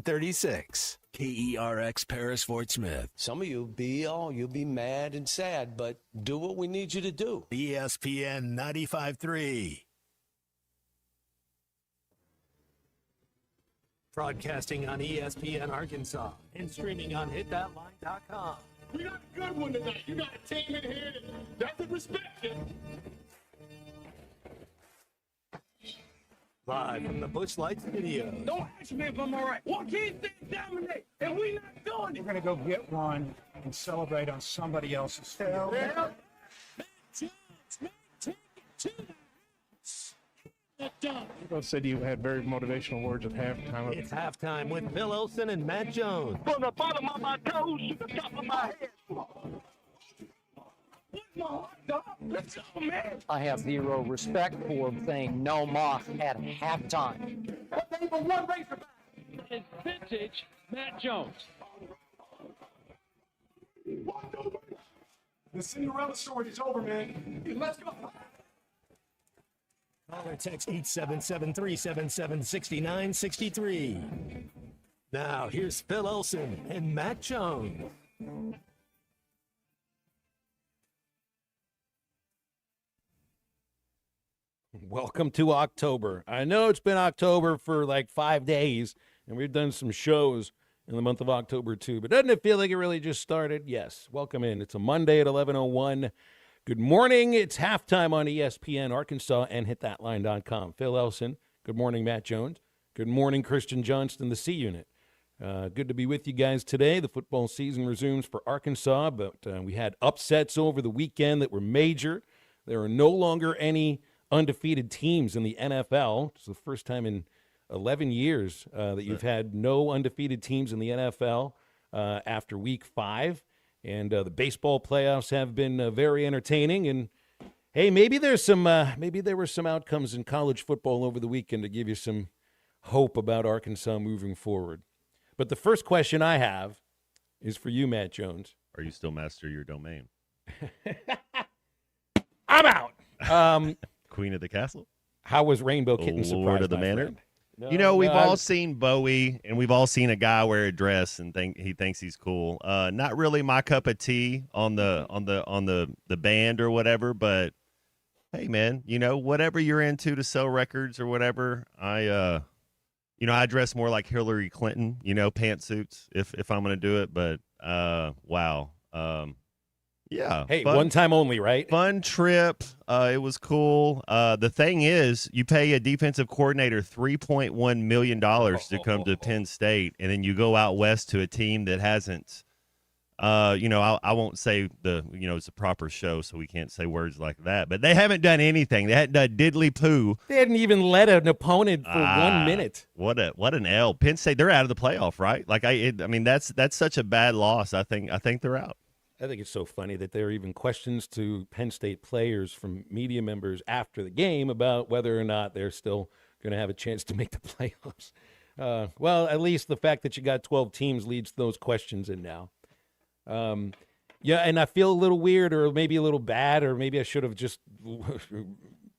1036. KERX Paris Fort Smith. Some of you'll be mad and sad, but do what we need you to do. ESPN 95.3. Broadcasting on ESPN Arkansas and streaming on hitthatline.com. We got a good one tonight. You got a team in here that doesn't respect you. Live from the Busch Light Studios. Don't ask me if I'm all right. Why can't they dominate? And we not doing it. We're going to go get one and celebrate on somebody else's field. Yeah. Take it to the house. People said you had very motivational words at halftime. It's halftime with Phil Olsen and Matt Jones. From the bottom of my toes to the top of my head. What's my heart, dog? Let's go, man. I have zero respect for saying no mock at halftime. What name of one Razorback? It's vintage Matt Jones. The Cinderella story is over, man. Let's go. Call or text 877-377-6963. Now, here's Phil Olsen and Matt Jones. Welcome to October. I know it's been October for like 5 days, and we've done some shows in the month of October too, but doesn't it feel like it really just started? Yes. Welcome in. It's a Monday at 11:01. Good morning. It's halftime on ESPN Arkansas and hitthatline.com. Phil Elson. Good morning, Matt Jones. Good morning, Christian Johnston, the C Unit. Good to be with you guys today. The football season resumes for Arkansas, but we had upsets over the weekend that were major. There are no longer any undefeated teams in the NFL. It's the first time in 11 years that you've had no undefeated teams in the NFL after week 5. And the baseball playoffs have been very entertaining. And hey, maybe there were some outcomes in college football over the weekend to give you some hope about Arkansas moving forward. But the first question I have is for you, Matt Jones. Are you still master your domain? I'm out. Queen of the castle? How was Rainbow Kitten surprised? Lord of the Manor? No, we've all seen Bowie, and we've all seen a guy wear a dress and he thinks he's cool. Not really my cup of tea on the band or whatever, but hey, man, whatever you're into to sell records or whatever, I dress more like Hillary Clinton, pantsuits if I'm going to do it, but wow. Yeah. Hey, one time only, right? Fun trip. It was cool. The thing is, you pay a defensive coordinator $3.1 million to come to Penn State, and then you go out west to a team that hasn't, I won't say it's a proper show, so we can't say words like that, but they haven't done anything. They hadn't done diddly poo. They hadn't even led an opponent for 1 minute. What an L. Penn State, they're out of the playoff, right? Like that's such a bad loss. I think they're out. I think it's so funny that there are even questions to Penn State players from media members after the game about whether or not they're still going to have a chance to make the playoffs. Well, at least the fact that you got 12 teams leads those questions in now. Yeah, and I feel a little weird or maybe a little bad, or maybe I should have just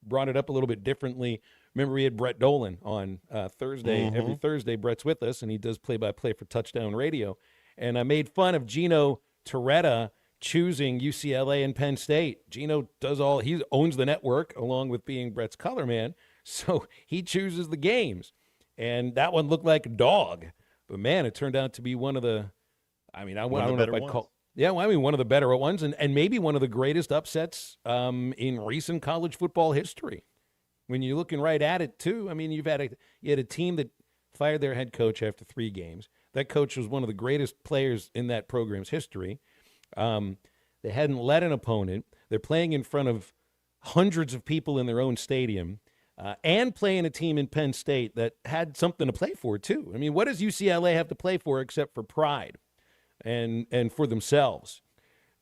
brought it up a little bit differently. Remember, we had Brett Dolan on Thursday. Mm-hmm. Every Thursday, Brett's with us, and he does play-by-play for Touchdown Radio. And I made fun of Gino Torretta choosing UCLA and Penn State. Gino he owns the network along with being Brett's color man, so he chooses the games. And that one looked like a dog. But man, it turned out to be one of the one of the better ones and maybe one of the greatest upsets in recent college football history. When you're looking right at it too, I mean, you had a team that fired their head coach after 3 games. That coach was one of the greatest players in that program's history. They hadn't led an opponent. They're playing in front of hundreds of people in their own stadium and playing a team in Penn State that had something to play for, too. I mean, what does UCLA have to play for except for pride and for themselves?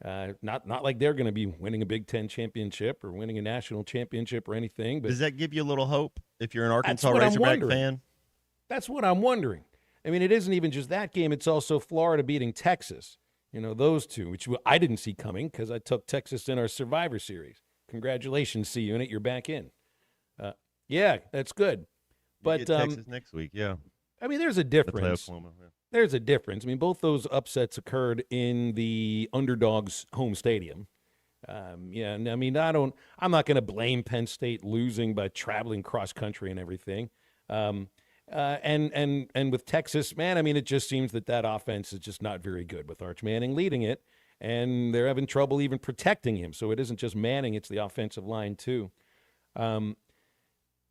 Not like they're going to be winning a Big Ten championship or winning a national championship or anything. But does that give you a little hope if you're an Arkansas Razorback fan? That's what I'm wondering. I mean, it isn't even just that game. It's also Florida beating Texas. Those two, which I didn't see coming because I took Texas in our Survivor Series. Congratulations, C-Unit. You're back in. Yeah, that's good. But Texas next week, yeah. I mean, there's a to play difference. Oklahoma. Yeah. There's a difference. I mean, both those upsets occurred in the underdog's home stadium. Yeah, and I mean, I'm not going to blame Penn State losing by traveling cross country and everything. And with Texas, man, I mean, it just seems that offense is just not very good with Arch Manning leading it, and they're having trouble even protecting him. So it isn't just Manning; it's the offensive line too.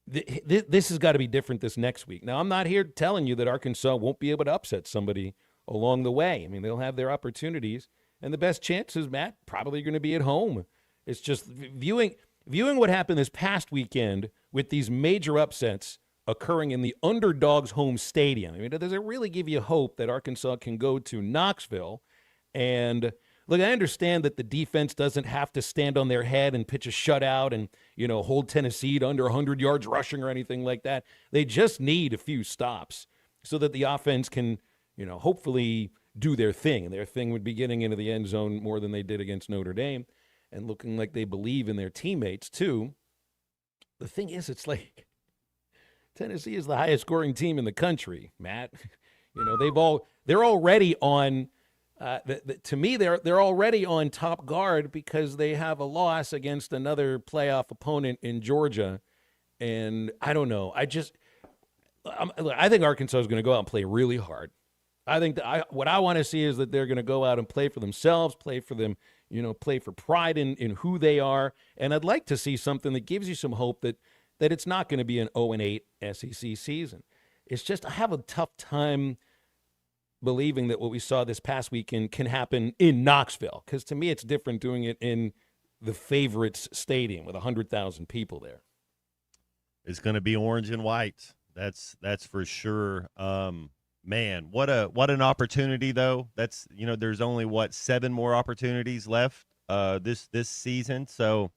This has got to be different this next week. Now, I'm not here telling you that Arkansas won't be able to upset somebody along the way. I mean, they'll have their opportunities. And the best chances, Matt, probably going to be at home. It's just viewing what happened this past weekend with these major upsets occurring in the underdog's home stadium. I mean, does it really give you hope that Arkansas can go to Knoxville? And look, I understand that the defense doesn't have to stand on their head and pitch a shutout and, hold Tennessee to under 100 yards rushing or anything like that. They just need a few stops so that the offense can, hopefully do their thing. And their thing would be getting into the end zone more than they did against Notre Dame and looking like they believe in their teammates too. The thing is, it's like Tennessee is the highest scoring team in the country, Matt. They're already on to me, they're already on top guard because they have a loss against another playoff opponent in Georgia. And I don't know. I think Arkansas is going to go out and play really hard. I think that what I want to see is that they're going to go out and play for themselves, play for pride in who they are. And I'd like to see something that gives you some hope that it's not going to be an 0-8 SEC season. It's just I have a tough time believing that what we saw this past weekend can happen in Knoxville, because to me it's different doing it in the favorites stadium with 100,000 people there. It's going to be orange and white. That's for sure. Man, what an opportunity though. That's there's only 7 more opportunities left this season. So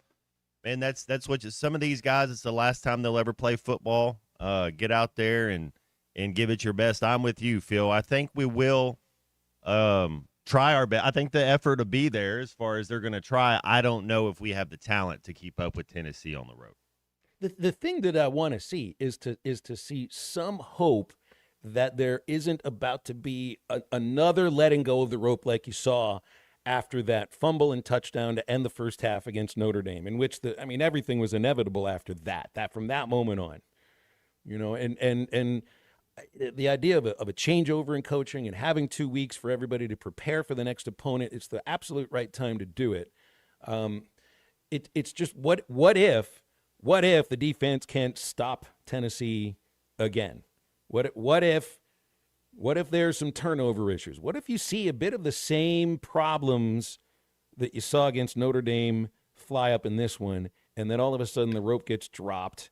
man, that's what some of these guys, it's the last time they'll ever play football. Get out there and give it your best. I'm with you, Phil. I think we will try our best. I think the effort will be there as far as they're going to try. I don't know if we have the talent to keep up with Tennessee on the road. The thing that I want to see is to see some hope that there isn't about to be another letting go of the rope like you saw after that fumble and touchdown to end the first half against Notre Dame, in which everything was inevitable after that from that moment on, and the idea of a changeover in coaching and having 2 weeks for everybody to prepare for the next opponent, it's the absolute right time to do it. It's just what if the defense can't stop Tennessee again? What if there's some turnover issues? What if you see a bit of the same problems that you saw against Notre Dame fly up in this one, and then all of a sudden the rope gets dropped,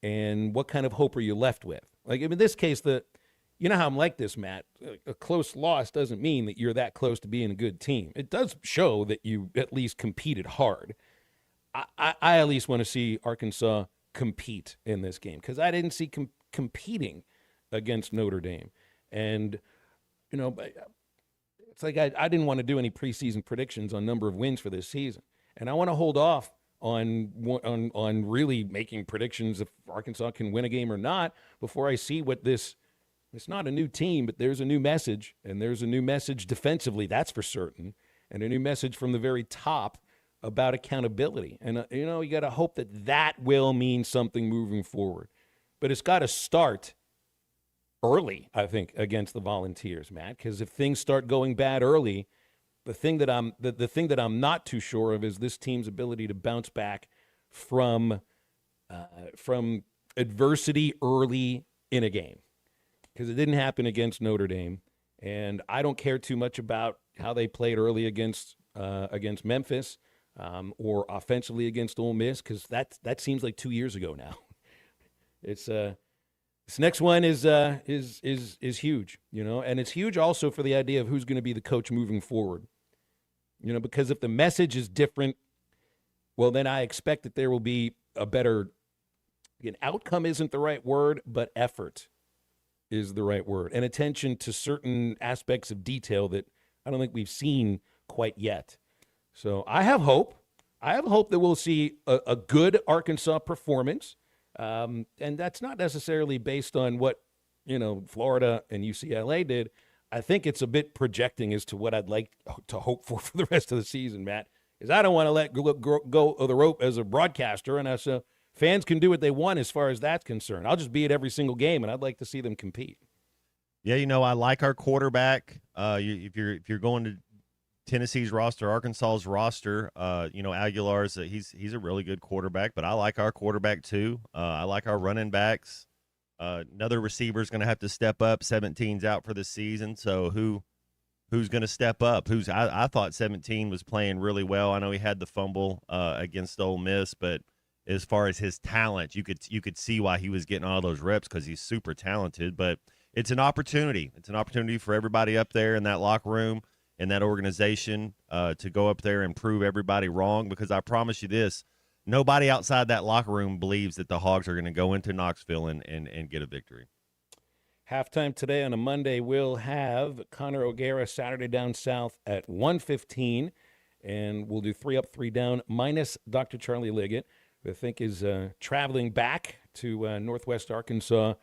and what kind of hope are you left with? Like, in this case, you know how I'm like this, Matt. A close loss doesn't mean that you're that close to being a good team. It does show that you at least competed hard. I at least want to see Arkansas compete in this game, because I didn't see competing against Notre Dame. And, it's like I didn't want to do any preseason predictions on number of wins for this season. And I want to hold off on really making predictions if Arkansas can win a game or not before I see what it's not a new team, but there's a new message, and there's a new message defensively, that's for certain, and a new message from the very top about accountability. And, you got to hope that will mean something moving forward. But it's got to start early, I think, against the Volunteers, Matt, because if things start going bad early, the thing that I'm not too sure of is this team's ability to bounce back from adversity early in a game, because it didn't happen against Notre Dame, and I don't care too much about how they played early against Memphis or offensively against Ole Miss, because that seems like 2 years ago now. It's this next one is huge, and it's huge also for the idea of who's going to be the coach moving forward. Because if the message is different, well, then I expect that there will be a better, outcome isn't the right word, but effort is the right word, and attention to certain aspects of detail that I don't think we've seen quite yet. So I have hope. I have hope that we'll see a good Arkansas performance. And that's not necessarily based on what Florida and UCLA did, I think it's a bit projecting as to what I'd like to hope for the rest of the season, Matt, is I don't want to let go of the rope as a broadcaster, and as fans can do what they want as far as that's concerned. I'll just be at every single game, and I'd like to see them compete. Yeah, I like our quarterback. If you're going to Tennessee's roster, Arkansas's roster, Aguilar's he's a really good quarterback, but I like our quarterback too. I like our running backs. Another receiver's going to have to step up. 17's out for the season, so who's going to step up? I thought 17 was playing really well. I know he had the fumble against Ole Miss, but as far as his talent, you could see why he was getting all those reps because he's super talented. But it's an opportunity. It's an opportunity for everybody up there in that locker room and that organization to go up there and prove everybody wrong. Because I promise you this. Nobody outside that locker room believes that the Hogs are going to go into Knoxville and get a victory. Halftime today on a Monday, we'll have Connor O'Gara Saturday Down South at 1:15, and we'll do 3 Up, 3 Down minus Dr. Charlie Liggett, who I think is traveling back to Northwest Arkansas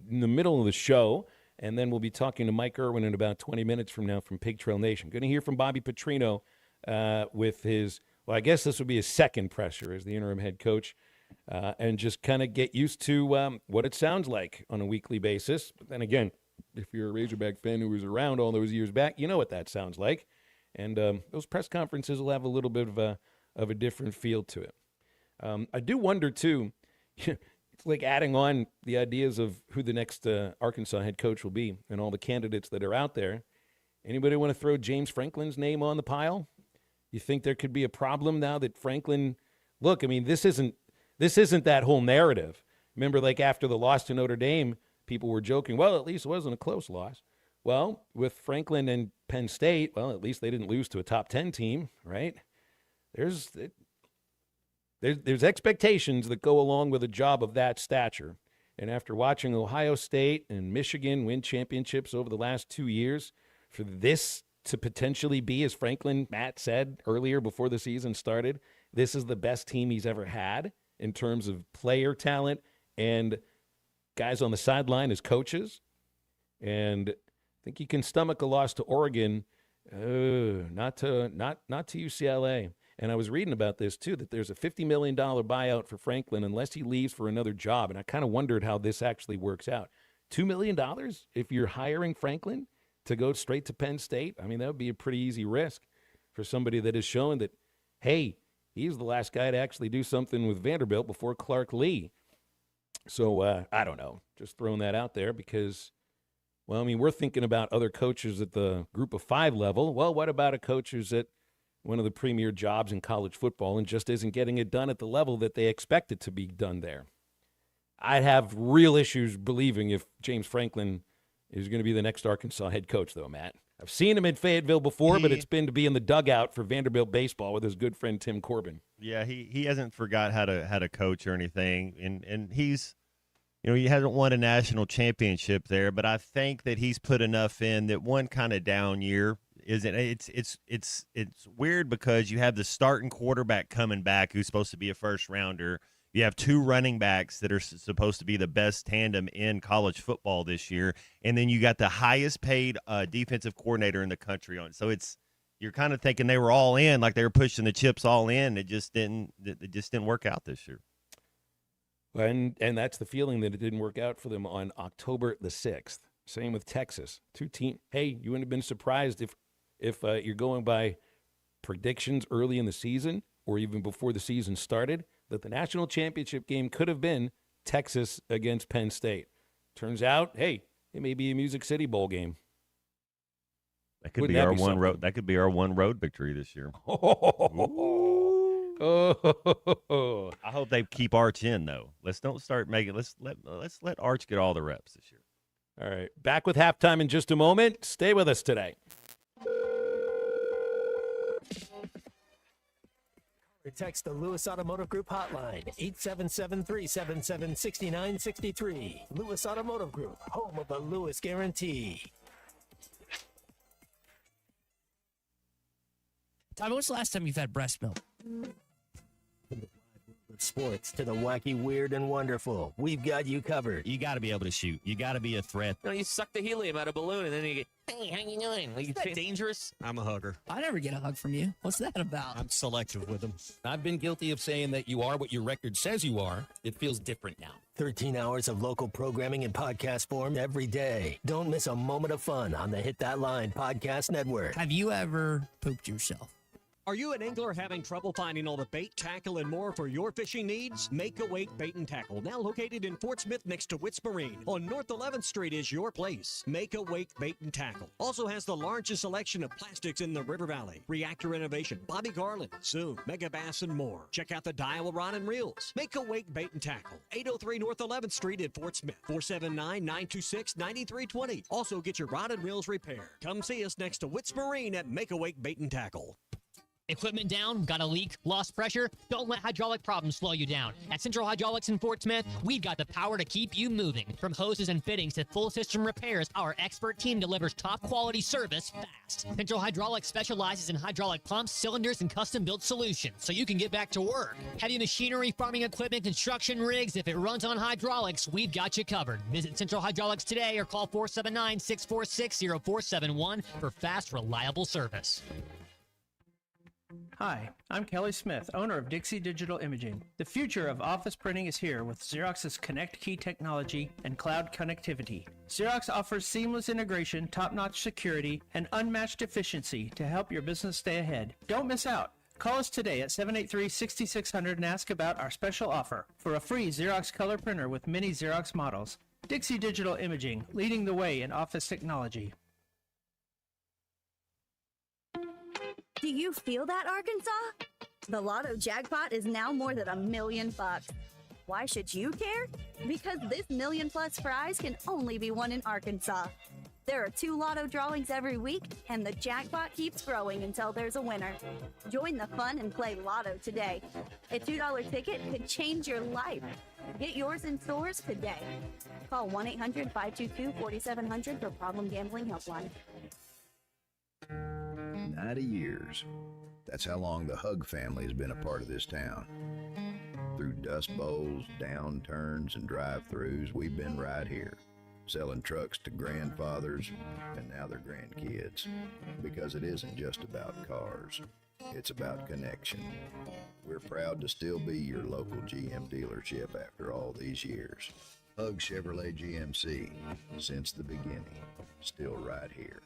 in the middle of the show. And then we'll be talking to Mike Irwin in about 20 minutes from now from Pig Trail Nation. Going to hear from Bobby Petrino with his – well, I guess this would be his second pressure as the interim head coach, and just kind of get used to what it sounds like on a weekly basis. But then again, if you're a Razorback fan who was around all those years back, you know what that sounds like. And those press conferences will have a little bit of a different feel to it. I do wonder, too, it's like adding on the ideas of who the next Arkansas head coach will be and all the candidates that are out there. Anybody want to throw James Franklin's name on the pile? You think there could be a problem now that Franklin – look, I mean, this isn't that whole narrative. Remember, like after the loss to Notre Dame, people were joking, well, at least it wasn't a close loss. Well, with Franklin and Penn State, well, at least they didn't lose to a top 10 team, right? There's expectations that go along with a job of that stature. And after watching Ohio State and Michigan win championships over the last 2 years, for this to potentially be, as Matt said earlier before the season started, this is the best team he's ever had in terms of player talent and guys on the sideline as coaches. And I think he can stomach a loss to Oregon, not to UCLA. And I was reading about this, too, that there's a $50 million buyout for Franklin unless he leaves for another job. And I kind of wondered how this actually works out. $2 million if you're hiring Franklin to go straight to Penn State? I mean, that would be a pretty easy risk for somebody that has shown that, hey, he's the last guy to actually do something with Vanderbilt before Clark Lee. So I don't know, just throwing that out there because, well, I mean, we're thinking about other coaches at the group of 5 level. Well, what about a coach who's at one of the premier jobs in college football and just isn't getting it done at the level that they expect it to be done there? I'd have real issues believing if James Franklin is going to be the next Arkansas head coach, though, Matt. I've seen him in Fayetteville before, but it's been to be in the dugout for Vanderbilt baseball with his good friend Tim Corbin. Yeah, he hasn't forgot how to coach or anything, and he's, he hasn't won a national championship there, but I think that he's put enough in that one kind of down year isn't. It's weird because you have the starting quarterback coming back who's supposed to be a first rounder. You have 2 running backs that are supposed to be the best tandem in college football this year, and then you got the highest paid defensive coordinator in the country on. So you're kind of thinking they were all in, like they were pushing the chips all in. It just didn't work out this year. And that's the feeling that it didn't work out for them on October the 6th. Same with Texas. 2 teams. Hey, you wouldn't have been surprised if you're going by predictions early in the season or even before the season started, that the national championship game could have been Texas against Penn State. Turns out, hey, it may be a Music City Bowl game. That could be our one road. That could be our one road victory this year. I hope they keep Arch in though. Let's let Arch get all the reps this year. All right, back with halftime in just a moment. Stay with us today. Text the Lewis Automotive Group hotline, 877-377-6963. Lewis Automotive Group, home of the Lewis Guarantee. Tommy, when's the last time you've had breast milk? Sports to the wacky, weird, and wonderful. We've got you covered. You got to be able to shoot. You got to be a threat. You suck the helium out of a balloon and then you get, hey, how you doing? Is that dangerous? I'm a hugger. I never get a hug from you. What's that about? I'm selective with them. I've been guilty of saying that you are what your record says you are. It feels different now. 13 hours of local programming in podcast form every day. Don't miss a moment of fun on the Hit That Line Podcast Network. Have you ever pooped yourself? Are you an angler having trouble finding all the bait, tackle, and more for your fishing needs? Make a Wake Bait and Tackle, now located in Fort Smith next to Witts Marine. On North 11th Street is your place. Make a Wake Bait and Tackle. Also has the largest selection of plastics in the River Valley. Reactor Innovation, Bobby Garland, Zoom, Mega Bass, and more. Check out the Daiwa Rod and Reels. Make a Wake Bait and Tackle. 803 North 11th Street in Fort Smith. 479-926-9320. Also get your rod and reels repaired. Come see us next to Witts Marine at Make a Wake Bait and Tackle. Equipment down? Got a leak? Lost pressure? Don't let hydraulic problems slow you down. At Central Hydraulics in Fort Smith, we've got the power to keep you moving. From hoses and fittings to full system repairs, our expert team delivers top quality service fast. Central Hydraulics specializes in hydraulic pumps, cylinders, and custom-built solutions, so you can get back to work. Heavy machinery, farming equipment, construction rigs, if it runs on hydraulics, we've got you covered. Visit Central Hydraulics today or call 479-646-0471 for fast, reliable service. Hi, I'm Kelly Smith, owner of Dixie Digital Imaging. The future of office printing is here with Xerox's Connect Key technology and cloud connectivity. Xerox offers seamless integration, top-notch security, and unmatched efficiency to help your business stay ahead. Don't miss out. Call us today at 783-6600 and ask about our special offer for a free Xerox color printer with many Xerox models. Dixie Digital Imaging, leading the way in office technology. Do you feel that, Arkansas? The Lotto jackpot is now more than $1 million. Why should you care? Because this $1 million+ prize can only be won in Arkansas. There are 2 Lotto drawings every week, and the jackpot keeps growing until there's a winner. Join the fun and play Lotto today. A $2 ticket could change your life. Get yours in stores today. Call 1-800-522-4700 for Problem Gambling Helpline. 90 years. That's how long the Hug family has been a part of this town. Through dust bowls, downturns, and drive-thrus, we've been right here, selling trucks to grandfathers and now their grandkids. Because it isn't just about cars, it's about connection. We're proud to still be your local GM dealership after all these years. Hug Chevrolet GMC, since the beginning, still right here.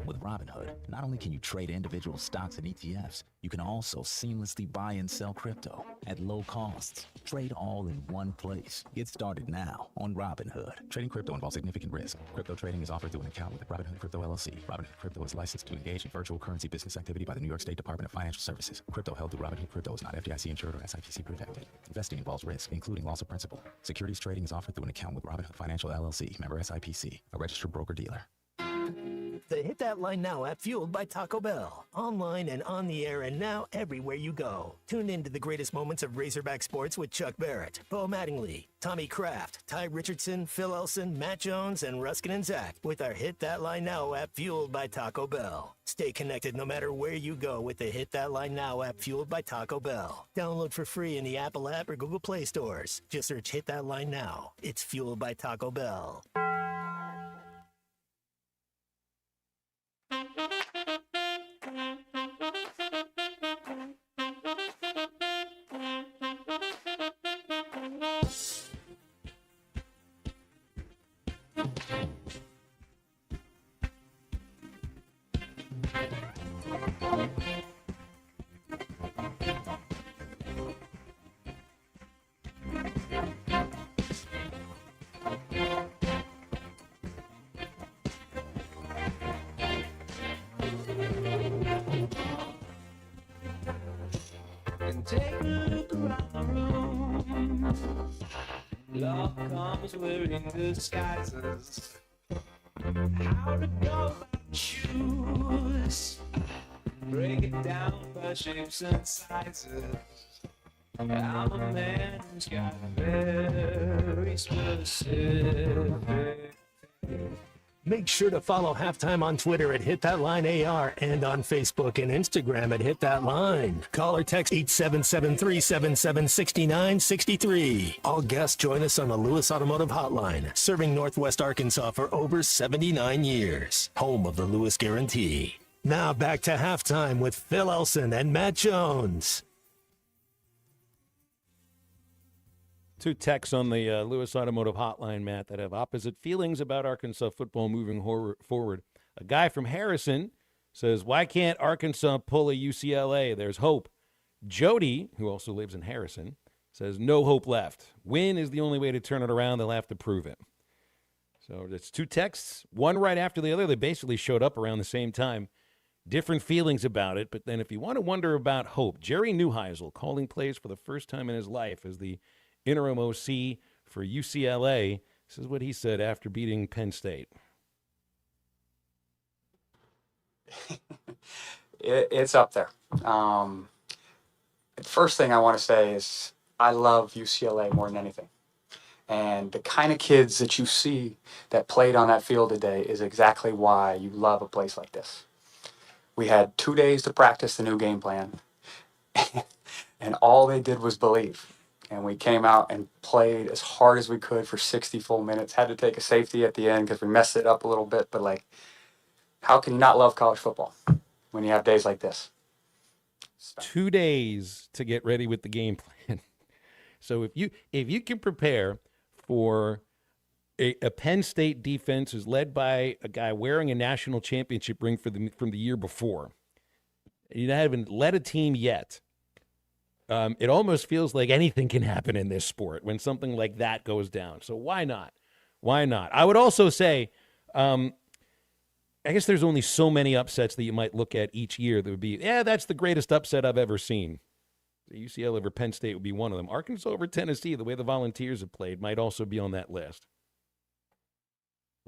With Robinhood, not only can you trade individual stocks and ETFs, you can also seamlessly buy and sell crypto at low costs. Trade all in one place. Get started now on Robinhood. Trading crypto involves significant risk. Crypto trading is offered through an account with Robinhood Crypto LLC. Robinhood Crypto is licensed to engage in virtual currency business activity by the New York State Department of Financial Services. Crypto held through Robinhood Crypto is not FDIC insured or SIPC protected. Investing involves risk, including loss of principal. Securities trading is offered through an account with Robinhood Financial LLC, member SIPC, a registered broker-dealer. The Hit That Line Now app, fueled by Taco Bell. Online and on the air and now everywhere you go. Tune in to the greatest moments of Razorback sports with Chuck Barrett, Bo Mattingly, Tommy Kraft, Ty Richardson, Phil Elson, Matt Jones, and Ruskin and Zach with our Hit That Line Now app, fueled by Taco Bell. Stay connected no matter where you go with the Hit That Line Now app, fueled by Taco Bell. Download for free in the Apple app or Google Play stores. Just search Hit That Line Now. It's fueled by Taco Bell. Take a look around the room. Love comes wearing disguises. How to go about choose. Break it down by shapes and sizes. I'm a man who's got a very specific thing. Make sure to follow Halftime on Twitter at HitThatLineAR and on Facebook and Instagram at HitThatLine. Call or text 877-377-6963. All guests join us on the Lewis Automotive Hotline, serving Northwest Arkansas for over 79 years. Home of the Lewis Guarantee. Now back to Halftime with Phil Elson and Matt Jones. Two texts on the Lewis Automotive Hotline, Matt, that have opposite feelings about Arkansas football moving forward. A guy from Harrison says, why can't Arkansas pull a UCLA? There's hope. Jody, who also lives in Harrison, says, no hope left. Win is the only way to turn it around. They'll have to prove it. So it's two texts, one right after the other. They basically showed up around the same time. Different feelings about it. But then if you want to wonder about hope, Jerry Neuheisel calling plays for the first time in his life as the interim OC for UCLA. This is what he said after beating Penn State. It's up there. The first thing I want to say is I love UCLA more than anything. And the kind of kids that you see that played on that field today is exactly why you love a place like this. We had 2 days to practice the new game plan, and all they did was believe. And we came out and played as hard as we could for 60 full minutes. Had to take a safety at the end because we messed it up a little bit. But, like, how can you not love college football when you have days like this? 2 days to get ready with the game plan. So if you can prepare for a Penn State defense who's led by a guy wearing a national championship ring from the year before, you haven't led a team yet. It almost feels like anything can happen in this sport when something like that goes down. So why not? Why not? I would also say, I guess there's only so many upsets that you might look at each year that would be, that's the greatest upset I've ever seen. The UCLA over Penn State would be one of them. Arkansas over Tennessee, the way the Volunteers have played, might also be on that list.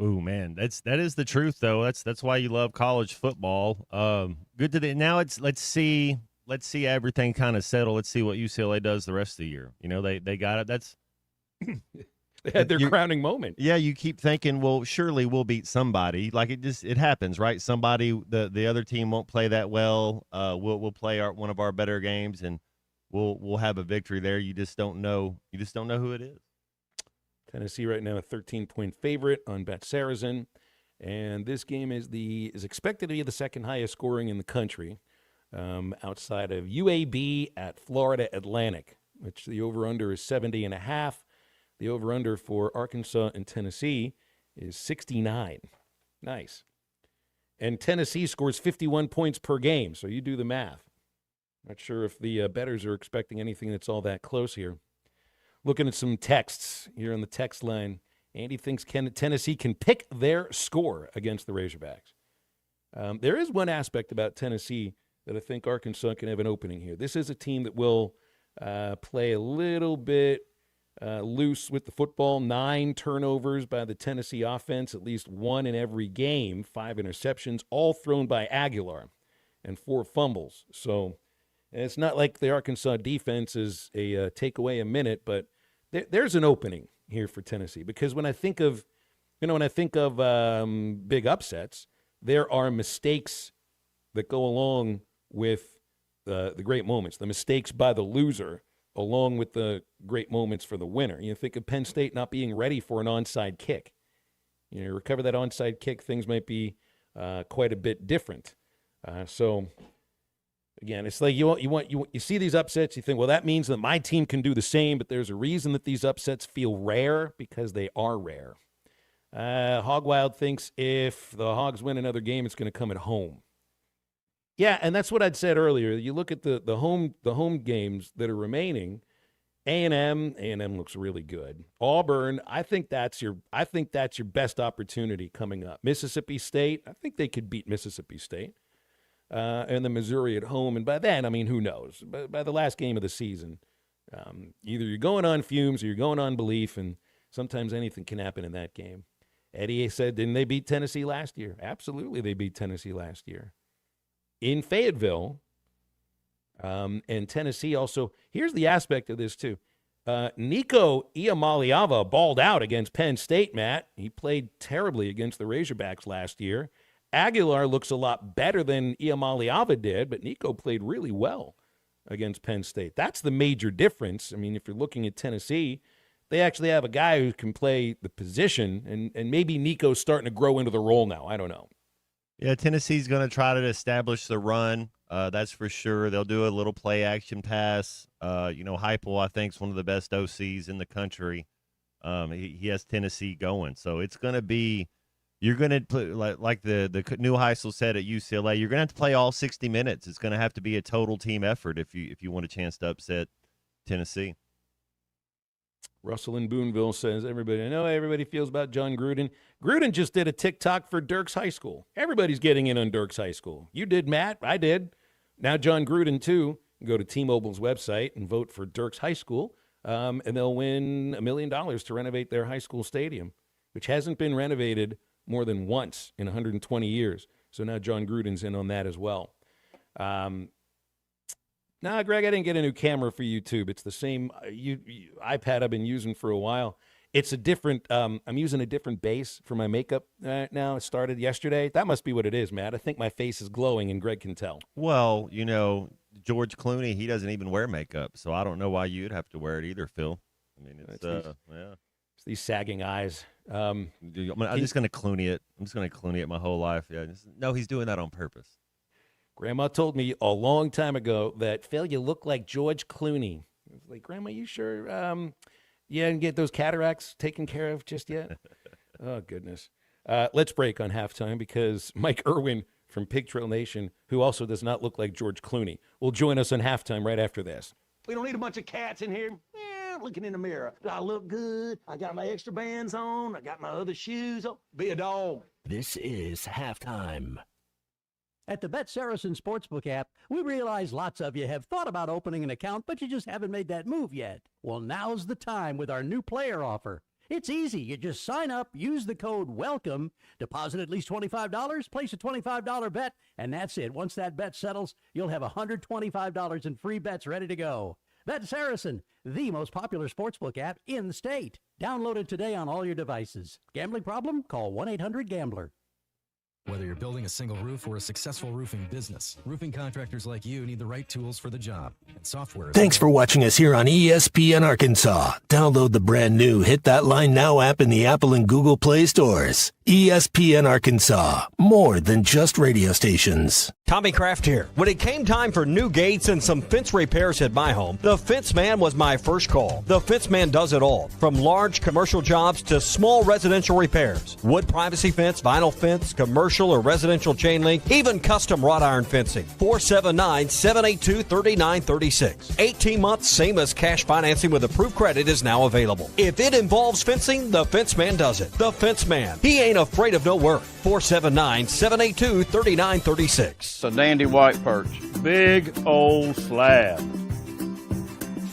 Ooh, man, that is the truth though. That's why you love college football. Good to now. Let's see everything kind of settle. Let's see what UCLA does the rest of the year. You know, they got it. That's they had their crowning moment. Yeah, you keep thinking, well, surely we'll beat somebody. Like it happens, right? Somebody, the other team won't play that well. We'll play one of our better games and we'll have a victory there. You just don't know. You just don't know who it is. Tennessee right now a 13-point favorite on Bet Saracen, and this game is expected to be the second highest scoring in the country, outside of UAB at Florida Atlantic, which the over/under is 70.5. The over/under for Arkansas and Tennessee is 69. Nice. And Tennessee scores 51 points per game, so you do the math. Not sure if the bettors are expecting anything that's all that close here. Looking at some texts here on the text line. Andy thinks Tennessee can pick their score against the Razorbacks. There is one aspect about Tennessee that I think Arkansas can have an opening here. This is a team that will play a little bit loose with the football. 9 turnovers by the Tennessee offense, at least 1 in every game, 5 interceptions, all thrown by Aguilar, and 4 fumbles. So it's not like the Arkansas defense is a take away a minute, but there's an opening here for Tennessee, because when I think of big upsets, there are mistakes that go along with the great moments, the mistakes by the loser along with the great moments for the winner. You think of Penn State not being ready for an onside kick. You recover that onside kick, things might be quite a bit different. So again, it's like you see these upsets, you think, well, that means that my team can do the same, but there's a reason that these upsets feel rare, because they are rare. Hogwild thinks if the Hogs win another game, it's going to come at home. Yeah, and that's what I'd said earlier. You look at the home games that are remaining. A&M looks really good. Auburn, I think that's your best opportunity coming up. Mississippi State, I think they could beat Mississippi State. And the Missouri at home. And by then, I mean, who knows? By the last game of the season, either you're going on fumes or you're going on belief, and sometimes anything can happen in that game. Eddie said, didn't they beat Tennessee last year? Absolutely, they beat Tennessee last year. In Fayetteville, and Tennessee also, here's the aspect of this too. Nico Iamaleava balled out against Penn State, Matt. He played terribly against the Razorbacks last year. Aguilar looks a lot better than Iamaleava did, but Nico played really well against Penn State. That's the major difference. I mean, if you're looking at Tennessee, they actually have a guy who can play the position, and maybe Nico's starting to grow into the role now. I don't know. Yeah, Tennessee's going to try to establish the run. That's for sure. They'll do a little play action pass. Heupel, I think, is one of the best OCs in the country. He has Tennessee going. So it's going to be, you're going to play, like the new Heisel said at UCLA, you're going to have to play all 60 minutes. It's going to have to be a total team effort if you want a chance to upset Tennessee. Russell in Boonville says, I know everybody feels about John Gruden. Gruden just did a TikTok for Dirks High School. Everybody's getting in on Dirks High School. You did, Matt. I did. Now John Gruden, too. Go to T-Mobile's website and vote for Dirks High School, and they'll win $1 million to renovate their high school stadium, which hasn't been renovated more than once in 120 years. So now John Gruden's in on that as well. Nah, Greg, I didn't get a new camera for YouTube. It's the same iPad I've been using for a while. It's a different, I'm using a different base for my makeup now. It started yesterday. That must be what it is, Matt. I think my face is glowing, and Greg can tell. Well, George Clooney, he doesn't even wear makeup, so I don't know why you'd have to wear it either, Phil. I mean, it's It's these sagging eyes. I'm just going to Clooney it. I'm just going to Clooney it my whole life. Yeah, no, he's doing that on purpose. Grandma told me a long time ago that, Phil, you look like George Clooney. I was like, Grandma, you sure you didn't get those cataracts taken care of just yet? Oh, goodness. Let's break on halftime because Mike Irwin from Pig Trail Nation, who also does not look like George Clooney, will join us on halftime right after this. We don't need a bunch of cats in here. Looking in the mirror. Do I look good? I got my extra bands on. I got my other shoes on. Be a dog. This is halftime. At the Bet Saracen Sportsbook app, we realize lots of you have thought about opening an account, but you just haven't made that move yet. Well, now's the time with our new player offer. It's easy. You just sign up, use the code WELCOME, deposit at least $25, place a $25 bet, and that's it. Once that bet settles, you'll have $125 in free bets ready to go. Bet Saracen, the most popular sportsbook app in the state. Download it today on all your devices. Gambling problem? Call 1-800-GAMBLER. Whether you're building a single roof or a successful roofing business, roofing contractors like you need the right tools for the job. And software. Thanks for watching us here on ESPN Arkansas. Download the brand new Hit That Line Now app in the Apple and Google Play stores. ESPN Arkansas, more than just radio stations. Tommy Kraft here. When it came time for new gates and some fence repairs at my home, the Fence Man was my first call. The Fence Man does it all, from large commercial jobs to small residential repairs. Wood privacy fence, vinyl fence, commercial or residential chain link, even custom wrought iron fencing. 479-782-3936. 18 months, same as cash financing with approved credit is now available. If it involves fencing, the Fence Man does it. The Fence Man. He ain't afraid of no work. 479-782-3936. It's a dandy white perch. Big old slab.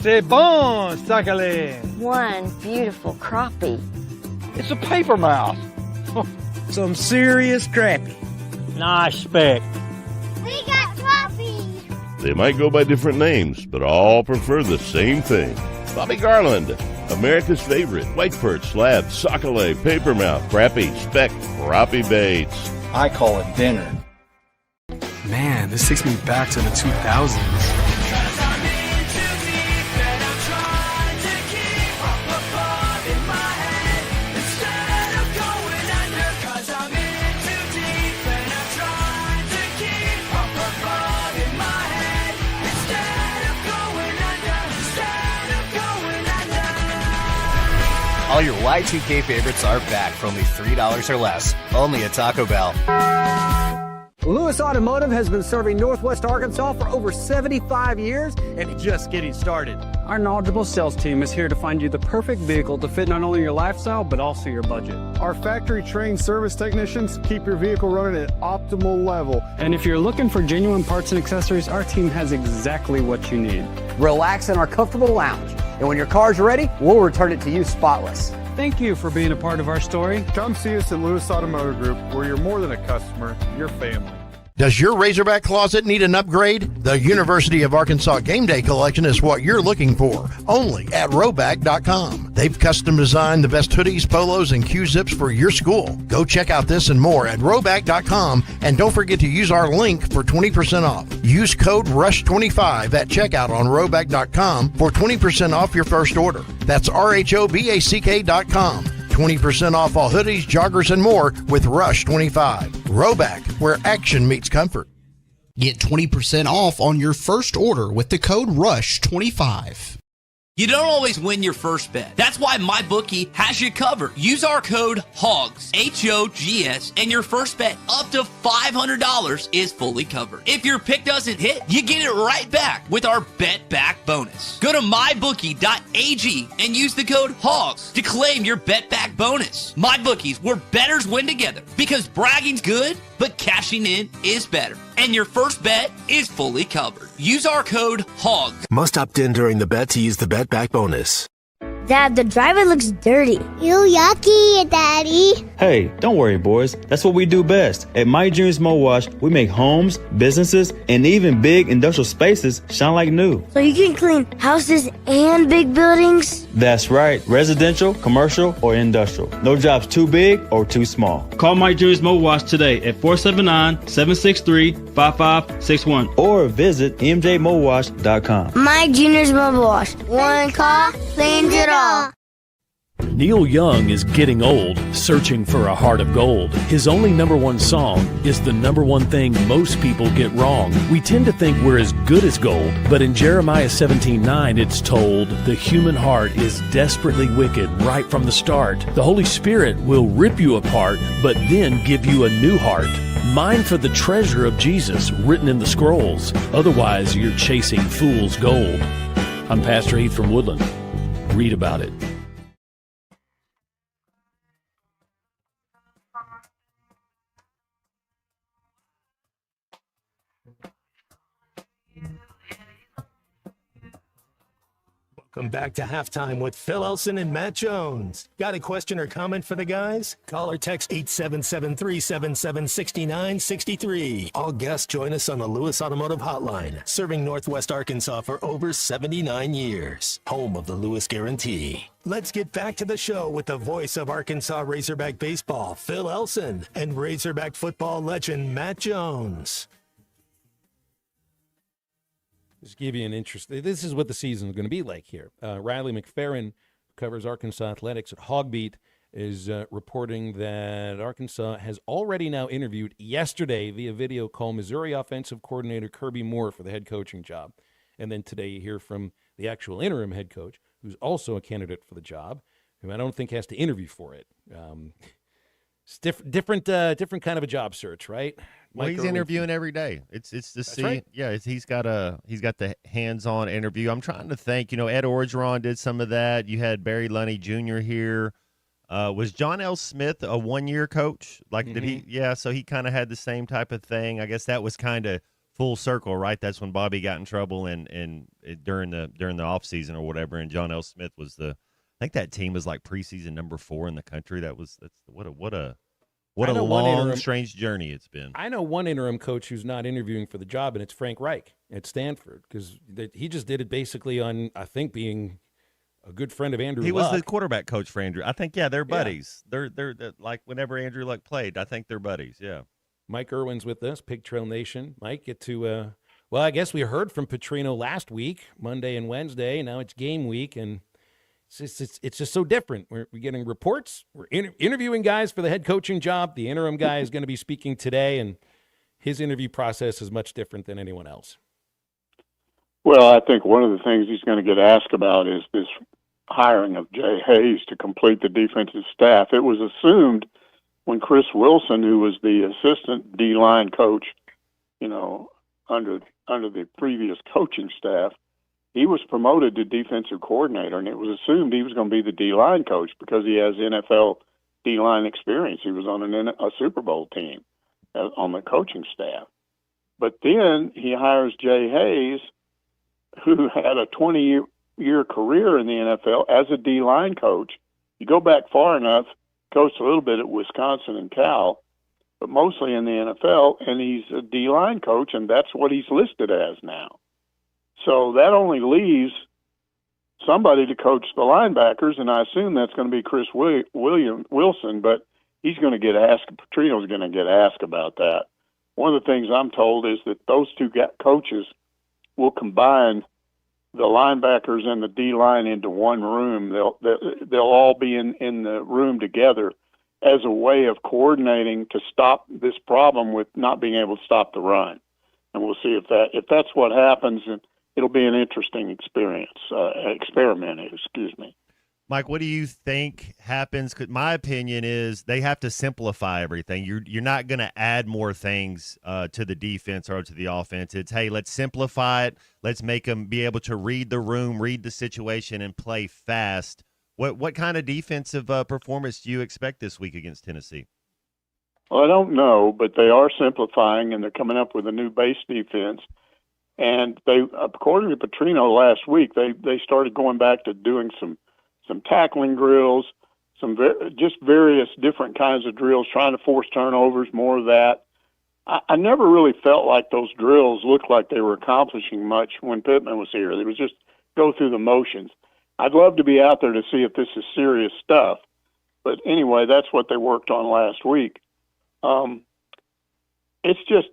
C'est bon, sacalé. One beautiful crappie. It's a paper mouse. Some serious crappie. Nice speck. We got trophies. They might go by different names, but all prefer the same thing. Bobby Garland, America's favorite white perch, slab, sockeye, papermouth, crappie, speck, crappie baits. I call it dinner. Man, this takes me back to the 2000s. All your Y2K favorites are back for only $3 or less. Only at Taco Bell. Lewis Automotive has been serving Northwest Arkansas for over 75 years and it's just getting started. Our knowledgeable sales team is here to find you the perfect vehicle to fit not only your lifestyle, but also your budget. Our factory-trained service technicians keep your vehicle running at optimal level. And if you're looking for genuine parts and accessories, our team has exactly what you need. Relax in our comfortable lounge. And when your car's ready, we'll return it to you spotless. Thank you for being a part of our story. Come see us at Lewis Automotive Group, where you're more than a customer, you're family. Does your Razorback closet need an upgrade? The University of Arkansas Game Day Collection is what you're looking for, only at Roback.com. They've custom designed the best hoodies, polos, and Q-zips for your school. Go check out this and more at Roback.com, and don't forget to use our link for 20% off. Use code RUSH25 at checkout on Roback.com for 20% off your first order. That's RHOBACK.com. 20% off all hoodies, joggers, and more with Rush25. Roback, where action meets comfort. Get 20% off on your first order with the code RUSH25. You don't always win your first bet. That's why MyBookie has you covered. Use our code HOGS, H-O-G-S, and your first bet up to $500 is fully covered. If your pick doesn't hit, you get it right back with our Bet Back bonus. Go to MyBookie.ag and use the code HOGS to claim your Bet Back bonus. MyBookie's, where bettors win together, because bragging's good, but cashing in is better. And your first bet is fully covered. Use our code HOGS. Must opt in during the bet to use the Bet Back bonus. Dad, the driver looks dirty. You yucky, Daddy. Hey, don't worry, boys. That's what we do best. At My Dreams Mo Wash, we make homes, businesses, and even big industrial spaces shine like new. So you can clean houses and big buildings? That's right. Residential, commercial, or industrial. No job's too big or too small. Call My Dreams Mo Wash today at 479-763-5561 or visit mjmowash.com. My Junior's Mobile Wash. One call, cleans it all. Neil Young is getting old, searching for a heart of gold. His only number one song is the number one thing most people get wrong. We tend to think we're as good as gold, but in Jeremiah 17:9 it's told, the human heart is desperately wicked right from the start. The Holy Spirit will rip you apart, but then give you a new heart. Mine for the treasure of Jesus written in the scrolls. Otherwise, you're chasing fool's gold. I'm Pastor Heath from Woodland. Read about it. Welcome back to halftime with Phil Elson and Matt Jones. Got a question or comment for the guys? Call or text 877-377-6963. All guests join us on the Lewis Automotive Hotline, serving Northwest Arkansas for over 79 years. Home of the Lewis Guarantee. Let's get back to the show with the voice of Arkansas Razorback baseball, Phil Elson, and Razorback football legend, Matt Jones. Just give you an interest. This is what the season is going to be like here. Riley McFerrin, who covers Arkansas athletics at Hogbeat, is reporting that Arkansas has already now interviewed yesterday via video call Missouri offensive coordinator Kirby Moore for the head coaching job. And then today you hear from the actual interim head coach, who's also a candidate for the job, who I don't think has to interview for it. It's different kind of a job search, right? Well, he's interviewing every day. It's to see, right. Yeah. He's got the hands-on interview. I'm trying to think. Ed Orgeron did some of that. You had Barry Lunny Jr. here. Was John L. Smith a one-year coach? Did he? Yeah. So he kind of had the same type of thing. I guess that was kind of full circle, right? That's when Bobby got in trouble and during the off season or whatever. And John L. Smith was I think that team was like preseason number 4 in the country. What a long, strange journey it's been. I know one interim coach who's not interviewing for the job, and it's Frank Reich at Stanford, because he just did it basically on, I think, being a good friend of Andrew Luck. He was the quarterback coach for Andrew. I think, yeah, they're buddies. Yeah. They're like whenever Andrew Luck played, I think they're buddies, yeah. Mike Irwin's with us, Pig Trail Nation. Mike, get to, I guess we heard from Petrino last week, Monday and Wednesday. Now it's game week, and it's just so different. We're getting reports. We're interviewing guys for the head coaching job. The interim guy is going to be speaking today, and his interview process is much different than anyone else. Well, I think one of the things he's going to get asked about is this hiring of Jay Hayes to complete the defensive staff. It was assumed when Chris Wilson, who was the assistant D-line coach, under the previous coaching staff, he was promoted to defensive coordinator, and it was assumed he was going to be the D-line coach because he has NFL D-line experience. He was on a Super Bowl team on the coaching staff. But then he hires Jay Hayes, who had a 20-year career in the NFL as a D-line coach. You go back far enough, coached a little bit at Wisconsin and Cal, but mostly in the NFL, and he's a D-line coach, and that's what he's listed as now. So that only leaves somebody to coach the linebackers, and I assume that's going to be Chris Wilson, but he's going to get asked, Petrino's going to get asked about that. One of the things I'm told is that those two coaches will combine the linebackers and the D-line into one room. They'll all be in the room together as a way of coordinating to stop this problem with not being able to stop the run. And we'll see if that's what happens, and it'll be an interesting experiment. Mike, what do you think happens? 'Cause my opinion is they have to simplify everything. You're not going to add more things to the defense or to the offense. It's, hey, let's simplify it. Let's make them be able to read the room, read the situation, and play fast. What kind of defensive performance do you expect this week against Tennessee? Well, I don't know, but they are simplifying, and they're coming up with a new base defense. And they, according to Petrino last week, they started going back to doing some tackling drills, just various different kinds of drills, trying to force turnovers, more of that. I never really felt like those drills looked like they were accomplishing much when Pittman was here. It was just go through the motions. I'd love to be out there to see if this is serious stuff. But anyway, that's what they worked on last week. It's just,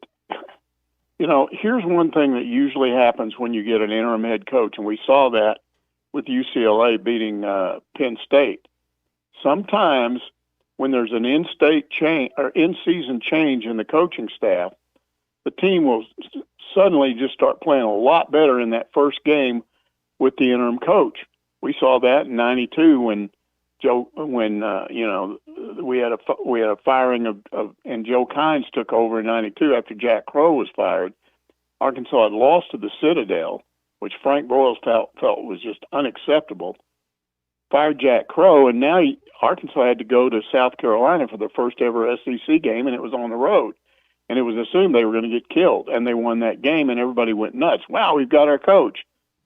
here's one thing that usually happens when you get an interim head coach, and we saw that with UCLA beating Penn State. Sometimes when there's an in-state change or in-season change in the coaching staff, the team will suddenly just start playing a lot better in that first game with the interim coach. We saw that in '92 when we had a firing of and Joe Kynes took over in '92 after Jack Crow was fired. Arkansas had lost to the Citadel, which Frank Broyles felt was just unacceptable. Fired Jack Crow, and now Arkansas had to go to South Carolina for their first ever SEC game, and it was on the road. And it was assumed they were going to get killed, and they won that game, and everybody went nuts. Wow, we've got our coach.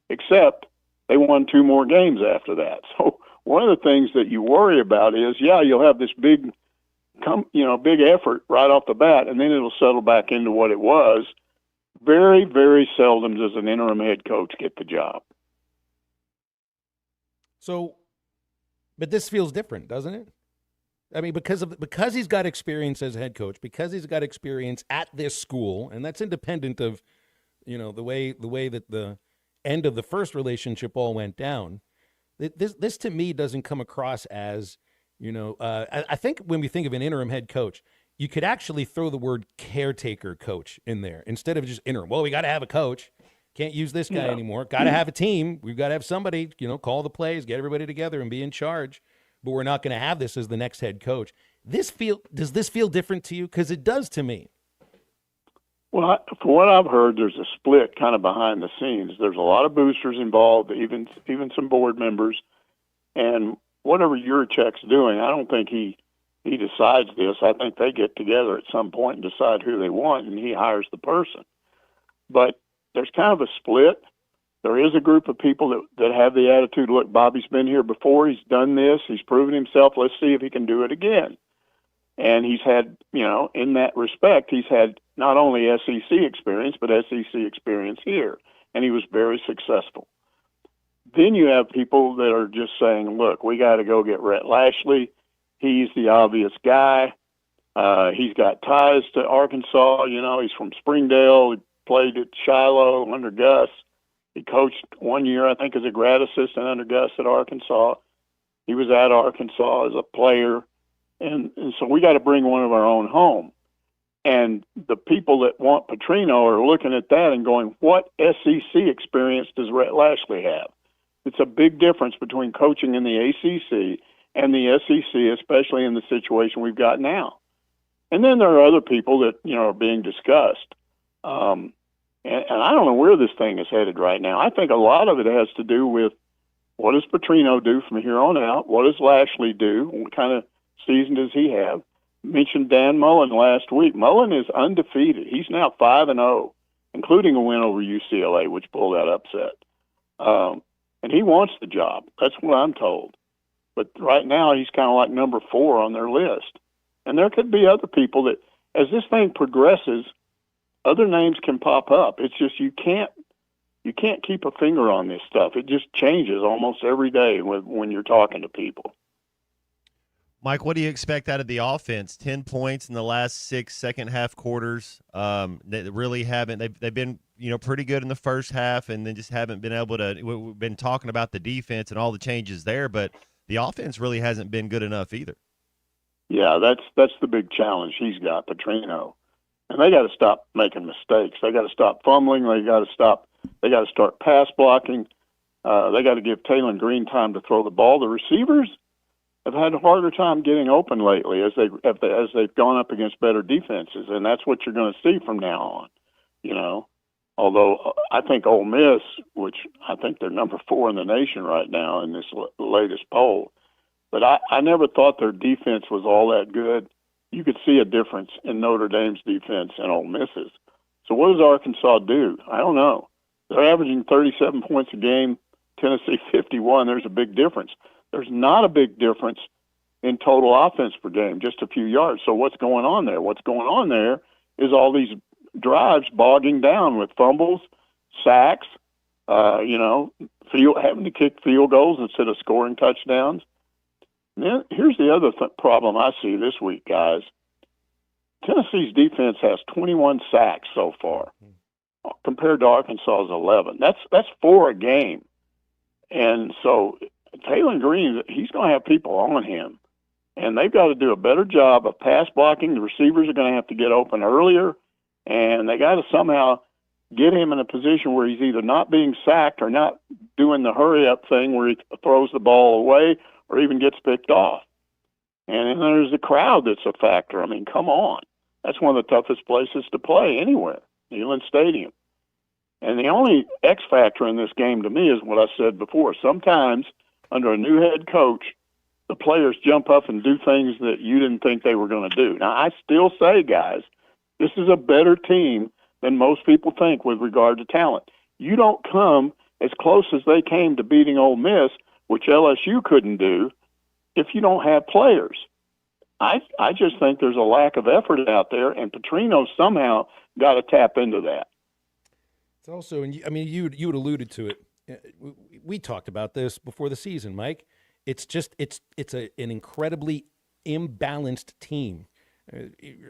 Except they won 2 more games after that. So one of the things that you worry about is, you'll have this big effort right off the bat, and then it'll settle back into what it was. Very, very seldom does an interim head coach get the job. So, but this feels different, doesn't it? I mean, because he's got experience as head coach, because he's got experience at this school, and that's independent of, the way that the end of the first relationship all went down. This to me doesn't come across as, I think when we think of an interim head coach, you could actually throw the word caretaker coach in there instead of just interim. Well, we got to have a coach. Can't use this guy anymore. Got to have a team. We've got to have somebody, call the plays, get everybody together and be in charge. But we're not going to have this as the next head coach. Does this feel different to you? Because it does to me. Well, from what I've heard, there's a split kind of behind the scenes. There's a lot of boosters involved, even some board members. And whatever Yurichek's doing, I don't think he decides this. I think they get together at some point and decide who they want, and he hires the person. But there's kind of a split. There is a group of people that have the attitude, look, Bobby's been here before. He's done this. He's proven himself. Let's see if he can do it again. And he's had, in that respect, he's had not only SEC experience, but SEC experience here. And he was very successful. Then you have people that are just saying, look, we got to go get Rhett Lashley. He's the obvious guy. He's got ties to Arkansas. He's from Springdale. He played at Shiloh under Gus. He coached 1 year, I think, as a grad assistant under Gus at Arkansas. He was at Arkansas as a player. And so we got to bring one of our own home. And the people that want Petrino are looking at that and going, what SEC experience does Rhett Lashley have? It's a big difference between coaching in the ACC and the SEC, especially in the situation we've got now. And then there are other people that, are being discussed. And I don't know where this thing is headed right now. I think a lot of it has to do with what does Petrino do from here on out? What does Lashley do? What kind of season does he have? Mentioned Dan Mullen last week. Mullen is undefeated. He's now 5-0, including a win over UCLA, which pulled that upset. And he wants the job. That's what I'm told. But right now he's kind of like number 4 on their list. And there could be other people that, as this thing progresses, other names can pop up. It's just you can't keep a finger on this stuff. It just changes almost every day when you're talking to people. Mike, what do you expect out of the offense? 10 points in the last 6 second-half quarters. They really haven't. They've been pretty good in the first half, and then just haven't been able to. We've been talking about the defense and all the changes there, but the offense really hasn't been good enough either. Yeah, that's the big challenge he's got, Petrino. And they got to stop making mistakes. They got to stop fumbling. They got to start pass blocking. They got to give Taylor Green time to throw the ball. The receivers have had a harder time getting open lately as they've gone up against better defenses, and that's what you're going to see from now on. Although I think Ole Miss, which I think they're number 4 in the nation right now in this latest poll, but I never thought their defense was all that good. You could see a difference in Notre Dame's defense and Ole Miss's. So what does Arkansas do? I don't know. They're averaging 37 points a game, Tennessee 51. There's a big difference. There's not a big difference in total offense per game, just a few yards. So what's going on there? What's going on there is all these drives bogging down with fumbles, sacks, having to kick field goals instead of scoring touchdowns. And then here's the other problem I see this week, guys. Tennessee's defense has 21 sacks so far, compared to Arkansas's 11. That's 4 a game, and so Taylor Green, he's going to have people on him, and they've got to do a better job of pass blocking. The receivers are going to have to get open earlier, and they got to somehow get him in a position where he's either not being sacked or not doing the hurry-up thing where he throws the ball away or even gets picked off. And then there's the crowd that's a factor. I mean, come on. That's one of the toughest places to play anywhere, Neyland Stadium. And the only X factor in this game to me is what I said before. Sometimes under a new head coach, the players jump up and do things that you didn't think they were going to do. Now, I still say, guys, this is a better team than most people think with regard to talent. You don't come as close as they came to beating Ole Miss, which LSU couldn't do, if you don't have players. I just think there's a lack of effort out there, and Petrino somehow got to tap into that. It's also, and I mean, you had alluded to it. We talked about this before the season, Mike. It's just it's an incredibly imbalanced team.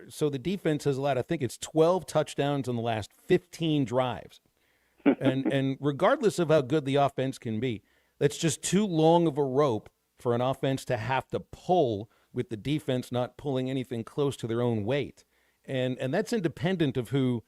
So the defense has allowed, I think it's 12 touchdowns in the last 15 drives, and regardless of how good the offense can be, that's just too long of a rope for an offense to have to pull with the defense not pulling anything close to their own weight, and that's independent of who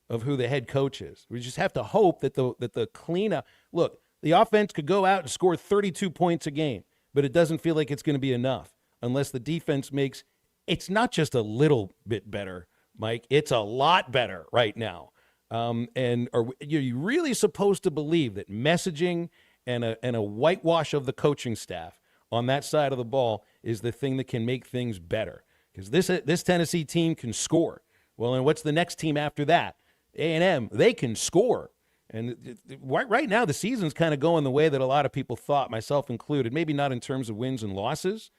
the head coach is. We just have to hope that the cleanup. Look, the offense could go out and score 32 points a game, but it doesn't feel like it's going to be enough unless the defense makes. It's not just a little bit better, Mike. It's a lot better right now. And are you really supposed to believe that messaging and a whitewash of the coaching staff on that side of the ball is the thing that can make things better? Because this Tennessee team can score. Well, and what's the next team after that? A&M, they can score. And right now the season's kind of going the way that a lot of people thought, myself included. Maybe not in terms of wins and losses,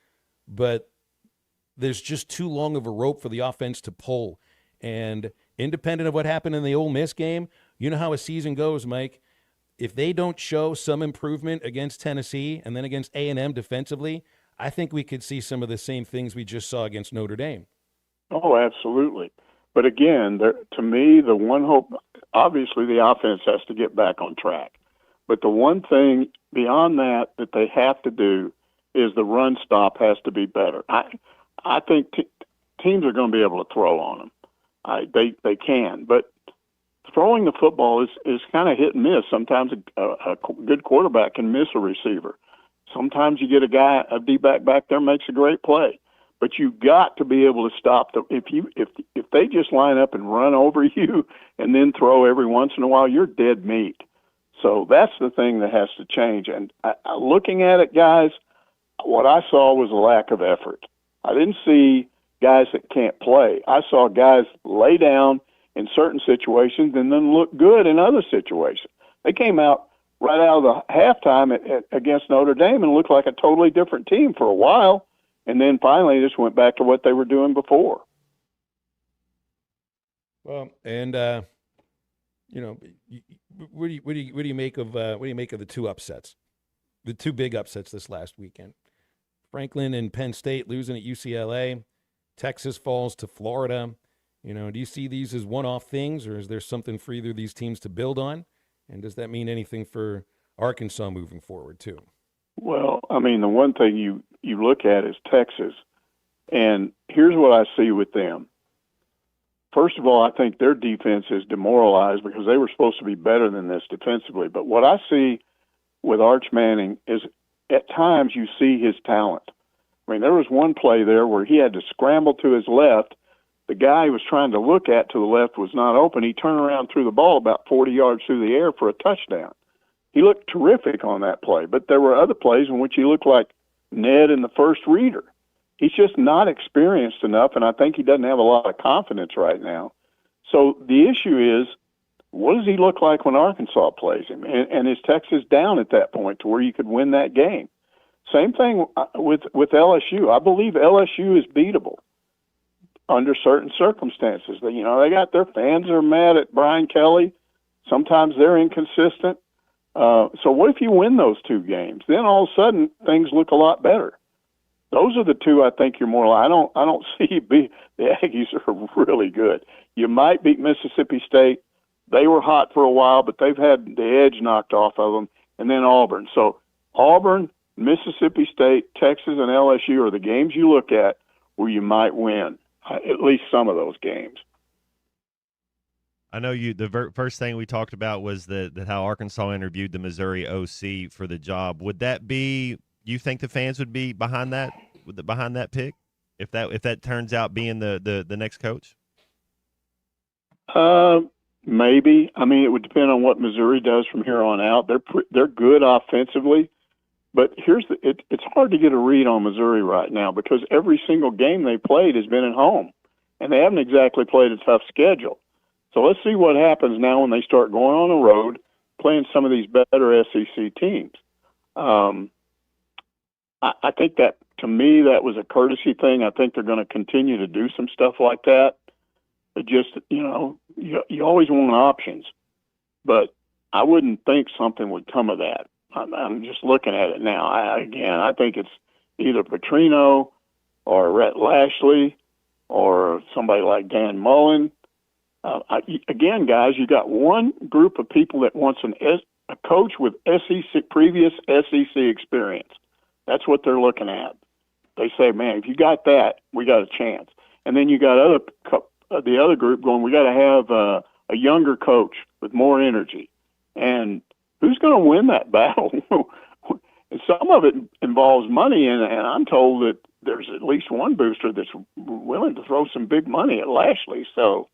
but there's just too long of a rope for the offense to pull. And independent of what happened in the Ole Miss game, you know how a season goes, Mike. If they don't show some improvement against Tennessee and then against A&M defensively, I think we could see some of the same things we just saw against Notre Dame. Oh, absolutely. But again, to me, the one hope, obviously the offense has to get back on track. But the one thing beyond that they have to do is the run stop has to be better. I think teams are going to be able to throw on them. They can, but throwing the football is kind of hit and miss. Sometimes a good quarterback can miss a receiver. Sometimes you get a D-back back there makes a great play. But you've got to be able to stop them. If they just line up and run over you and then throw every once in a while, you're dead meat. So that's the thing that has to change. And looking at it, guys, what I saw was a lack of effort. I didn't see guys that can't play. I saw guys lay down in certain situations and then look good in other situations. They came out right out of the halftime against Notre Dame and looked like a totally different team for a while. And then finally just went back to what they were doing before. Well, and what do you make of the two upsets, the two big upsets this last weekend? Franklin and Penn State losing at UCLA. Texas falls to Florida. Do you see these as one-off things, or is there something for either of these teams to build on? And does that mean anything for Arkansas moving forward too? Well, I mean, the one thing you look at is Texas, and here's what I see with them. First of all, I think their defense is demoralized because they were supposed to be better than this defensively. But what I see with Arch Manning is at times you see his talent. I mean, there was one play there where he had to scramble to his left. The guy he was trying to look at to the left was not open. He turned around, threw the ball about 40 yards through the air for a touchdown. He looked terrific on that play. But there were other plays in which he looked like Ned in the first reader. He's just not experienced enough, and I think he doesn't have a lot of confidence right now. So the issue is, what does he look like when Arkansas plays him? And is Texas down at that point to where you could win that game? Same thing with LSU. I believe LSU is beatable under certain circumstances. They got their fans are mad at Brian Kelly. Sometimes they're inconsistent. So what if you win those two games? Then all of a sudden things look a lot better. Those are the two I think you're more like. I don't see the Aggies are really good. You might beat Mississippi State. They were hot for a while, but they've had the edge knocked off of them. And then Auburn. So Auburn, Mississippi State, Texas, and LSU are the games you look at where you might win at least some of those games. I know the first thing we talked about was that how Arkansas interviewed the Missouri OC for the job. Would that be? You think the fans would be behind that pick if that turns out being the next coach? Maybe. I mean, it would depend on what Missouri does from here on out. They're good offensively, but it's hard to get a read on Missouri right now because every single game they played has been at home, and they haven't exactly played a tough schedule. So let's see what happens now when they start going on the road, playing some of these better SEC teams. I think that, to me, that was a courtesy thing. I think they're going to continue to do some stuff like that. But just, you always want options. But I wouldn't think something would come of that. I'm just looking at it now. I think it's either Petrino or Rhett Lashley or somebody like Dan Mullen. Again, guys, you got one group of people that wants a coach with previous SEC experience. That's what they're looking at. They say, man, if you got that, we got a chance. And then you got the other group going, we got to have a younger coach with more energy. And who's going to win that battle? And some of it involves money, and I'm told that there's at least one booster that's willing to throw some big money at Lashley. So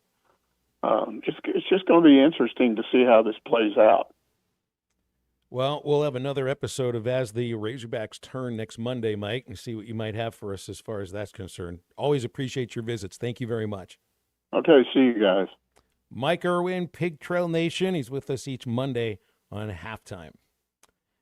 it's just going to be interesting to see how this plays out. Well, we'll have another episode of As the Razorbacks Turn next Monday, Mike, and see what you might have for us as far as that's concerned. Always appreciate your visits. Thank you very much. Okay, see you guys. Mike Irwin, Pig Trail Nation. He's with us each Monday on Halftime.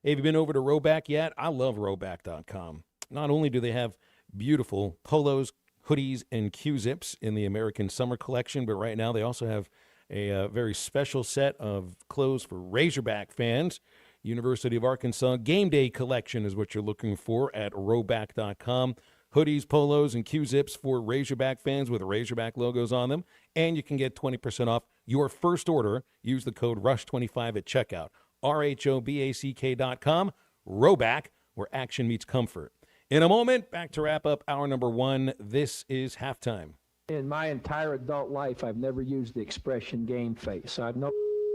Hey, have you been over to Roback yet? I love Roback.com. Not only do they have beautiful polos, hoodies, and Q-zips in the American Summer Collection, but right now they also have a very special set of clothes for Razorback fans. University of Arkansas Game Day Collection is what you're looking for at Roback.com. Hoodies, polos, and Q-zips for Razorback fans with Razorback logos on them. And you can get 20% off your first order. Use the code RUSH25 at checkout. RHOBACK.com. Roback, where action meets comfort. In a moment, back to wrap up hour number one. This is Halftime. In my entire adult life, I've never used the expression game face. I've no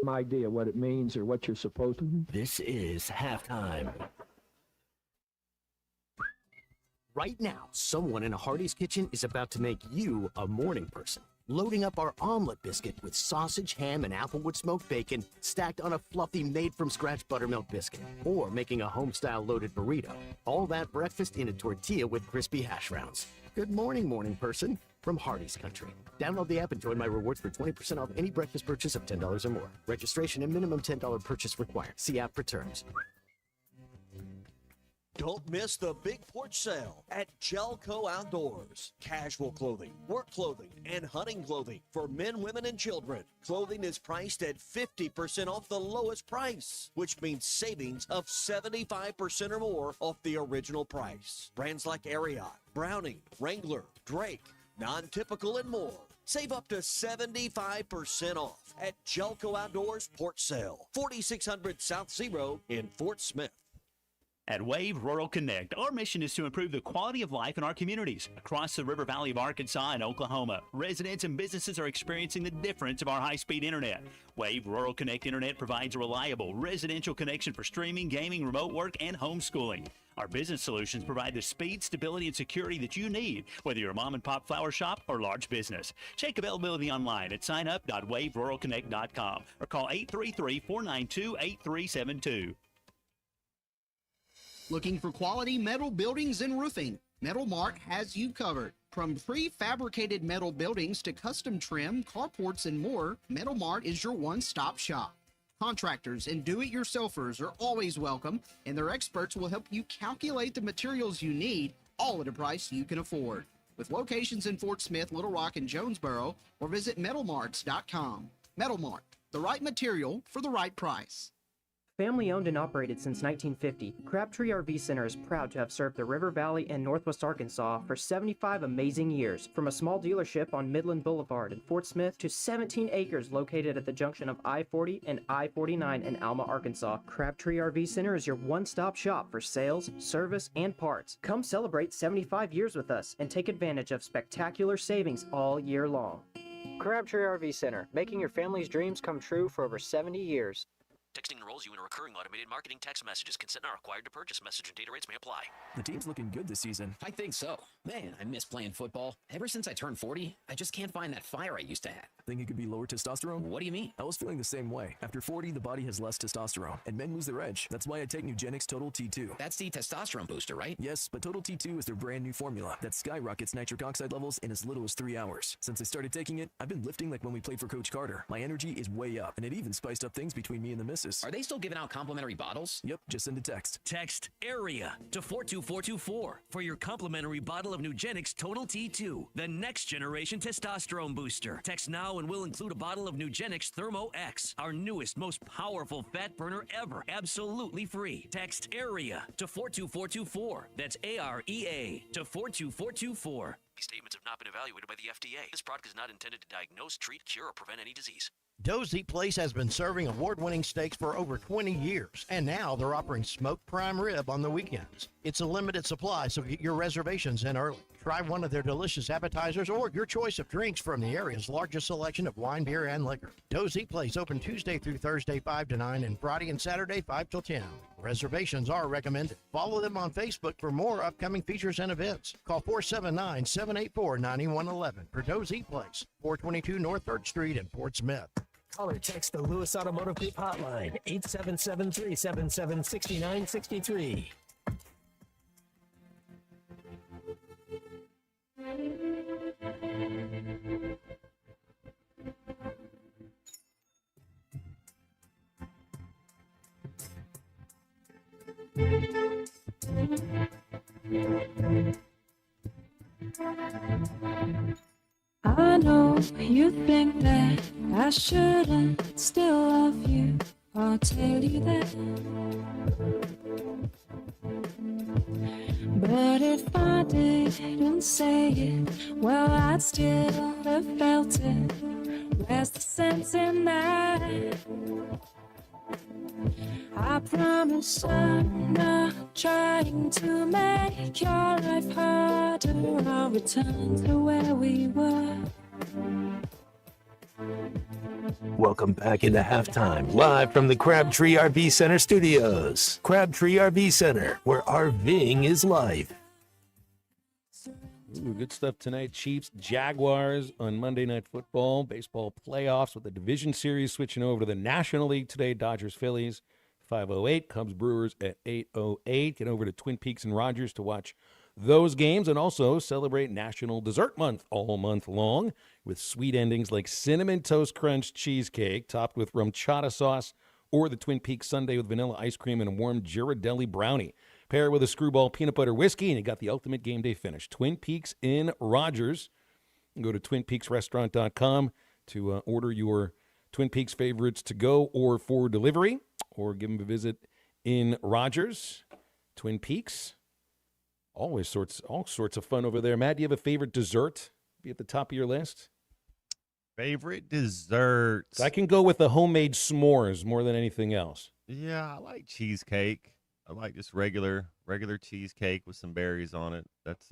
idea what it means or what you're supposed to do. This is Halftime. Right now, someone in a Hardee's kitchen is about to make you a morning person. Loading up our omelet biscuit with sausage, ham, and applewood smoked bacon stacked on a fluffy made-from-scratch buttermilk biscuit. Or making a home-style loaded burrito. All that breakfast in a tortilla with crispy hash browns. Good morning, morning person, from Hardee's Country. Download the app and join my rewards for 20% off any breakfast purchase of $10 or more. Registration and minimum $10 purchase required. See app for terms. Don't miss the big porch sale at Gelco Outdoors. Casual clothing, work clothing, and hunting clothing for men, women, and children. Clothing is priced at 50% off the lowest price, which means savings of 75% or more off the original price. Brands like Ariat, Browning, Wrangler, Drake, Non-Typical, and more. Save up to 75% off at Gelco Outdoors Porch Sale, 4600 South Zero in Fort Smith. At Wave Rural Connect, our mission is to improve the quality of life in our communities. Across the River Valley of Arkansas and Oklahoma, residents and businesses are experiencing the difference of our high-speed internet. Wave Rural Connect Internet provides a reliable residential connection for streaming, gaming, remote work, and homeschooling. Our business solutions provide the speed, stability, and security that you need, whether you're a mom-and-pop flower shop or large business. Check availability online at signup.waveruralconnect.com or call 833-492-8372. Looking for quality metal buildings and roofing? Metal Mart has you covered. From prefabricated metal buildings to custom trim, carports, and more, Metal Mart is your one-stop shop. Contractors and do-it-yourselfers are always welcome, and their experts will help you calculate the materials you need, all at a price you can afford. With locations in Fort Smith, Little Rock, and Jonesboro, or visit metalmarts.com. Metal Mart, the right material for the right price. Family owned and operated since 1950, Crabtree RV Center is proud to have served the River Valley and Northwest Arkansas for 75 amazing years. From a small dealership on Midland Boulevard in Fort Smith to 17 acres located at the junction of I-40 and I-49 in Alma, Arkansas, Crabtree RV Center is your one-stop shop for sales, service, and parts. Come celebrate 75 years with us and take advantage of spectacular savings all year long. Crabtree RV Center, making your family's dreams come true for over 70 years. Texting enrolls you in a recurring automated marketing text messages. Consent not required to purchase. Message and data rates may apply. The team's looking good this season. I think so. Man, I miss playing football. Ever since I turned 40, I just can't find that fire I used to have. Think it could be lower testosterone? What do you mean? I was feeling the same way. After 40, the body has less testosterone, and men lose their edge. That's why I take Nugenix Total T2. That's the testosterone booster, right? Yes, but Total T2 is their brand new formula that skyrockets nitric oxide levels in as little as 3 hours. Since I started taking it, I've been lifting like when we played for Coach Carter. My energy is way up, and it even spiced up things between me and the missus. Are they still giving out complimentary bottles? Yep, just send a text. Text AREA to 42424 for your complimentary bottle of Nugenix Total T2, the next generation testosterone booster. Text now and we'll include a bottle of Nugenix Thermo X, our newest, most powerful fat burner ever, absolutely free. Text AREA to 42424. That's AREA to 42424. These statements have not been evaluated by the FDA. This product is not intended to diagnose, treat, cure, or prevent any disease. Doe's Eat Place has been serving award-winning steaks for over 20 years, and now they're offering smoked prime rib on the weekends. It's a limited supply, so get your reservations in early. Try one of their delicious appetizers or your choice of drinks from the area's largest selection of wine, beer, and liquor. Doe's Eat Place open Tuesday through Thursday 5 to 9 and Friday and Saturday 5 till 10. Reservations are recommended. Follow them on Facebook for more upcoming features and events. Call 479-784-9111 for Doe's Eat Place, 422 North 3rd Street in Fort Smith. Call or text the Lewis Automotive Group hotline, 877-377-6963. I know you think that I shouldn't still love you. I'll tell you that. But if I didn't say it, well, I'd still have felt it. Where's the sense in that? I promise I'm not trying to make your life harder. I'll return to where we were. Welcome back into halftime, live from the Crabtree RV Center studios. Crabtree RV Center, where RVing is life. Ooh, good stuff tonight. Chiefs, Jaguars on Monday Night Football. Baseball playoffs with the division series switching over to the National League today. Dodgers, Phillies, 5:08. Cubs, Brewers at 8:08. Get over to Twin Peaks and Rogers to watch those games and also celebrate National Dessert Month all month long with sweet endings like Cinnamon Toast Crunch cheesecake topped with rum chata sauce or the Twin Peaks sundae with vanilla ice cream and a warm Ghirardelli brownie. Pair it with a Screwball peanut butter whiskey, and you got the ultimate game day finish. Twin Peaks in Rogers. Go to twinpeaksrestaurant.com to order your Twin Peaks favorites to go or for delivery, or give them a visit in Rogers. Twin Peaks, all sorts of fun over there. Matt, do you have a favorite dessert? Be at the top of your list. Favorite desserts? I can go with the homemade s'mores more than anything else. Yeah, I like cheesecake. I like just regular cheesecake with some berries on it. That's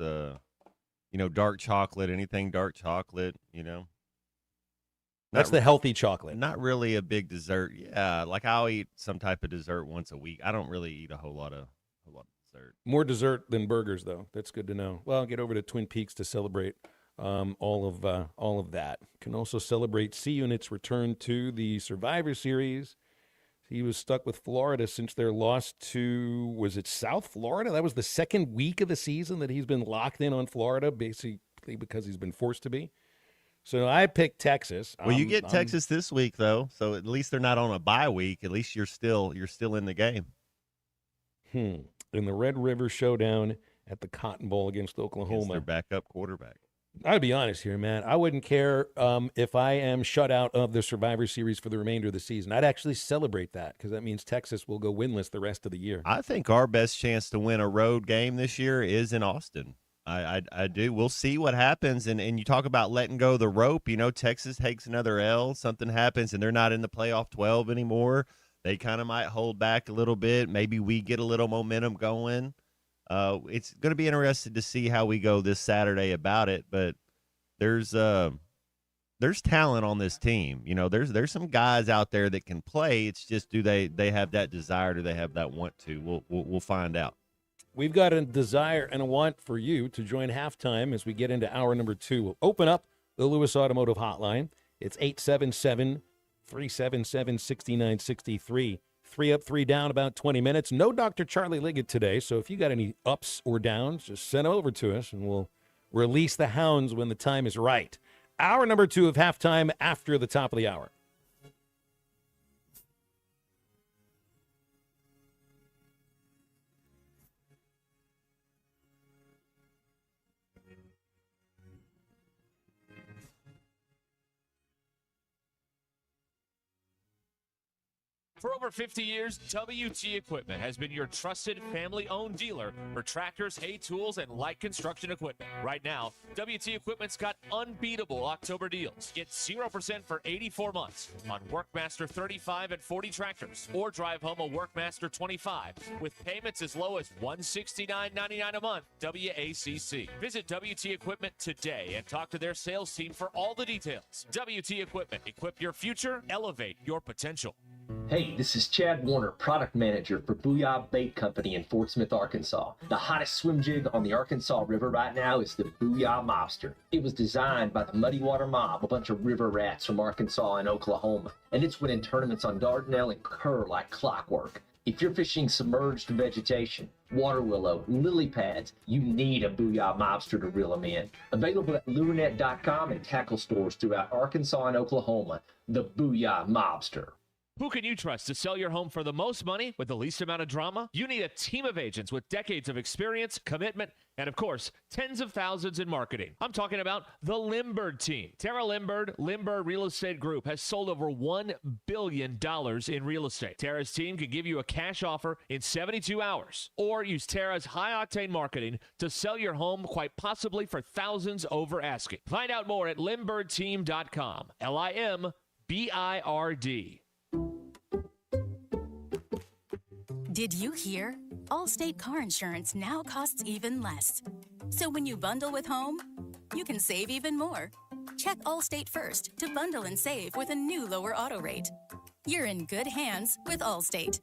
dark chocolate, anything dark chocolate, That's the healthy chocolate. Not really a big dessert. Yeah, like I'll eat some type of dessert once a week. I don't really eat a whole lot of dessert. More dessert than burgers, though. That's good to know. Well, I'll get over to Twin Peaks to celebrate all of that. Can also celebrate C Unit's return to the Survivor Series. He was stuck with Florida since their loss to, was it South Florida? That was the second week of the season that he's been locked in on Florida, basically because he's been forced to be. So I picked Texas. Well, you get Texas this week, though, so at least they're not on a bye week. At least you're still in the game. In the Red River Showdown at the Cotton Bowl against Oklahoma. Against their backup quarterback. I'll be honest here, man. I wouldn't care if I am shut out of the Survivor Series for the remainder of the season. I'd actually celebrate that because that means Texas will go winless the rest of the year. I think our best chance to win a road game this year is in Austin. I do. We'll see what happens. And you talk about letting go of the rope. Texas takes another L. Something happens, and they're not in the playoff 12 anymore. They kind of might hold back a little bit. Maybe we get a little momentum going. It's going to be interesting to see how we go this Saturday about it. But there's talent on this team. There's some guys out there that can play. It's just do they have that desire? Do they have that want to? We'll find out. We've got a desire and a want for you to join halftime as we get into hour number 2. We'll open up the Lewis Automotive Hotline. It's 877-377-6963. 3 up, 3 down, about 20 minutes. No Dr. Charlie Liggett today, so if you got any ups or downs, just send them over to us, and we'll release the hounds when the time is right. Hour number 2 of halftime after the top of the hour. For over 50 years, WT Equipment has been your trusted family-owned dealer for tractors, hay tools, and light construction equipment. Right now, WT Equipment's got unbeatable October deals. Get 0% for 84 months on Workmaster 35 and 40 tractors, or drive home a Workmaster 25 with payments as low as $169.99 a month. WACC. Visit WT Equipment today and talk to their sales team for all the details. WT Equipment. Equip your future. Elevate your potential. Hey, this is Chad Warner, product manager for Booyah Bait Company in Fort Smith, Arkansas. The hottest swim jig on the Arkansas River right now is the Booyah Mobster. It was designed by the Muddy Water Mob, a bunch of river rats from Arkansas and Oklahoma, and it's winning tournaments on Dardanelle and Kerr like clockwork. If you're fishing submerged vegetation, water willow, lily pads, you need a Booyah Mobster to reel them in. Available at lurenet.com and tackle stores throughout Arkansas and Oklahoma, the Booyah Mobster. Who can you trust to sell your home for the most money with the least amount of drama? You need a team of agents with decades of experience, commitment, and of course, tens of thousands in marketing. I'm talking about the Limbird team. Tara Limbird, Limbird Real Estate Group, has sold over $1 billion in real estate. Tara's team can give you a cash offer in 72 hours, or use Tara's high-octane marketing to sell your home quite possibly for thousands over asking. Find out more at LimbirdTeam.com. LIMBIRD. Did you hear? Allstate car insurance now costs even less. So when you bundle with home, you can save even more. Check Allstate first to bundle and save with a new lower auto rate. You're in good hands with Allstate.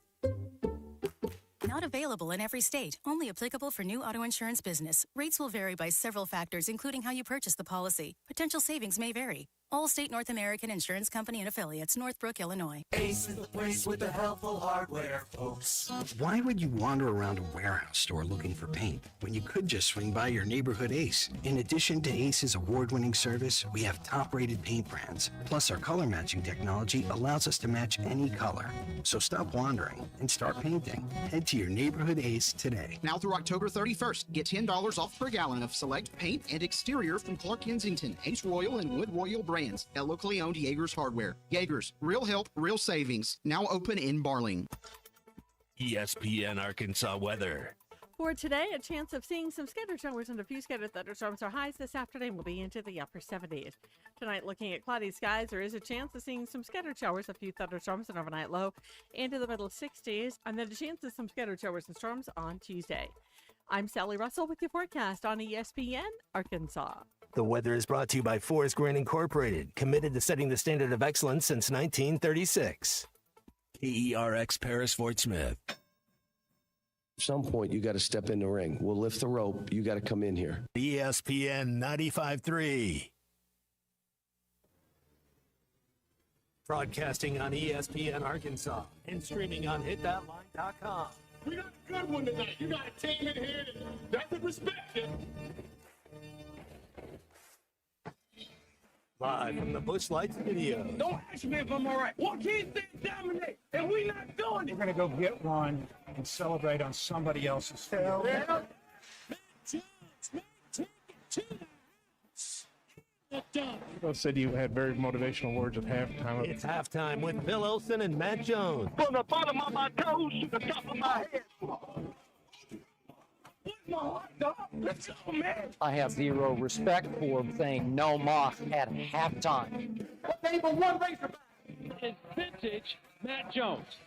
Not available in every state. Only applicable for new auto insurance business. Rates will vary by several factors, including how you purchase the policy. Potential savings may vary. Allstate North American Insurance Company and Affiliates, Northbrook, Illinois. Ace is the place with the helpful hardware, folks. Why would you wander around a warehouse store looking for paint when you could just swing by your neighborhood Ace? In addition to Ace's award-winning service, we have top-rated paint brands. Plus, our color matching technology allows us to match any color. So stop wandering and start painting. Head to your neighborhood Ace today. Now through October 31st, get $10 off per gallon of select paint and exterior from Clark Kensington, Ace Royal, and Wood Royal brands at locally owned Jaegers Hardware. Jaegers, real help, real savings. Now open in Barling. ESPN Arkansas weather. For today, a chance of seeing some scattered showers and a few scattered thunderstorms. Our highs this afternoon will be into the upper 70s. Tonight, looking at cloudy skies, there is a chance of seeing some scattered showers, a few thunderstorms, an overnight low into the middle 60s, and then a chance of some scattered showers and storms on Tuesday. I'm Sally Russell with your forecast on ESPN Arkansas. The weather is brought to you by Forest Grant Incorporated, committed to setting the standard of excellence since 1936. KERX Paris Fort Smith. At some point, you got to step in the ring. We'll lift the rope. You got to come in here. ESPN 95.3. Broadcasting on ESPN Arkansas and streaming on hitthatline.com. We got a good one tonight. You got a team in here that doesn't respect you. Live from the Busch Light Studio. Don't ask me if I'm all right. What can't they dominate? And we not doing it. We're going to go get one and celebrate on somebody else's field. Yeah. Both said you had very motivational words at halftime. It's halftime with Phil Olsen and Matt Jones. From the bottom of my toes to the top of my head. My heart, dog. Let's go, man. I have zero respect for saying no moss at halftime. What name of one Razorback? It's vintage Matt Jones.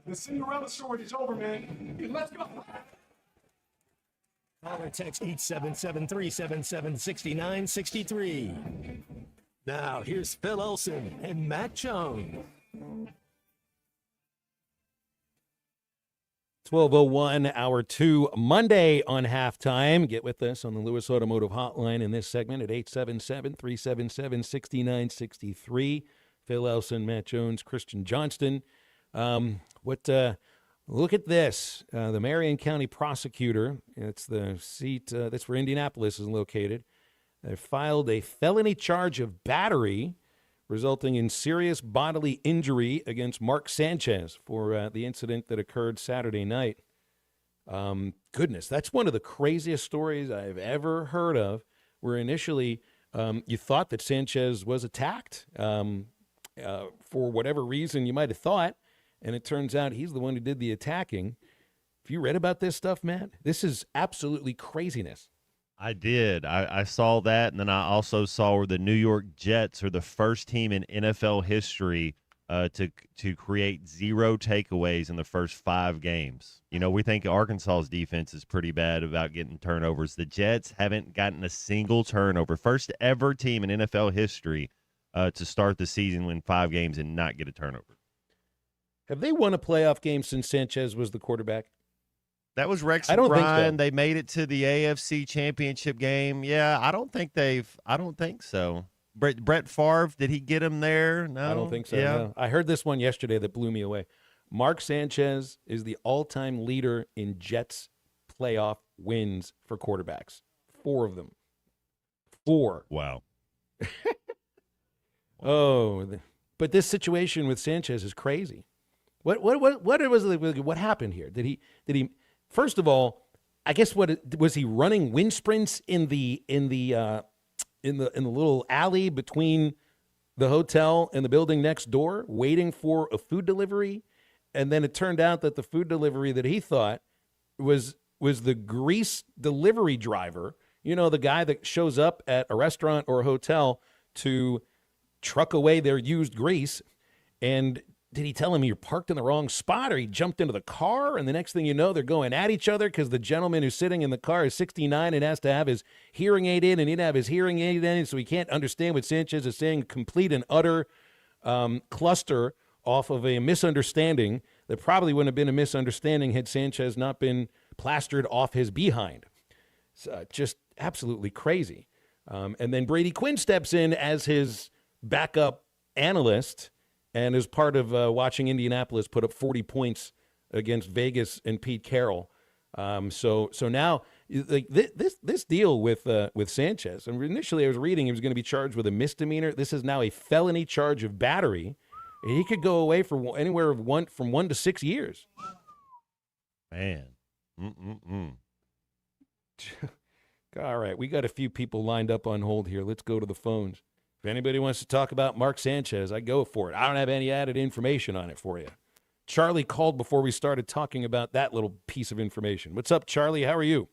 The Cinderella story is over, man. Let's go. Call or text 877-377-6963. Now, here's Phil Olsen and Matt Jones. 12:01, hour 2, Monday on halftime. Get with us on the Lewis Automotive Hotline in this segment at 877-377-6963. Phil Elson, Matt Jones, Christian Johnston. Look at this. The Marion County prosecutor, it's the seat that's where Indianapolis is located, filed a felony charge of battery resulting in serious bodily injury against Mark Sanchez for the incident that occurred Saturday night. Goodness, that's one of the craziest stories I've ever heard of, where initially you thought that Sanchez was attacked for whatever reason you might have thought, and it turns out he's the one who did the attacking. Have you read about this stuff, Matt? This is absolutely craziness. I did. I saw that, and then I also saw where the New York Jets are the first team in NFL history to create 0 takeaways in the first 5 games. You know, we think Arkansas's defense is pretty bad about getting turnovers. The Jets haven't gotten a single turnover. First ever team in NFL history to start the season in 5 games and not get a turnover. Have they won a playoff game since Sanchez was the quarterback? That was Rex I don't think Ryan. so. They made it to the AFC Championship game. Yeah, I don't think so. Brett Favre, did he get him there? No. I don't think so. Yeah. No. I heard this one yesterday that blew me away. Mark Sanchez is the all-time leader in Jets playoff wins for quarterbacks. 4 of them. 4. Wow. But this situation with Sanchez is crazy. What happened here? Did he first of all, I guess was he running wind sprints in the little alley between the hotel and the building next door, waiting for a food delivery? And then it turned out that the food delivery that he thought was the grease delivery driver, you know, the guy that shows up at a restaurant or a hotel to truck away their used grease. And did he tell him you're parked in the wrong spot, or he jumped into the car? And the next thing you know, they're going at each other because the gentleman who's sitting in the car is 69 and has to have his hearing aid in, and he didn't have his hearing aid in, so he can't understand what Sanchez is saying. Complete and utter cluster off of a misunderstanding that probably wouldn't have been a misunderstanding had Sanchez not been plastered off his behind. So just absolutely crazy. And then Brady Quinn steps in as his backup analyst and is part of watching Indianapolis put up 40 points against Vegas and Pete Carroll. So now, like this deal with Sanchez, and initially I was reading he was going to be charged with a misdemeanor. This is now a felony charge of battery. And he could go away for anywhere from 1 to 6 years. Man. All right, we got a few people lined up on hold here. Let's go to the phones. If anybody wants to talk about Mark Sanchez, I go for it. I don't have any added information on it for you. Charlie called before we started talking about that little piece of information. What's up, Charlie? How are you?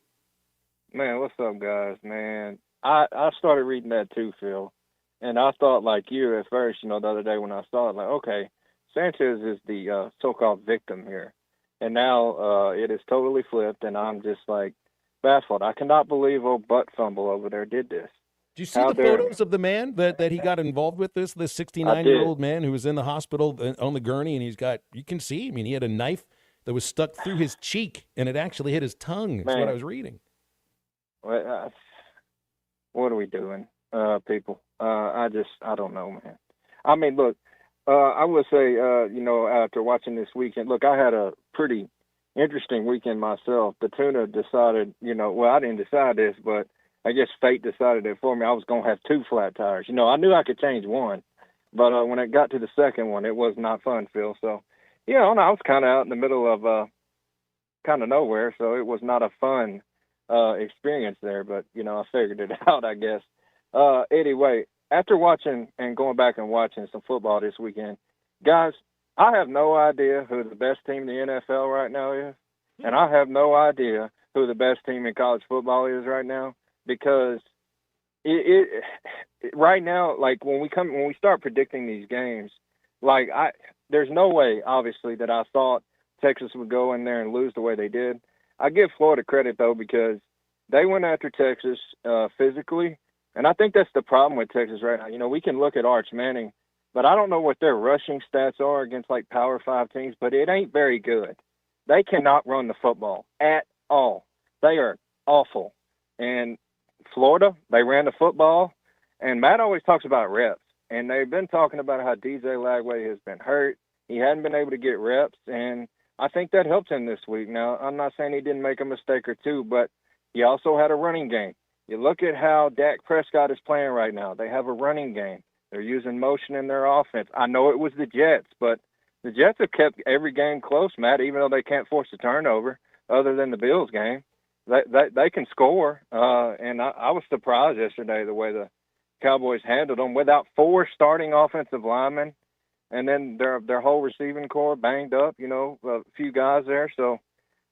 Man, what's up, guys? Man, I started reading that too, Phil. And I thought like you at first, the other day when I saw it, like, okay, Sanchez is the so-called victim here. And now it is totally flipped, and I'm just like baffled. I cannot believe old butt fumble over there did this. Did you see the photos of the man that he got involved with this 69-year-old man who was in the hospital on the gurney, and you can see, he had a knife that was stuck through his cheek, and it actually hit his tongue. That's what I was reading. What are we doing, people? I don't know, man. I mean, look, I would say, after watching this weekend, look, I had a pretty interesting weekend myself. The tuna decided, I didn't decide this, but I guess fate decided it for me. I was going to have 2 flat tires. I knew I could change one, but when it got to the second one, it was not fun, Phil. So, I was kind of out in the middle of kind of nowhere, so it was not a fun experience there, but, I figured it out, I guess. Anyway, after watching and going back and watching some football this weekend, guys, I have no idea who the best team in the NFL right now is, and I have no idea who the best team in college football is right now, because it right now, like when we start predicting these games, like there's no way, obviously, that I thought Texas would go in there and lose the way they did. I give Florida credit though, because they went after Texas physically. And I think that's the problem with Texas right now. We can look at Arch Manning, but I don't know what their rushing stats are against like Power 5 teams, but it ain't very good. They cannot run the football at all. They are awful. And Florida, they ran the football, and Matt always talks about reps. And they've been talking about how DJ Lagway has been hurt. He hadn't been able to get reps, and I think that helped him this week. Now, I'm not saying he didn't make a mistake or two, but he also had a running game. You look at how Dak Prescott is playing right now. They have a running game. They're using motion in their offense. I know it was the Jets, but the Jets have kept every game close, Matt, even though they can't force a turnover other than the Bills game. They can score, and I was surprised yesterday the way the Cowboys handled them without 4 starting offensive linemen, and then their whole receiving core banged up, a few guys there. So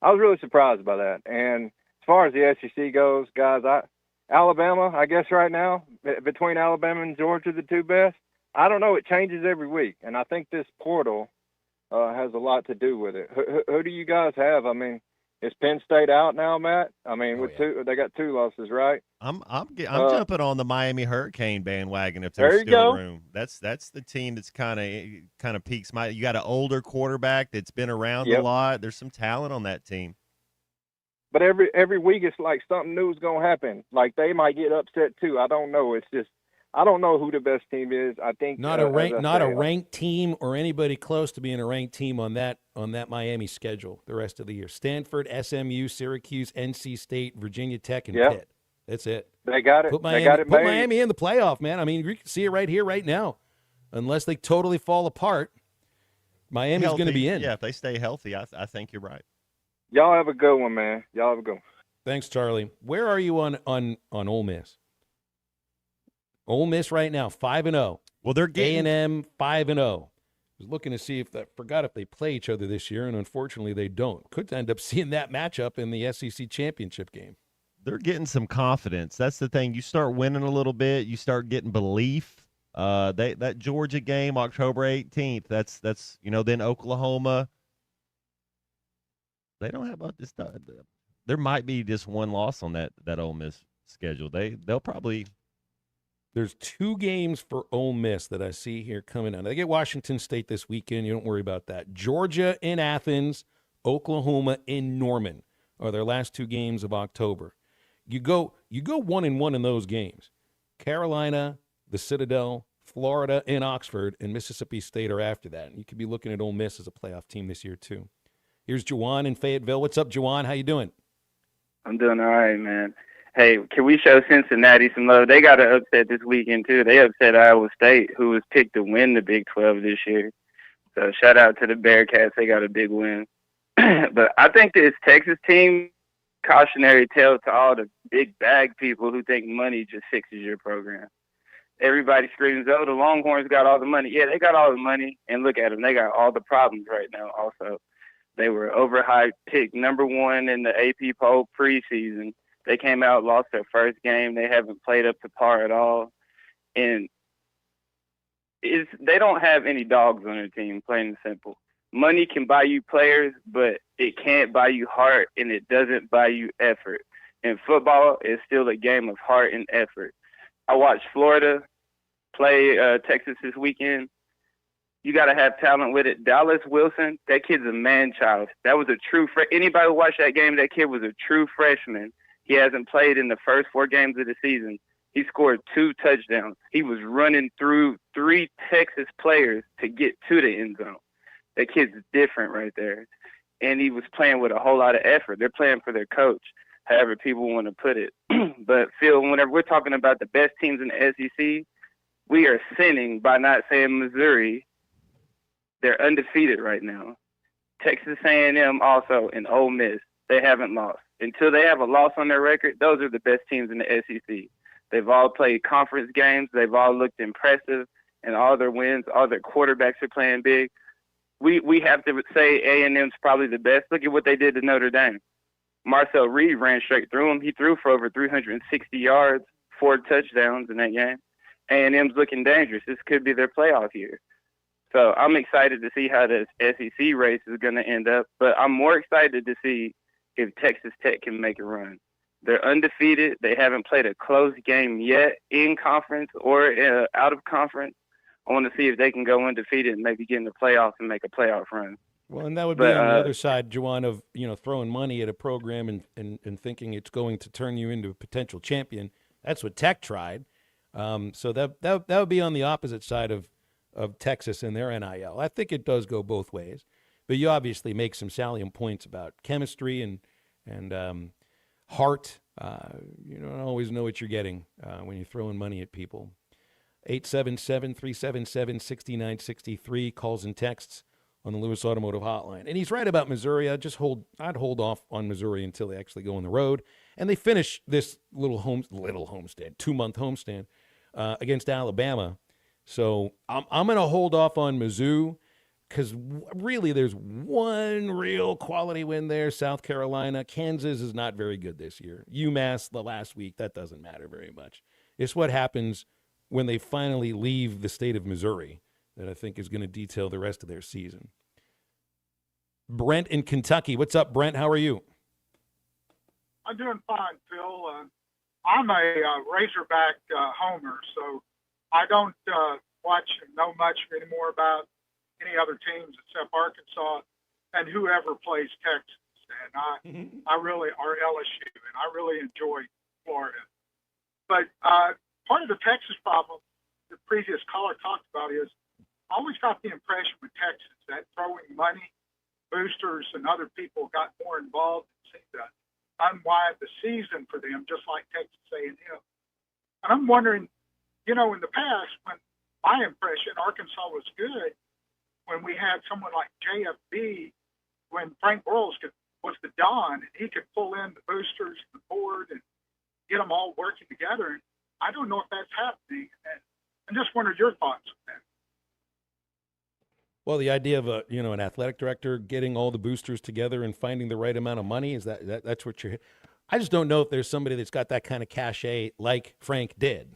I was really surprised by that. And as far as the SEC goes, guys, Alabama, I guess right now, between Alabama and Georgia, the 2 best, I don't know. It changes every week. And I think this portal has a lot to do with it. Who do you guys have? I mean, is Penn State out now, Matt? I mean, they got 2 losses, right? I'm jumping on the Miami Hurricane bandwagon if there's still room. That's the team that's kind of peaks. You got an older quarterback that's been around a lot. There's some talent on that team. But every week it's like something new is gonna happen. Like they might get upset too. I don't know. It's just I don't know who the best team is. I think not a ranked team or anybody close to being a ranked team on that Miami schedule the rest of the year. Stanford, SMU, Syracuse, NC State, Virginia Tech, and Pitt. That's it. They got it. Put Miami in the playoff, man. I mean, you can see it right here, right now. Unless they totally fall apart, Miami's going to be in. Yeah, if they stay healthy, I think you're right. Y'all have a good one, man. Y'all have a good one. Thanks, Charlie. Where are you on Ole Miss? Ole Miss right now, 5-0. Well, they're getting A&M 5-0. I was looking to see if forgot if they play each other this year, and unfortunately they don't. Could end up seeing that matchup in the SEC championship game. They're getting some confidence. That's the thing. You start winning a little bit, you start getting belief. That Georgia game, October 18th. That's then Oklahoma. They don't have about this. There might be just one loss on that Ole Miss schedule. They'll probably. There's 2 games for Ole Miss that I see here coming out. They get Washington State this weekend. You don't worry about that. Georgia in Athens, Oklahoma in Norman are their last 2 games of October. You go 1-1 in those games. Carolina, the Citadel, Florida, and Oxford, and Mississippi State are after that. And you could be looking at Ole Miss as a playoff team this year too. Here's Juwan in Fayetteville. What's up, Juwan? How you doing? I'm doing all right, man. Hey, can we show Cincinnati some love? They got an upset this weekend, too. They upset Iowa State, who was picked to win the Big 12 this year. So shout out to the Bearcats. They got a big win. But I think this Texas team, cautionary tale to all the big bag people who think money just fixes your program. Everybody screams, oh, the Longhorns got all the money. Yeah, they got all the money. And look at them. They got all the problems right now also. They were overhyped, picked number 1 in the AP poll preseason. They came out, lost their first game. They haven't played up to par at all. And they don't have any dogs on their team, plain and simple. Money can buy you players, but it can't buy you heart, and it doesn't buy you effort. And football is still a game of heart and effort. I watched Florida play Texas this weekend. You got to have talent with it. Dallas Wilson, that kid's a man-child. That was a true anybody who watched that game, that kid was a true freshman. He hasn't played in the first 4 games of the season. He scored 2 touchdowns. He was running through 3 Texas players to get to the end zone. That kid's different right there. And he was playing with a whole lot of effort. They're playing for their coach, however people want to put it. But, Phil, whenever we're talking about the best teams in the SEC, we are sinning by not saying Missouri. They're undefeated right now. Texas A&M also and Ole Miss, they haven't lost. Until they have a loss on their record, those are the best teams in the SEC. They've all played conference games. They've all looked impressive, and all their wins, all their quarterbacks are playing big. We have to say A&M's probably the best. Look at what they did to Notre Dame. Marcel Reed ran straight through them. He threw for over 360 yards, 4 touchdowns in that game. A&M's looking dangerous. This could be their playoff year. So I'm excited to see how this SEC race is going to end up. But I'm more excited to see if Texas Tech can make a run. They're undefeated. They haven't played a close game yet in conference or out of conference. I want to see if they can go undefeated and maybe get in the playoffs and make a playoff run. Well, and that would be on the other side, Juwan, of throwing money at a program and thinking it's going to turn you into a potential champion. That's what Tech tried. So that would be on the opposite side of Texas and their NIL. I think it does go both ways. But you obviously make some salient points about chemistry and heart. You don't always know what you're getting when you're throwing money at people. 877-377-6963 calls and texts on the Lewis Automotive Hotline. And he's right about Missouri. I'd hold off on Missouri until they actually go on the road. And they finish this little 2-month homestand against Alabama. So I'm going to hold off on Mizzou because really there's one real quality win there, South Carolina. Kansas is not very good this year. UMass the last week, that doesn't matter very much. It's what happens when they finally leave the state of Missouri that I think is going to detail the rest of their season. Brent in Kentucky. What's up, Brent? How are you? I'm doing fine, Phil. I'm a Razorback homer, so I don't watch and know much anymore about any other teams except Arkansas and whoever plays Texas. And I really are LSU, and I really enjoy Florida. But part of the Texas problem the previous caller talked about is I always got the impression with Texas that throwing money, boosters, and other people got more involved and seemed to unwind the season for them, just like Texas A&M. And I'm wondering, in the past, when my impression, Arkansas was good, when we had someone like JFB, when Frank Broyles was the Don, and he could pull in the boosters and the board and get them all working together. And I don't know if that's happening. And I just wondered your thoughts on that. Well, the idea of an athletic director getting all the boosters together and finding the right amount of money, is that's what you're. I just don't know if there's somebody that's got that kind of cachet like Frank did,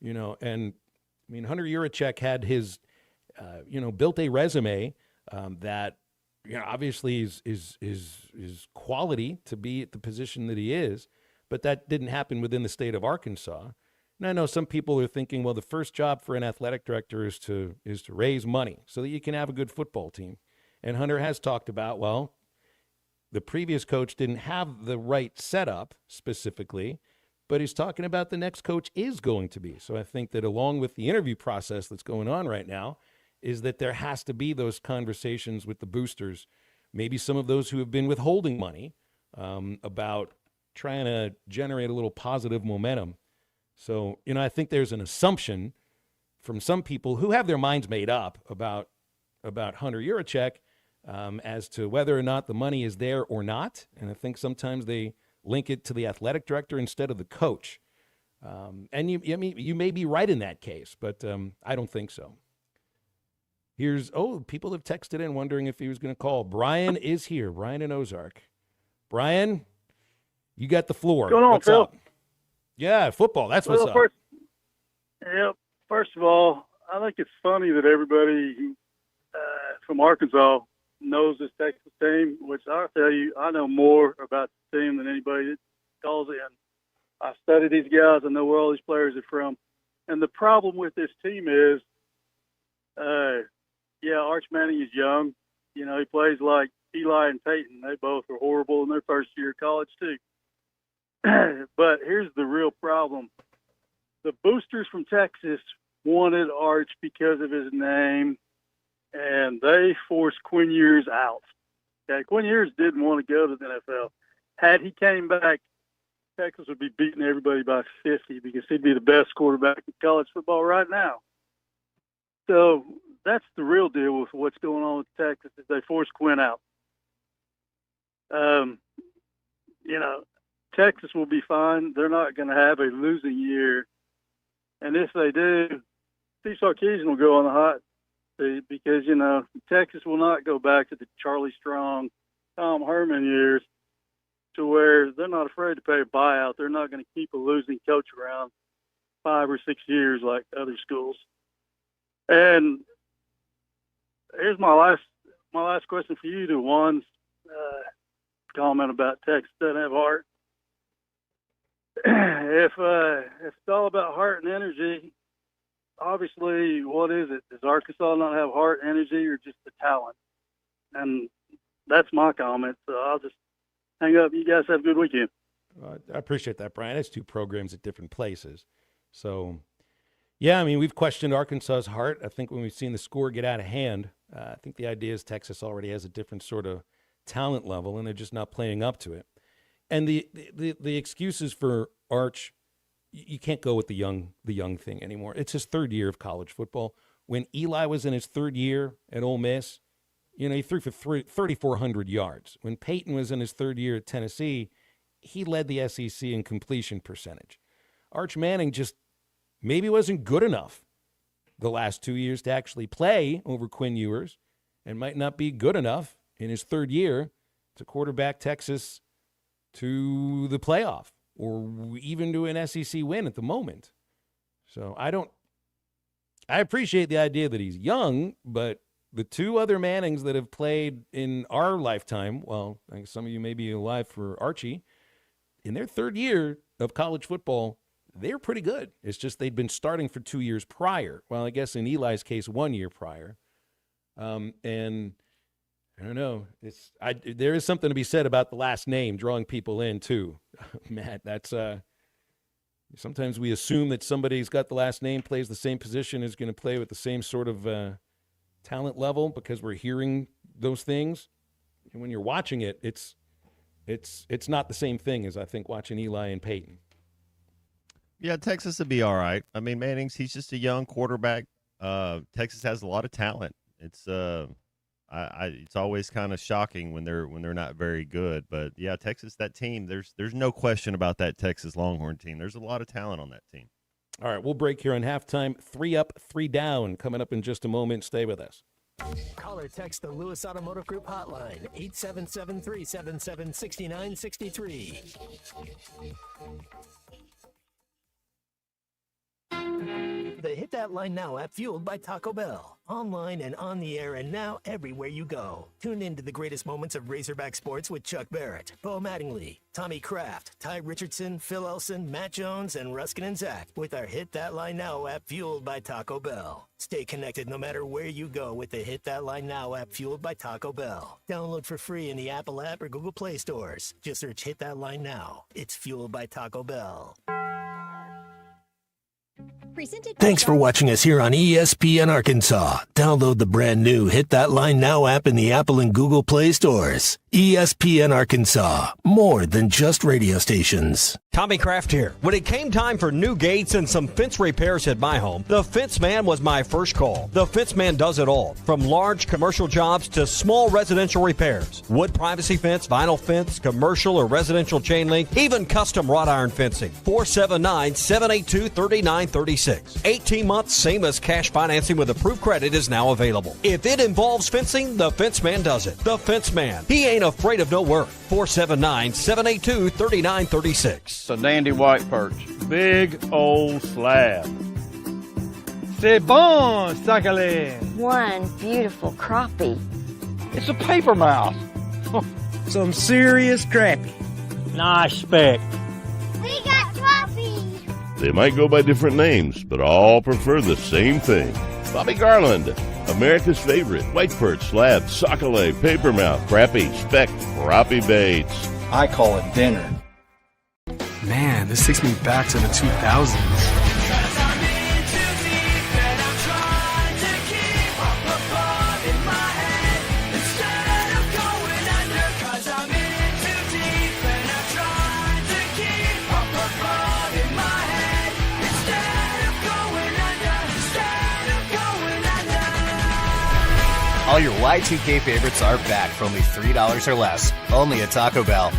and I mean Hunter Yurachek had his, built a resume that obviously is quality to be at the position that he is, but that didn't happen within the state of Arkansas. And I know some people are thinking, well, the first job for an athletic director is to raise money so that you can have a good football team. And Hunter has talked about, well, the previous coach didn't have the right setup specifically, but he's talking about the next coach is going to be. So I think that along with the interview process that's going on right now is that there has to be those conversations with the boosters, maybe some of those who have been withholding money, about trying to generate a little positive momentum. So, I think there's an assumption from some people who have their minds made up about Hunter Yurachek as to whether or not the money is there or not. And I think sometimes they link it to the athletic director instead of the coach. And you may be right in that case, but I don't think so. People have texted in wondering if he was going to call. Brian is here. Brian in Ozark. Brian, you got the floor. What's going on, What's Phil? up? Yeah, football. That's what's up. First of all, I think it's funny that everybody from Arkansas knows this Texas team, which I'll tell you, I know more about the team than anybody that calls in. I study these guys. I know where all these players are from. And the problem with this team is, Arch Manning is young. He plays like Eli and Peyton. They both are horrible in their first year of college, too. But here's the real problem. The boosters from Texas wanted Arch because of his name, and they forced Quinn Ewers out. Okay, Quinn Ewers didn't want to go to the NFL. Had he came back, Texas would be beating everybody by 50 because he'd be the best quarterback in college football right now. So that's the real deal with what's going on with Texas is they forced Quinn out. Texas will be fine. They're not going to have a losing year. And if they do, Steve Sarkisian will go on the hot seat because, Texas will not go back to the Charlie Strong, Tom Herman years to where they're not afraid to pay a buyout. They're not going to keep a losing coach around 5 or 6 years like other schools. And here's my last question for you to Juan's comment about Texas doesn't have heart. If it's all about heart and energy, obviously, what is it? Does Arkansas not have heart, energy, or just the talent? And that's my comment. So I'll just hang up. You guys have a good weekend. I appreciate that, Brian. It's two programs at different places. So, yeah, we've questioned Arkansas's heart. I think when we've seen the score get out of hand, I think the idea is Texas already has a different sort of talent level, and they're just not playing up to it. And the excuses for Arch, you can't go with the young thing anymore. It's his third year of college football. When Eli was in his third year at Ole Miss, he threw for 3,400 yards. When Peyton was in his third year at Tennessee, he led the SEC in completion percentage. Arch Manning just maybe wasn't good enough the last 2 years to actually play over Quinn Ewers and might not be good enough in his third year to quarterback Texas to the playoff or even to an SEC win at the moment. So I appreciate the idea that he's young, but the two other Mannings that have played in our lifetime, well, I think some of you may be alive for Archie, in their third year of college football, they're pretty good. It's just they'd been starting for 2 years prior. Well, I guess in Eli's case, 1 year prior. And I don't know. There is something to be said about the last name drawing people in too, Matt. That's sometimes we assume that somebody's got the last name, plays the same position, is going to play with the same sort of talent level because we're hearing those things. And when you're watching it, it's not the same thing as I think watching Eli and Peyton. Yeah, Texas would be all right. Manning's he's just a young quarterback. Texas has a lot of talent. It's it's always kind of shocking when they're not very good. But yeah, Texas, that team, there's no question about that Texas Longhorn team. There's a lot of talent on that team. All right, we'll break here on halftime. 3 up, 3 down. Coming up in just a moment. stay with us. Call or text the Lewis Automotive Group hotline, 877-377-6963. The Hit That Line Now app, fueled by Taco Bell. Online and on the air and now everywhere you go. Tune in to the greatest moments of Razorback sports with Chuck Barrett, Bo Mattingly, Tommy Kraft, Ty Richardson, Phil Elson, Matt Jones, and Ruskin and Zach with our Hit That Line Now app, fueled by Taco Bell. Stay connected no matter where you go with the Hit That Line Now app, fueled by Taco Bell. Download for free in the Apple app or Google Play stores. Just search Hit That Line Now. It's fueled by Taco Bell. Thanks for watching us here on ESPN Arkansas. Download the brand new Hit That Line Now app in the Apple and Google Play stores. ESPN Arkansas, more than just radio stations. Tommy Kraft here. When it came time for new gates and some fence repairs at my home, the Fence Man was my first call. The Fence Man does it all, from large commercial jobs to small residential repairs. Wood privacy fence, vinyl fence, commercial or residential chain link, even custom wrought iron fencing. 479-782-3936. 18 months, same as cash financing with approved credit is now available. If it involves fencing, the Fence Man does it. The Fence Man. He ain't afraid of no work. 479-782-3936. It's a dandy white perch. Big old slab. C'est bon, sacalé. One beautiful crappie. It's a paper mouth. Some serious crappie. Nice speck. We got crappie. They might go by different names, but all prefer the same thing. Bobby Garland, America's favorite white perch, slab, sockeye, papermouth, crappie, speck, crappie baits. I call it dinner. Man, this takes me back to the 2000s. All your Y2K favorites are back for only $3 or less. Only at Taco Bell.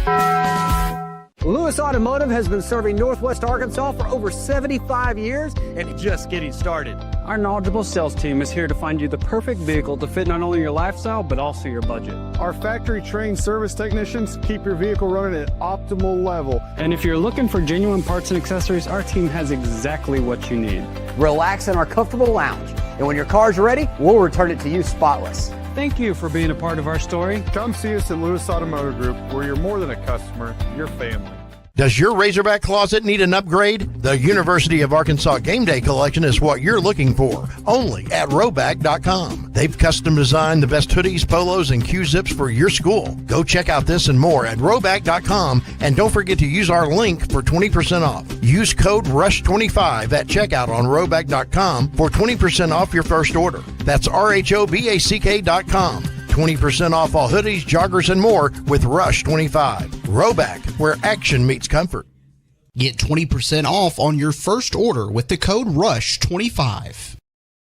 Lewis Automotive has been serving Northwest Arkansas for over 75 years and just getting started. Our knowledgeable sales team is here to find you the perfect vehicle to fit not only your lifestyle, but also your budget. Our factory-trained service technicians keep your vehicle running at optimal level. And if you're looking for genuine parts and accessories, our team has exactly what you need. Relax in our comfortable lounge. And when your car's ready, we'll return it to you spotless. Thank you for being a part of our story. Come see us at Lewis Automotive Group, where you're more than a customer, you're family. Does your Razorback closet need an upgrade? The University of Arkansas Game Day Collection is what you're looking for, only at Roback.com. They've custom designed the best hoodies, polos, and Q-zips for your school. Go check out this and more at Roback.com, and don't forget to use our link for 20% off. Use code RUSH25 at checkout on Roback.com for 20% off your first order. That's RHOBACK.com. 20% off all hoodies, joggers, and more with Rush 25. Roback, where action meets comfort. Get 20% off on your first order with the code RUSH25.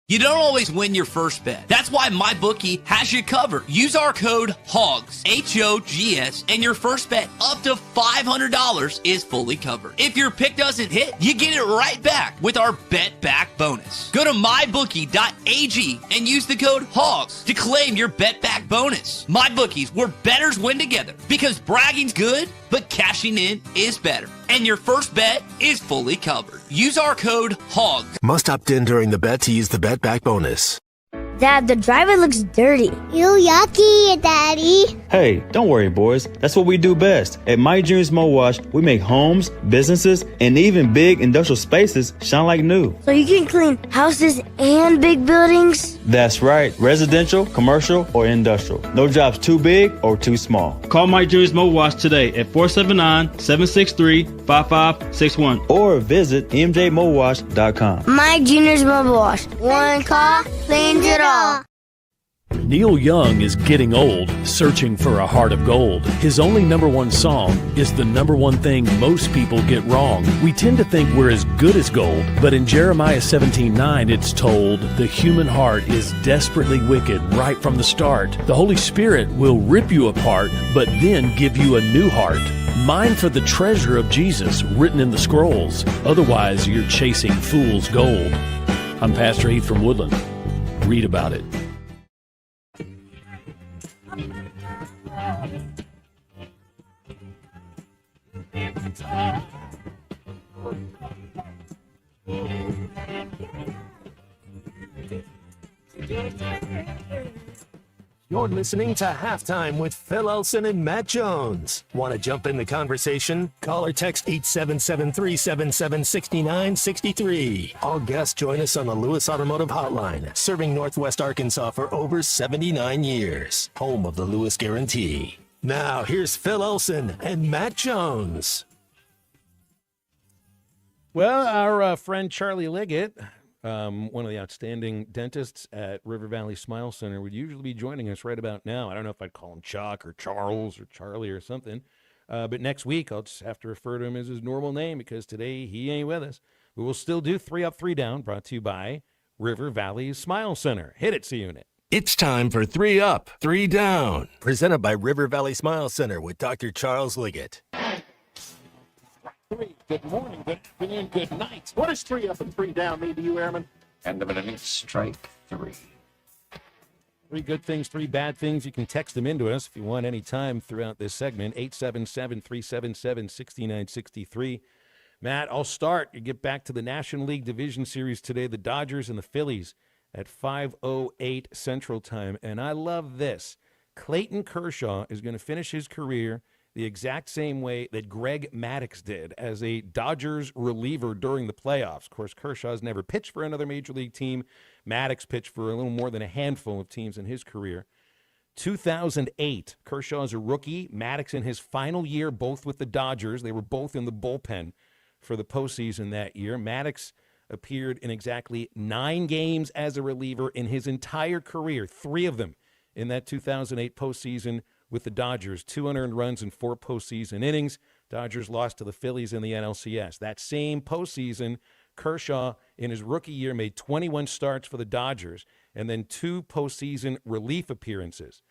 You don't always win your first bet. That's why MyBookie has you covered. Use our code HOGS, H-O-G-S, and your first bet up to $500 is fully covered. If your pick doesn't hit, you get it right back with our Bet Back bonus. Go to MyBookie.ag and use the code HOGS to claim your Bet Back bonus. MyBookie's, where bettors win together, because bragging's good, but cashing in is better. And your first bet is fully covered. Use our code HOGS. Must opt in during the bet to use the Bet Back bonus. Dad, the driver looks dirty. You yucky, Daddy. Hey, don't worry, boys. That's what we do best. At My Junior's Mo Wash, we make homes, businesses, and even big industrial spaces shine like new. So you can clean houses and big buildings? That's right. Residential, commercial, or industrial. No job's too big or too small. Call My Junior's Mo Wash today at 479-763-5561 or visit mjmowash.com. My Junior's Mo Wash. One call cleans it all. Neil Young is getting old, searching for a heart of gold. His only number one song is the number one thing most people get wrong. We tend to think we're as good as gold, but in Jeremiah 17:9 it's told, the human heart is desperately wicked right from the start. The Holy Spirit will rip you apart, but then give you a new heart. Mine for the treasure of Jesus written in the scrolls. Otherwise, you're chasing fool's gold. I'm Pastor Heath from Woodland. Read about it. You're listening to Halftime with Phil Elson and Matt Jones. Want to jump in the conversation? Call or text 877-377-6963. All guests join us on the Lewis Automotive Hotline, serving Northwest Arkansas for over 79 years. Home of the Lewis Guarantee. Now, here's Phil Elson and Matt Jones. Well, our friend Charlie Liggett, one of the outstanding dentists at River Valley Smile Center, would usually be joining us right about now. I don't know if I'd call him Chuck or Charles or Charlie or something. But next week, I'll just have to refer to him as his normal name because today he ain't with us. We will still do 3 Up, 3 Down, brought to you by River Valley Smile Center. Hit it, C-Unit. It's time for 3 Up, 3 Down. Presented by River Valley Smile Center with Dr. Charles Liggett. Good morning, good afternoon, good night. What does 3 up and 3 down mean to you, Airman? End of an inning, strike 3. 3 good things, 3 bad things. You can text them into us if you want any time throughout this segment. 877-377-6963. Matt, I'll start. You get back to the National League Division Series today. The Dodgers and the Phillies at 5:08 Central Time. And I love this. Clayton Kershaw is going to finish his career the exact same way that Greg Maddux did as a Dodgers reliever during the playoffs. Of course, Kershaw's never pitched for another major league team. Maddux pitched for a little more than a handful of teams in his career. 2008, Kershaw's a rookie. Maddux in his final year, both with the Dodgers. They were both in the bullpen for the postseason that year. Maddux appeared in exactly 9 games as a reliever in his entire career, 3 of them in that 2008 postseason with the Dodgers. 2 unearned runs in 4 postseason innings. Dodgers lost to the Phillies in the NLCS. That same postseason, Kershaw, in his rookie year, made 21 starts for the Dodgers and then 2 postseason relief appearances.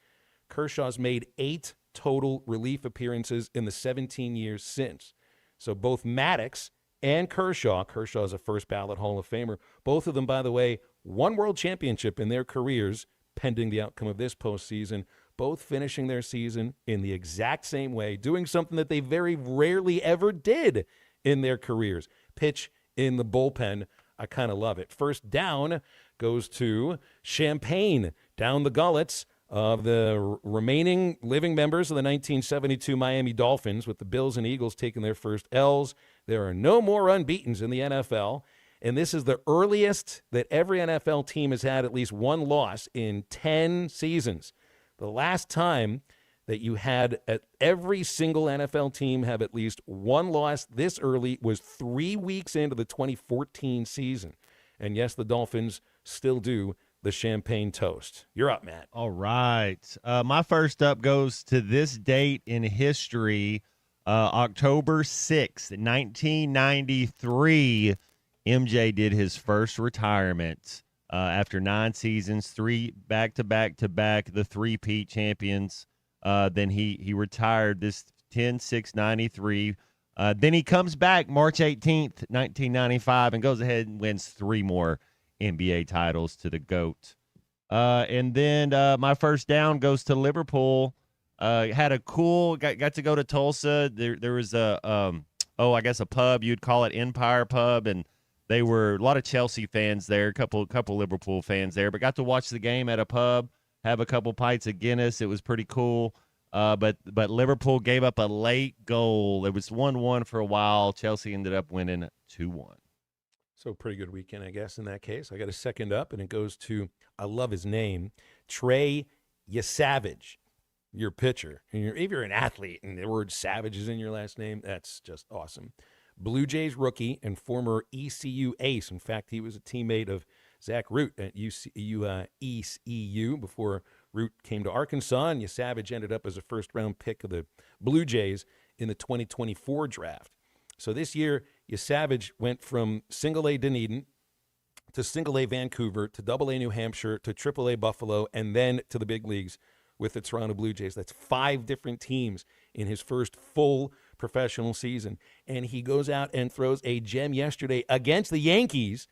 Kershaw's made 8 total relief appearances in the 17 years since. So both Maddux and Kershaw's a first ballot Hall of Famer. Both of them, by the way, won world championship in their careers, pending the outcome of this postseason. Both finishing their season in the exact same way, doing something that they very rarely ever did in their careers. Pitch in the bullpen. I kind of love it. First down goes to Champaign, down the gullets of the remaining living members of the 1972 Miami Dolphins, with the Bills and Eagles taking their first L's. There are no more unbeatens in the NFL, and this is the earliest that every NFL team has had at least 1 loss in 10 seasons. The last time that you had every single NFL team have at least 1 loss this early was 3 weeks into the 2014 season. And yes, the Dolphins still do the champagne toast. You're up, Matt. All right. My first up goes to this date in history, October 6th, 1993. MJ did his first retirement. After 9 seasons, 3 back-to-back-to-back, the 3-peat champions. Then he retired this 10-6-93. Then he comes back March 18th, 1995, and goes ahead and wins 3 more NBA titles to the GOAT. And then my first down goes to Liverpool. Had a cool, got to go to Tulsa. There was a pub, you'd call it Empire Pub, and they were a lot of Chelsea fans there, a couple Liverpool fans there, but got to watch the game at a pub, have a couple pints of Guinness. It was pretty cool. But Liverpool gave up a late goal. It was 1-1 for a while. Chelsea ended up winning 2-1. So pretty good weekend, I guess, in that case. I got a second up, and it goes to, I love his name, Trey Yesavage, your pitcher. And if you're an athlete and the word savage is in your last name, that's just awesome. Blue Jays rookie and former ECU ace. In fact, he was a teammate of Zach Root at ECU before Root came to Arkansas, and Yesavage ended up as a first-round pick of the Blue Jays in the 2024 draft. So this year, Yesavage went from single-A Dunedin to single-A Vancouver to double-A New Hampshire to triple-A Buffalo and then to the big leagues with the Toronto Blue Jays. That's 5 different teams in his first full professional season. And he goes out and throws a gem yesterday against the Yankees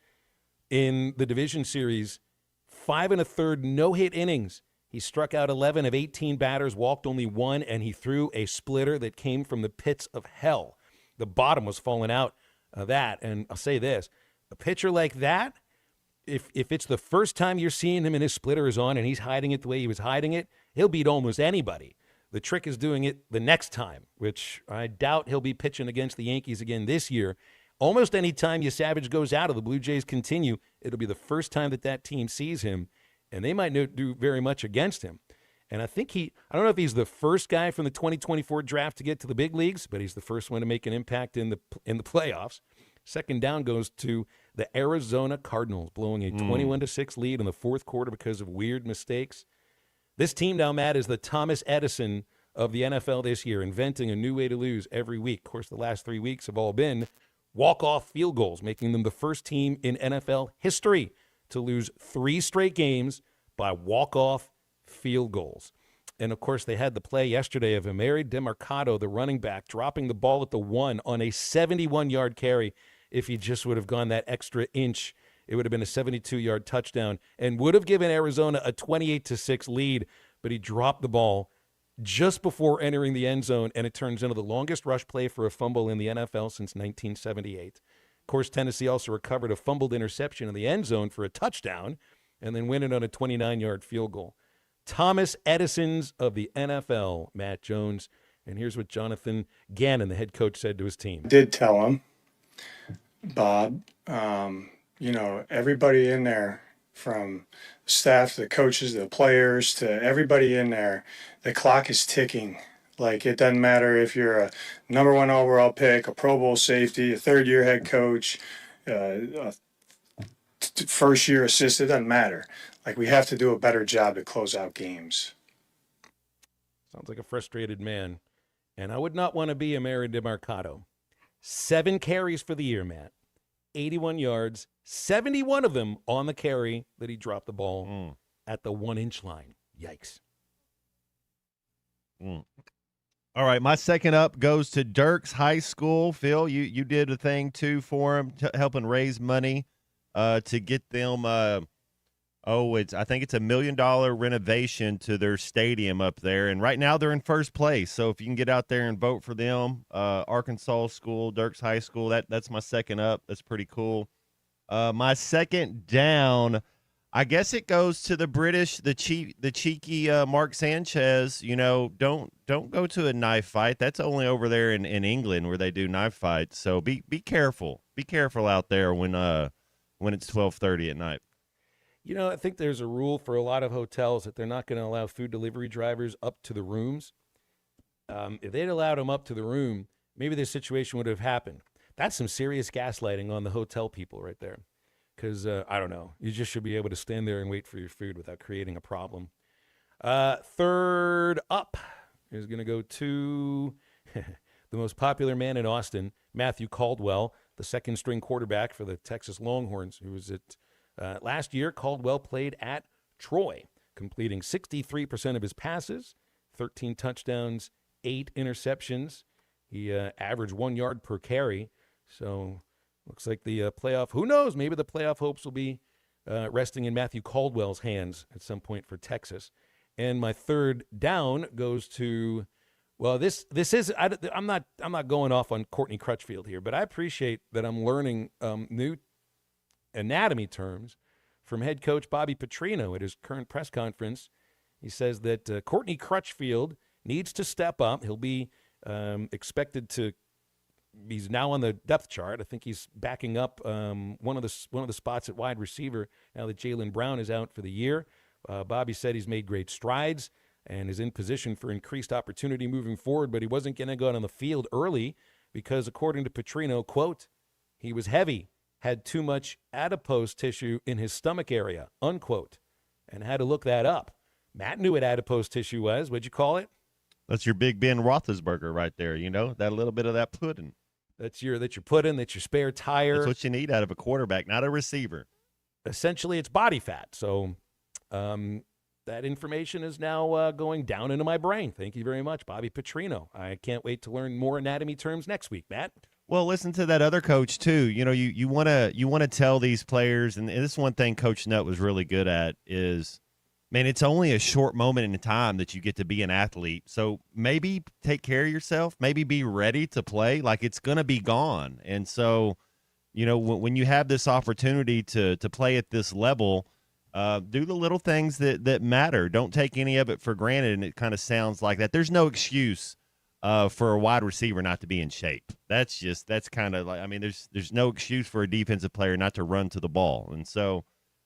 in the division series. 5 1/3 no-hit innings. He struck out 11 of 18 batters, walked only 1, and he threw a splitter that came from the pits of hell. The bottom was falling out of that. And I'll say this, A pitcher like that, if it's the first time you're seeing him and his splitter is on and he's hiding it the way he was hiding it, he'll beat almost anybody. The trick is doing it the next time, which I doubt he'll be pitching against the Yankees again this year. Almost any time Savage goes out or the Blue Jays continue, it'll be the first time that team sees him, and they might not do very much against him. And I think I don't know if he's the first guy from the 2024 draft to get to the big leagues, but he's the first one to make an impact in the playoffs. Second down goes to the Arizona Cardinals, blowing a 21-6 lead in the fourth quarter because of weird mistakes. This team now, Matt, is the Thomas Edison of the NFL this year, inventing a new way to lose every week. Of course, the last 3 weeks have all been walk-off field goals, making them the first team in NFL history to lose 3 straight games by walk-off field goals. And, of course, they had the play yesterday of Emeri Demercado, the running back, dropping the ball at the 1 on a 71-yard carry. If he just would have gone that extra inch, it would have been a 72-yard touchdown and would have given Arizona a 28-6 lead. But he dropped the ball just before entering the end zone, and it turns into the longest rush play for a fumble in the NFL since 1978. Of course, Tennessee also recovered a fumbled interception in the end zone for a touchdown and then win it on a 29-yard field goal. Thomas Edisons of the NFL, Matt Jones. And here's what Jonathan Gannon, the head coach, said to his team. Did tell him, Bob, everybody in there, from staff, the coaches, the players, to everybody in there, the clock is ticking. Like, it doesn't matter if you're a number 1 overall pick, a Pro Bowl safety, a third-year head coach, a first-year assistant, it doesn't matter. Like, we have to do a better job to close out games. Sounds like a frustrated man. And I would not want to be Emeri Demercado. 7 carries for the year, Matt. 81 yards, 71 of them on the carry that he dropped the ball at the 1-inch line. Yikes. All right, my second up goes to Dirks High School. Phil, you did a thing, too, for him, helping raise money to get them I think it's $1 million renovation to their stadium up there. And right now they're in first place. So if you can get out there and vote for them, Arkansas School, Dirks High School, that's my second up. That's pretty cool. My second down, I guess it goes to the British, the cheeky Mark Sanchez. Don't go to a knife fight. That's only over there in England where they do knife fights. So be careful. Be careful out there when it's 12:30 at night. I think there's a rule for a lot of hotels that they're not going to allow food delivery drivers up to the rooms. If they'd allowed them up to the room, maybe this situation would have happened. That's some serious gaslighting on the hotel people right there. Because, I don't know, you just should be able to stand there and wait for your food without creating a problem. Third up is going to go to the most popular man in Austin, Matthew Caldwell, the second-string quarterback for the Texas Longhorns, who was at last year. Caldwell played at Troy, completing 63% of his passes, 13 touchdowns, 8 interceptions. He averaged 1 yard per carry. So looks like the playoff, who knows, maybe the playoff hopes will be resting in Matthew Caldwell's hands at some point for Texas. And my third down goes to, well, this is, I'm not going off on Courtney Crutchfield here, but I appreciate that I'm learning new anatomy terms from head coach Bobby Petrino at his current press conference. He says that Courtney Crutchfield needs to step up. He'll be expected to. He's now on the depth chart. I think he's backing up one of the spots at wide receiver now that Jaylen Brown is out for the year. Bobby said he's made great strides and is in position for increased opportunity moving forward, but he wasn't going to go out on the field early because, according to Petrino, quote, he was heavy, had too much adipose tissue in his stomach area, unquote, and had to look that up. Matt knew what adipose tissue was. What'd you call it? That's your Big Ben Roethlisberger right there, that little bit of that pudding. That's your pudding, that's your spare tire. That's what you need out of a quarterback, not a receiver. Essentially, it's body fat. So that information is now going down into my brain. Thank you very much, Bobby Petrino. I can't wait to learn more anatomy terms next week, Matt. Well, listen to that other coach too. You want to tell these players, and this one thing Coach Nutt was really good at is, man, it's only a short moment in time that you get to be an athlete. So maybe take care of yourself. Maybe be ready to play. Like, it's gonna be gone, and so when you have this opportunity to play at this level, do the little things that matter. Don't take any of it for granted. And it kind of sounds like that. There's no excuse for a wide receiver not to be in shape. That's kind of like, I mean, there's no excuse for a defensive player not to run to the ball. And so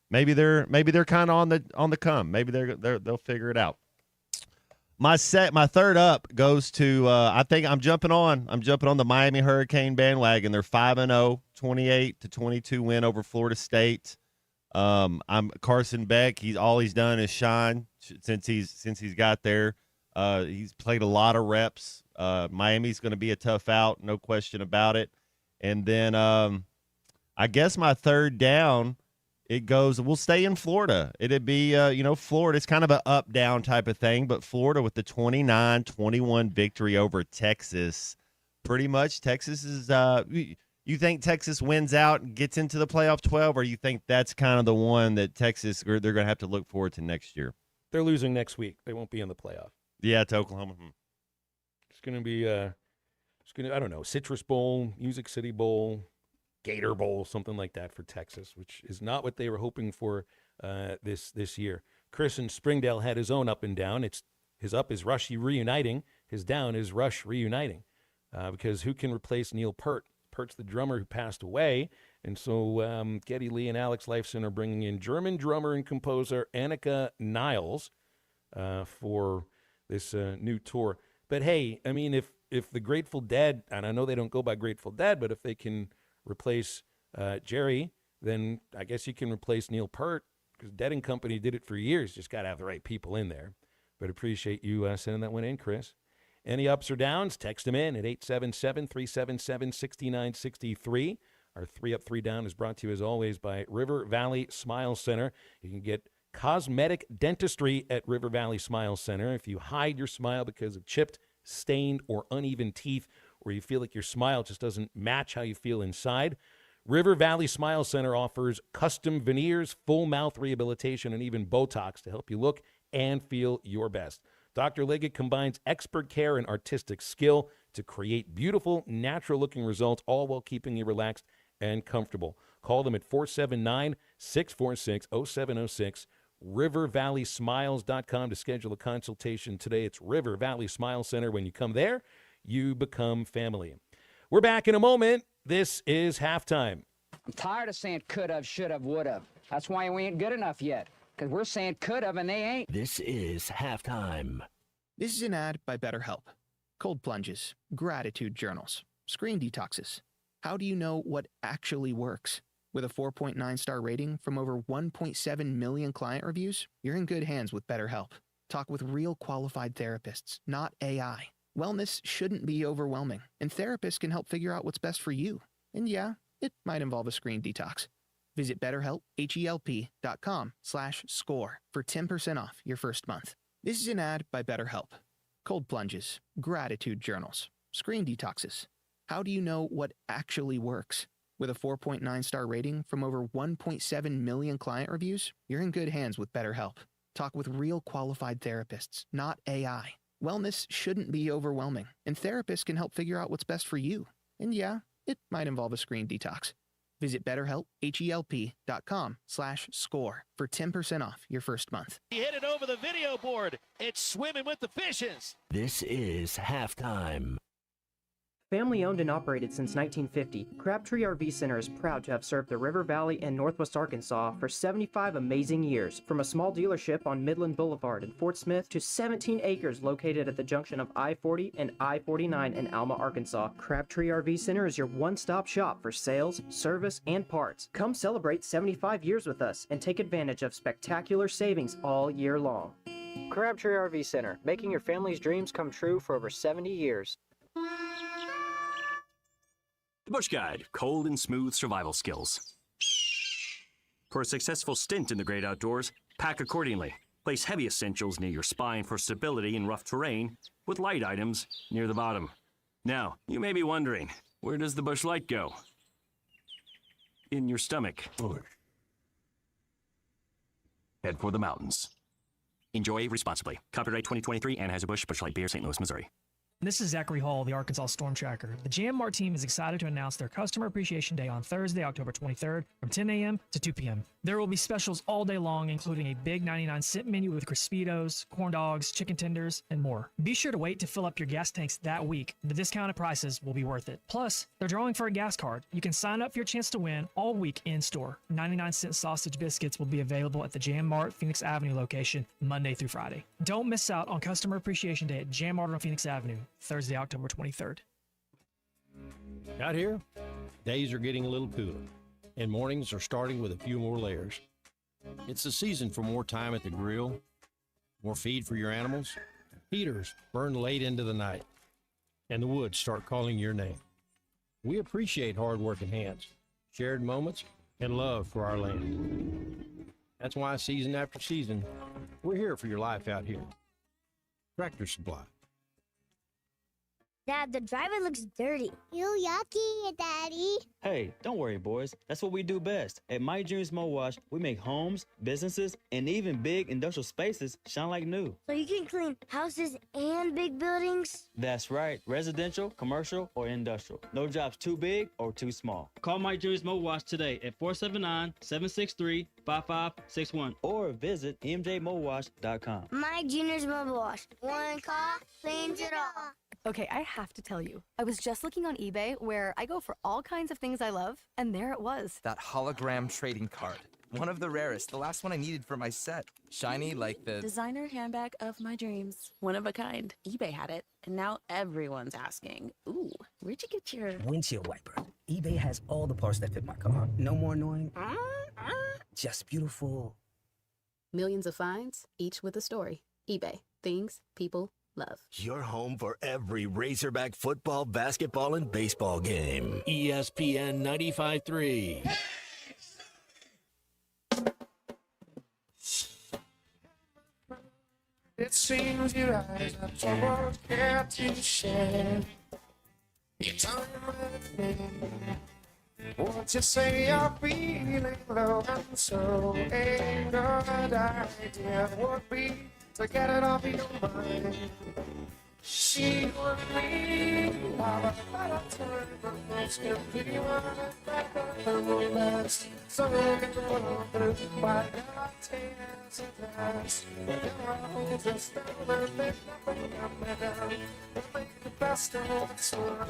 maybe they're kind of on the come. Maybe they'll figure it out. My third up goes to I think I'm jumping on the Miami Hurricane bandwagon. They're 5-0, 28-22 win over Florida State. I'm Carson Beck. He's done is shine since he's got there. He's played a lot of reps. Miami's going to be a tough out, no question about it. And then I guess my third down, we'll stay in Florida. It'd be, Florida. It's kind of an up-down type of thing, but Florida with the 29-21 victory over Texas. Pretty much Texas is you think Texas wins out and gets into the playoff 12, or you think that's kind of the one that Texas, they're going to have to look forward to next year? They're losing next week. They won't be in the playoff. Yeah, to Oklahoma. It's going to be, I don't know, Citrus Bowl, Music City Bowl, Gator Bowl, something like that for Texas, which is not what they were hoping for this year. Chris in Springdale had his own up and down. His up is Rush reuniting. His down is Rush reuniting because who can replace Neil Peart? Peart's the drummer who passed away, and so Geddy Lee and Alex Lifeson are bringing in German drummer and composer Annika Niles for this new tour. But hey, I mean, if the Grateful Dead, and I know they don't go by Grateful Dead, but if they can replace Jerry, then I guess you can replace Neil Peart, because Dead and Company did it for years. Just got to have the right people in there. But appreciate you sending that one in, Chris. Any ups or downs, text them in at 877-377-6963. Our 3 Up, 3 Down is brought to you, as always, by River Valley Smile Center. You can get cosmetic dentistry at River Valley Smile Center. If you hide your smile because of chipped, stained, or uneven teeth, or you feel like your smile just doesn't match how you feel inside, River Valley Smile Center offers custom veneers, full mouth rehabilitation, and even Botox to help you look and feel your best. Dr. Liggett combines expert care and artistic skill to create beautiful, natural-looking results, all while keeping you relaxed and comfortable. Call them at 479-646-0706, rivervalleysmiles.com to schedule a consultation today. It's River Valley Smile Center. When you come there, you become family. We're back in a moment. This is halftime. I'm tired of saying could have, should have, would have. That's why we ain't good enough yet. Because we're saying could have and they ain't. This is halftime. This is an ad by BetterHelp. Cold plunges, gratitude journals, screen detoxes. How do you know what actually works? With a 4.9-star rating from over 1.7 million client reviews, you're in good hands with BetterHelp. Talk with real qualified therapists, not AI. Wellness shouldn't be overwhelming, and therapists can help figure out what's best for you. And yeah, it might involve a screen detox. Visit BetterHelp.com/score for 10% off your first month. This is an ad by BetterHelp. Cold plunges, gratitude journals, screen detoxes. How do you know what actually works? With a 4.9-star rating from over 1.7 million client reviews, you're in good hands with BetterHelp. Talk with real qualified therapists, not AI. Wellness shouldn't be overwhelming, and therapists can help figure out what's best for you. And yeah, it might involve a screen detox. Visit BetterHelp.com/score for 10% off your first month. He hit it over the video board. It's swimming with the fishes. This is halftime. Family owned and operated since 1950, Crabtree RV Center is proud to have served the River Valley and Northwest Arkansas for 75 amazing years. From a small dealership on Midland Boulevard in Fort Smith to 17 acres located at the junction of I-40 and I-49 in Alma, Arkansas, Crabtree RV Center is your one-stop shop for sales, service, and parts. Come celebrate 75 years with us and take advantage of spectacular savings all year long. Crabtree RV Center, making your family's dreams come true for over 70 years. The Bush Guide, cold and smooth survival skills. For a successful stint in the great outdoors, pack accordingly. Place heavy essentials near your spine for stability in rough terrain, with light items near the bottom. Now, you may be wondering, where does the Bush Light go? In your stomach. Head for the mountains. Enjoy responsibly. Copyright 2023 Anheuser-Busch Bush Light Beer, St. Louis, Missouri. This is Zachary Hall, the Arkansas Storm Tracker. The Jam Mart team is excited to announce their Customer Appreciation Day on Thursday, October 23rd from 10 a.m. to 2 p.m. There will be specials all day long, including a big 99-cent menu with Crispitos, corn dogs, chicken tenders, and more. Be sure to wait to fill up your gas tanks that week. The discounted prices will be worth it. Plus, they're drawing for a gas card. You can sign up for your chance to win all week in-store. 99-cent sausage biscuits will be available at the Jam Mart Phoenix Avenue location Monday through Friday. Don't miss out on Customer Appreciation Day at Jam Mart on Phoenix Avenue, Thursday, October 23rd. Out here, days are getting a little cooler, and mornings are starting with a few more layers. It's the season for more time at the grill, more feed for your animals. Heaters burn late into the night, and the woods start calling your name. We appreciate hard-working hands, shared moments, and love for our land. That's why season after season, we're here for your life out here. Tractor Supply. Dad, the driver looks dirty. Ew, yucky, Daddy. Hey, don't worry, boys. That's what we do best. At My Dreams Mo Wash, we make homes, businesses, and even big industrial spaces shine like new. So you can clean houses and big buildings? That's right. Residential, commercial, or industrial. No job's too big or too small. Call My Dreams Mo Wash today at 479-763-5561 or visit mjmowash.com. My Junior's Mobile Wash. One call cleans it all. Okay, I have to tell you, I was just looking on eBay where I go for all kinds of things I love, and there it was. That hologram trading card. One of the rarest, the last one I needed for my set. Shiny like the designer handbag of my dreams. One of a kind. eBay had it, and now everyone's asking, ooh, where'd you get your windshield wiper? eBay has all the parts that fit my car. No more annoying. Just beautiful. Millions of finds, each with a story. eBay. Things people love. Your home for every Razorback football, basketball, and baseball game. ESPN 95.3. It seems you guys have trouble care to share. You tell me, won't you say you're feeling low and so a good idea would be to get it off your mind. She would be have a better time, but most can be one better than the best. So we can go through by our tears and dust. Your holes are still and there's nothing coming down. We'll make the best of what's around.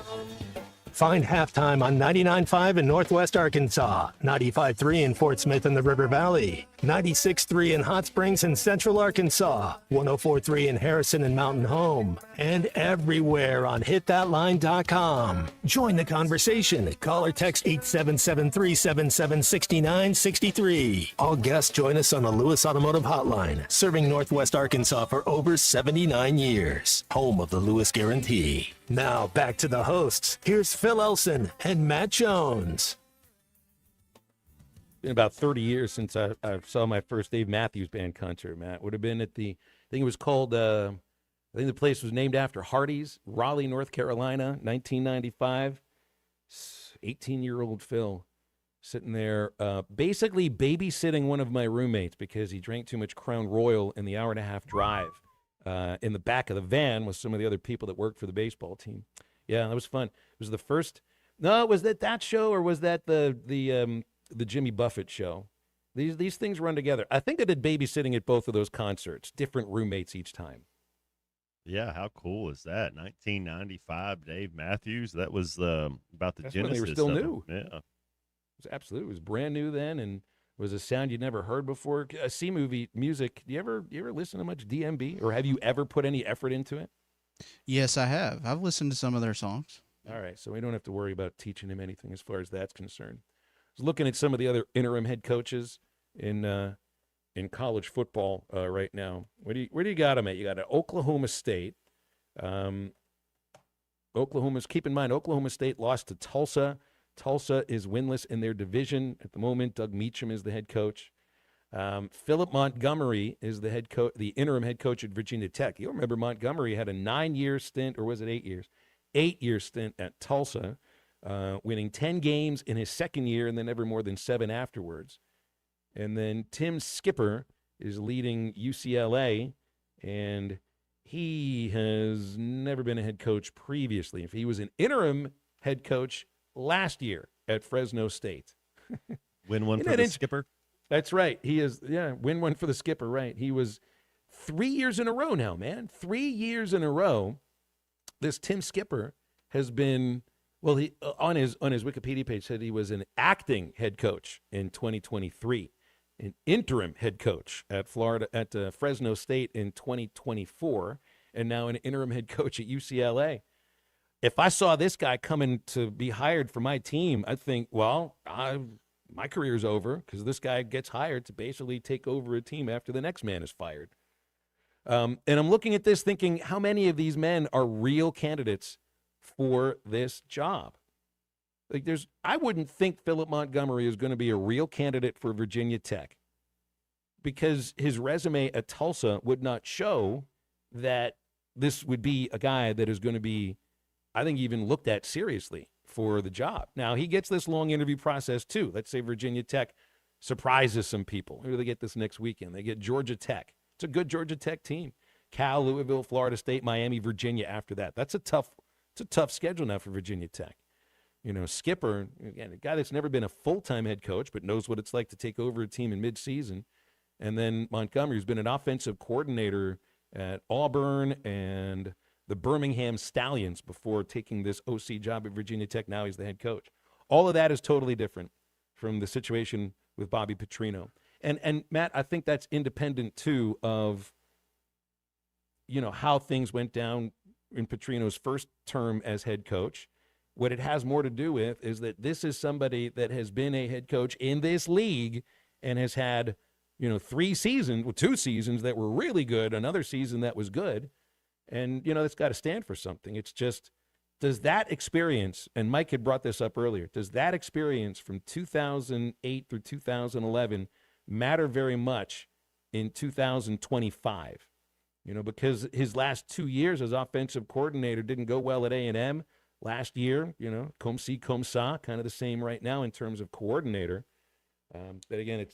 Find Halftime on 99.5 in Northwest Arkansas, 95.3 in Fort Smith and the River Valley, 96.3 in Hot Springs and Central Arkansas, 104.3 in Harrison and Mountain Home, and everywhere on hitthatline.com. Join the conversation. Call or text 877-377-6963. All guests join us on the Lewis Automotive Hotline, serving Northwest Arkansas for over 79 years. Home of the Lewis Guarantee. Now back to the hosts. Here's Phil Elson and Matt Jones. Been about 30 years since I saw my first Dave Matthews Band concert, Matt. Would have been at I think it was called, I think the place was named after Hardee's, Raleigh, North Carolina, 1995. 18-year-old Phil sitting there basically babysitting one of my roommates because he drank too much Crown Royal in the hour-and-a-half drive. In the back of the van with some of the other people that worked for the baseball team. Yeah, that was fun. It was the first. No, was that show or was that the Jimmy Buffett show? These things run together. I think I did babysitting at both of those concerts, different roommates each time. Yeah, how cool is that? 1995, Dave Matthews. That was about the That's genesis. when they were still of new. Yeah, it was absolutely. It was brand new then, and was a sound you'd never heard before. C-movie music. Do you ever listen to much DMB, or have you ever put any effort into it? Yes, I have. I've listened to some of their songs. All right, so we don't have to worry about teaching him anything as far as that's concerned. I was looking at some of the other interim head coaches in college football right now. Where do you got them at? You got Oklahoma State. Keep in mind, Oklahoma State lost to Tulsa. Tulsa is winless in their division at the moment. Doug Meacham is the head coach. Philip Montgomery is the head coach, the interim head coach at Virginia Tech. You'll remember Montgomery had a 9-year stint, or was it 8 years? 8-year stint at Tulsa, winning 10 games in his second year and then never more than 7 afterwards. And then Tim Skipper is leading UCLA, and he has never been a head coach previously. If he was an interim head coach last year at Fresno State. Win one for the skipper. That's right. He is, win one for the skipper, right. He was 3 years in a row now, man. 3 years in a row. This Tim Skipper has been, well, he on his Wikipedia page said he was an acting head coach in 2023, an interim head coach at Fresno State in 2024, and now an interim head coach at UCLA. If I saw this guy coming to be hired for my team, I'd think, well, my career's over, because this guy gets hired to basically take over a team after the next man is fired. And I'm looking at this thinking, how many of these men are real candidates for this job? Like, I wouldn't think Philip Montgomery is going to be a real candidate for Virginia Tech, because his resume at Tulsa would not show that this would be a guy that is going to be, I think, even looked at seriously for the job. Now, he gets this long interview process too. Let's say Virginia Tech surprises some people. Who do they get this next weekend? They get Georgia Tech. It's a good Georgia Tech team. Cal, Louisville, Florida State, Miami, Virginia after that. It's a tough schedule now for Virginia Tech. Skipper, again, a guy that's never been a full-time head coach but knows what it's like to take over a team in midseason. And then Montgomery, who's been an offensive coordinator at Auburn and the Birmingham Stallions before taking this OC job at Virginia Tech. Now he's the head coach. All of that is totally different from the situation with Bobby Petrino. And Matt, I think that's independent too of, how things went down in Petrino's first term as head coach. What it has more to do with is that this is somebody that has been a head coach in this league and has had, 2 seasons that were really good, another season that was good. And, it's got to stand for something. It's just, does that experience, and Mike had brought this up earlier, does that experience from 2008 through 2011 matter very much in 2025? Because his last 2 years as offensive coordinator didn't go well at A&M. Last year, comme ci, comme ça, kind of the same right now in terms of coordinator. But again,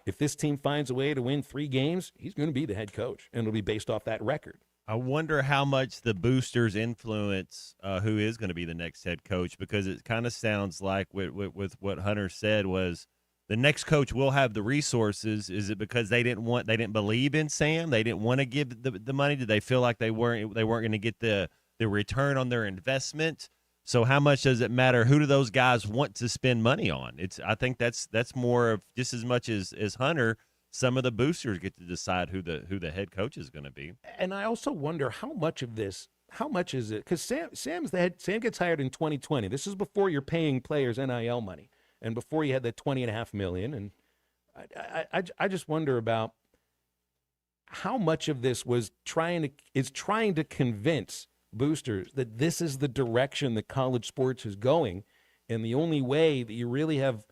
if this team finds a way to win 3 games, he's going to be the head coach, and it'll be based off that record. I wonder how much the boosters influence who is going to be the next head coach, because it kind of sounds like with what Hunter said was the next coach will have the resources. Is it because they didn't believe in Sam? They didn't want to give the money? Did they feel like they weren't going to get the return on their investment? So how much does it matter? Who do those guys want to spend money on? I think that's more of, just as much as Hunter, some of the boosters get to decide who the head coach is going to be. And I also wonder how much is it? Because Sam gets hired in 2020. This is before you're paying players NIL money, and before you had that $20.5 million. And I just wonder about how much of this was trying to convince boosters that this is the direction that college sports is going, and the only way that you really have,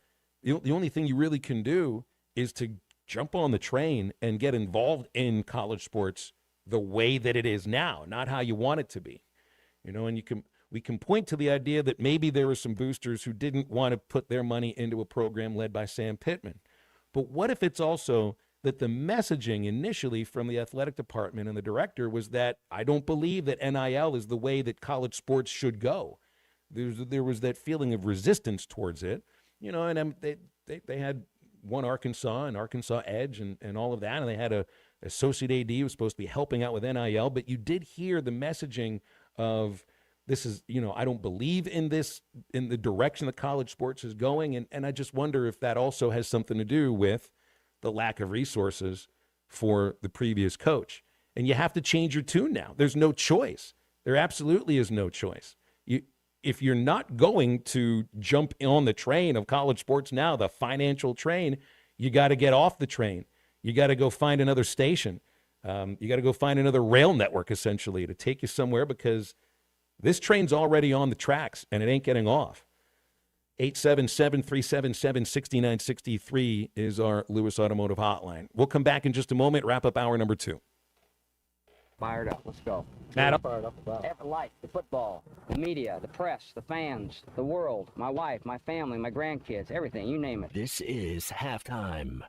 the only thing you really can do is to jump on the train and get involved in college sports the way that it is now, not how you want it to be. And we can point to the idea that maybe there were some boosters who didn't want to put their money into a program led by Sam Pittman. But what if it's also that the messaging initially from the athletic department and the director was that I don't believe that NIL is the way that college sports should go. There was that feeling of resistance towards it, and they had one Arkansas and Arkansas Edge and all of that, and they had a associate AD who was supposed to be helping out with NIL, but you did hear the messaging of this is, I don't believe in this, in the direction that college sports is going, and I just wonder if that also has something to do with the lack of resources for the previous coach. And you have to change your tune now. There's no choice. There absolutely is no choice. If you're not going to jump on the train of college sports now, the financial train, you got to get off the train. You got to go find another station. You got to go find another rail network, essentially, to take you somewhere, because this train's already on the tracks and it ain't getting off. 877-377-6963 is our Lewis Automotive hotline. We'll come back in just a moment, wrap up hour number 2. Fired up. Let's go. Matt, Fired up about life, the football, the media, the press, the fans, the world, my wife, my family, my grandkids, everything, you name it. This is halftime.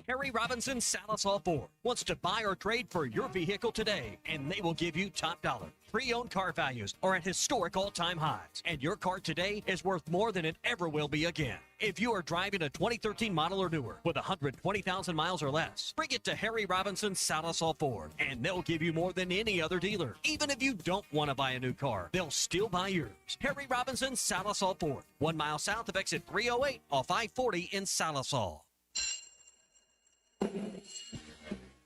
Harry Robinson Salisol Ford wants to buy or trade for your vehicle today, and they will give you top dollar. Pre-owned car values are at historic all-time highs, and your car today is worth more than it ever will be again. If you are driving a 2013 model or newer with 120,000 miles or less, bring it to Harry Robinson Salisol Ford, and they'll give you more than any other dealer. Even if you don't want to buy a new car, they'll still buy yours. Harry Robinson Salisol Ford, 1 mile south of exit 308 off I-40 in Salisol.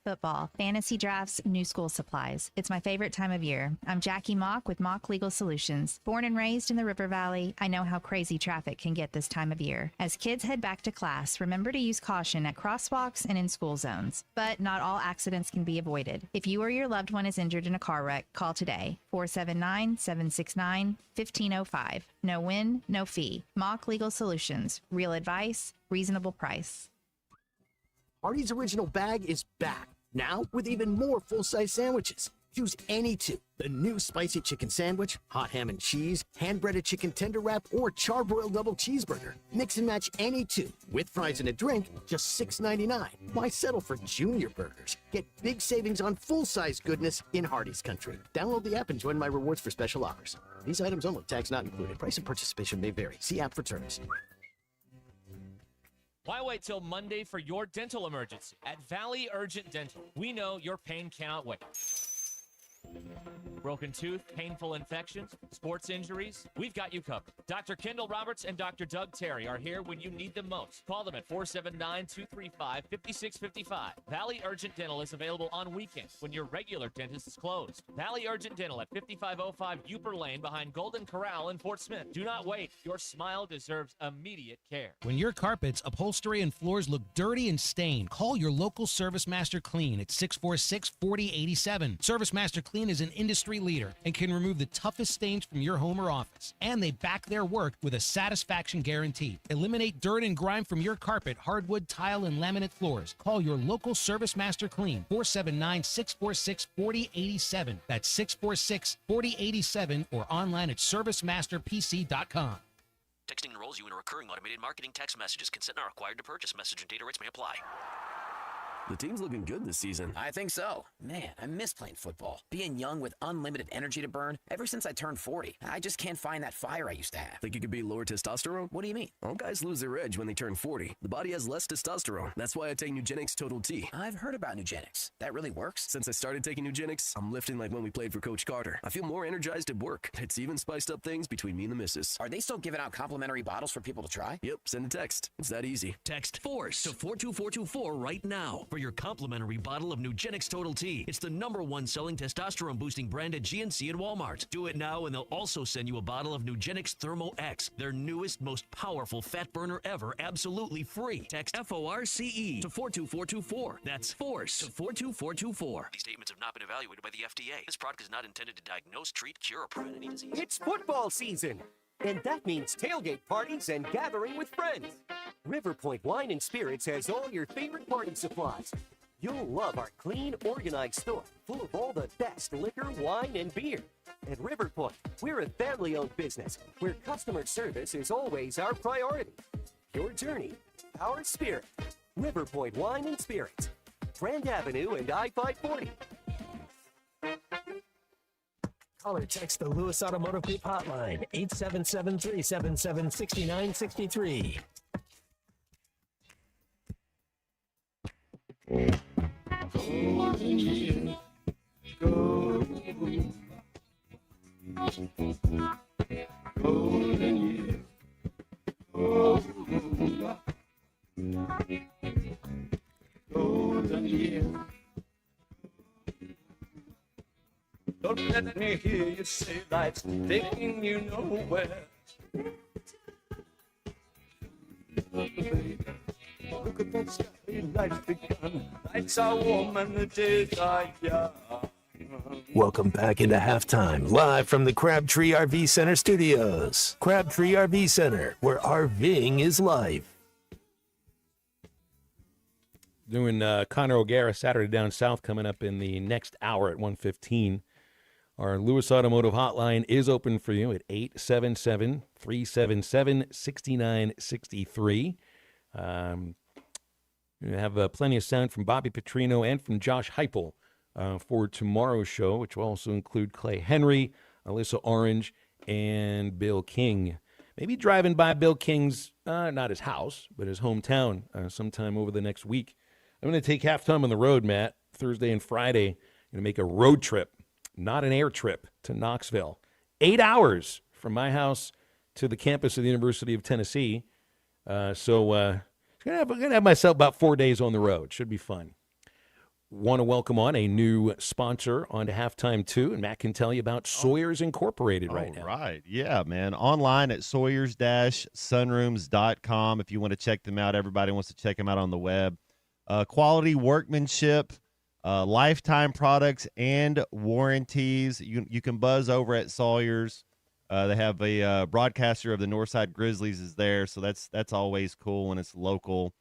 Football, fantasy drafts, new school supplies. It's my favorite time of year. I'm Jackie Mock with Mock Legal Solutions. Born and raised in the River Valley, I know how crazy traffic can get this time of year. As kids head back to class, remember to use caution at crosswalks and in school zones. But not all accidents can be avoided. If you or your loved one is injured in a car wreck, call today. 479-769-1505. No win, no fee. Mock Legal Solutions. Real advice, reasonable price. Artie's Original Bag is back, now with even more full-size sandwiches. Choose any two. The new spicy chicken sandwich, hot ham and cheese, hand-breaded chicken tender wrap, or charbroiled double cheeseburger. Mix and match any two, with fries and a drink, just $6.99. Why settle for junior burgers? Get big savings on full-size goodness in Hardee's country. Download the app and join my rewards for special offers. These items only, tax not included. Price and participation may vary. See app for terms. Why wait till Monday for your dental emergency? At Valley Urgent Dental, we know your pain cannot wait. Broken tooth, painful infections, sports injuries, we've got you covered. Dr. Kendall Roberts and Dr. Doug Terry are here when you need them most. Call them at 479-235-5655. Valley Urgent Dental is available on weekends when your regular dentist is closed. Valley Urgent Dental at 5505 Uper Lane behind Golden Corral in Fort Smith. Do not wait. Your smile deserves immediate care. When your carpets, upholstery, and floors look dirty and stained, call your local Service Master Clean at 646-4087. Service Master Clean is an industry leader and can remove the toughest stains from your home or office. And they back their work with a satisfaction guarantee. Eliminate dirt and grime from your carpet, hardwood, tile, and laminate floors. Call your local Service Master Clean, 479-646-4087. That's 646-4087 or online at servicemasterpc.com. Texting enrolls you in a recurring automated marketing text messages. Consent not required to purchase. Message and data rates may apply. The team's looking good this season. I think so. Man, I miss playing football. Being young with unlimited energy to burn. Ever since I turned 40, I just can't find that fire I used to have. Think you could be lower testosterone? What do you mean? All guys lose their edge when they turn 40. The body has less testosterone. That's why I take Nugenix Total T. I've heard about Nugenix. That really works? Since I started taking Nugenix, I'm lifting like when we played for Coach Carter. I feel more energized at work. It's even spiced up things between me and the missus. Are they still giving out complimentary bottles for people to try? Yep, send a text. It's that easy. Text FORCE to 42424 right now for your complimentary bottle of Nugenix Total T. It's the #1 selling testosterone boosting brand at GNC and Walmart. Do it now and they'll also send you a bottle of Nugenix Thermo X, their newest, most powerful fat burner ever, absolutely free. Text FORCE to 42424. That's FORCE to 42424. These statements have not been evaluated by the FDA. This product is not intended to diagnose, treat, cure, or prevent any disease. It's football season, and that means tailgate parties and gathering with friends. River Point Wine and Spirits has all your favorite party supplies. You'll love our clean, organized store, full of all the best liquor, wine, and beer. At River Point, we're a family-owned business where customer service is always our priority. Your journey, our spirit. River Point Wine and Spirits, Grand Avenue and I-540. Call or text the Lewis Automotive Group hotline, 877-377-6963. Don't let me hear you say life's taking you nowhere. Look at that sky, life's begun. Nights are warm and the days are young. Welcome back into halftime, live from the Crabtree RV Center studios. Crabtree RV Center, where RVing is life. Doing Conor O'Gara Saturday Down South coming up in the next hour at 1:15. Our Lewis Automotive hotline is open for you at 877-377-6963. We have plenty of sound from Bobby Petrino and from Josh Heupel for tomorrow's show, which will also include Clay Henry, Alyssa Orange, and Bill King. Maybe driving by Bill King's, not his house, but his hometown sometime over the next week. I'm going to take halftime on the road, Matt, Thursday and Friday. I'm going to make a road trip, not an air trip, to Knoxville. 8 hours from my house to the campus of the University of Tennessee. So I'm going to have myself about 4 days on the road. Should be fun. Want to welcome on a new sponsor onto Halftime 2, and Matt can tell you about Sawyers Incorporated right now. Right. Yeah, man. Online at Sawyers-sunrooms.com if you want to check them out. Everybody wants to check them out on the web. Quality workmanship, lifetime products, and warranties. You can buzz over at Sawyers. They have a broadcaster of the Northside Grizzlies is there, so that's always cool when it's local.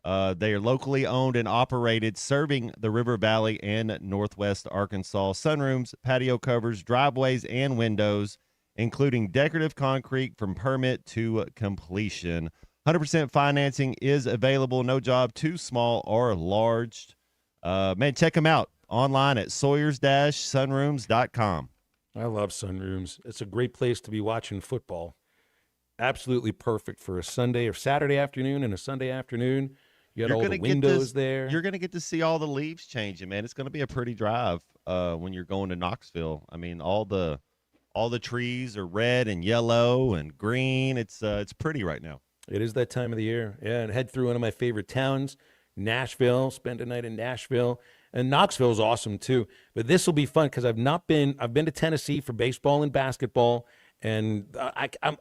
They are locally owned and operated, serving the River Valley and Northwest Arkansas. Sunrooms, patio covers, driveways, and windows, including decorative concrete from permit to completion. 100% financing is available. No job too small or large. Man, check them out online at Sawyers-sunrooms.com. I love Sunrooms. It's a great place to be watching football. Absolutely perfect for a Sunday or Saturday afternoon and a Sunday afternoon. You got all the windows there. You're going to get to see all the leaves changing, man. It's going to be a pretty drive when you're going to Knoxville. I mean, all the trees are red and yellow and green. It's pretty right now. It is that time of the year. Yeah, and head through one of my favorite towns, Nashville. Spend a night in Nashville. And Knoxville is awesome too. But this will be fun because I've been to Tennessee for baseball and basketball. And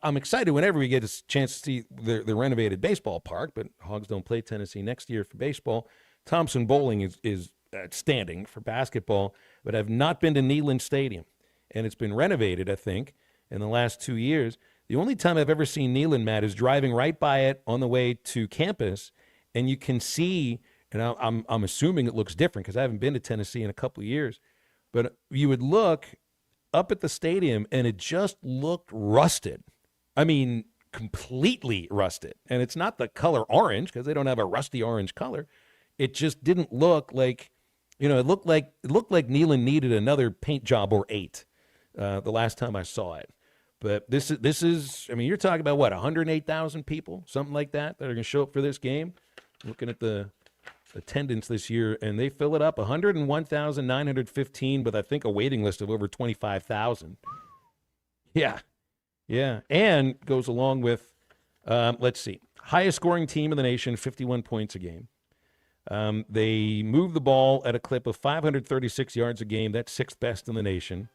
I'm excited whenever we get a chance to see the renovated baseball park, but Hogs don't play Tennessee next year for baseball. Thompson Bowling is outstanding for basketball, but I've not been to Neyland Stadium, and it's been renovated, I think, in the last 2 years. The only time I've ever seen Neyland, Matt, is driving right by it on the way to campus, and you can see, and I'm assuming it looks different because I haven't been to Tennessee in a couple of years, but you would look up at the stadium, and it just looked rusted. I mean, completely rusted. And it's not the color orange because they don't have a rusty orange color. It just didn't look like, it looked like Neyland needed another paint job or 8 the last time I saw it. But this is, I mean, you're talking about what, 108,000 people, something like that are going to show up for this game. Looking at the attendance this year, and they fill it up 101,915 with I think a waiting list of over 25,000. Yeah, and goes along with let's see, highest scoring team in the nation, 51 points a game. They move the ball at a clip of 536 yards a game. That's 6th best in the nation.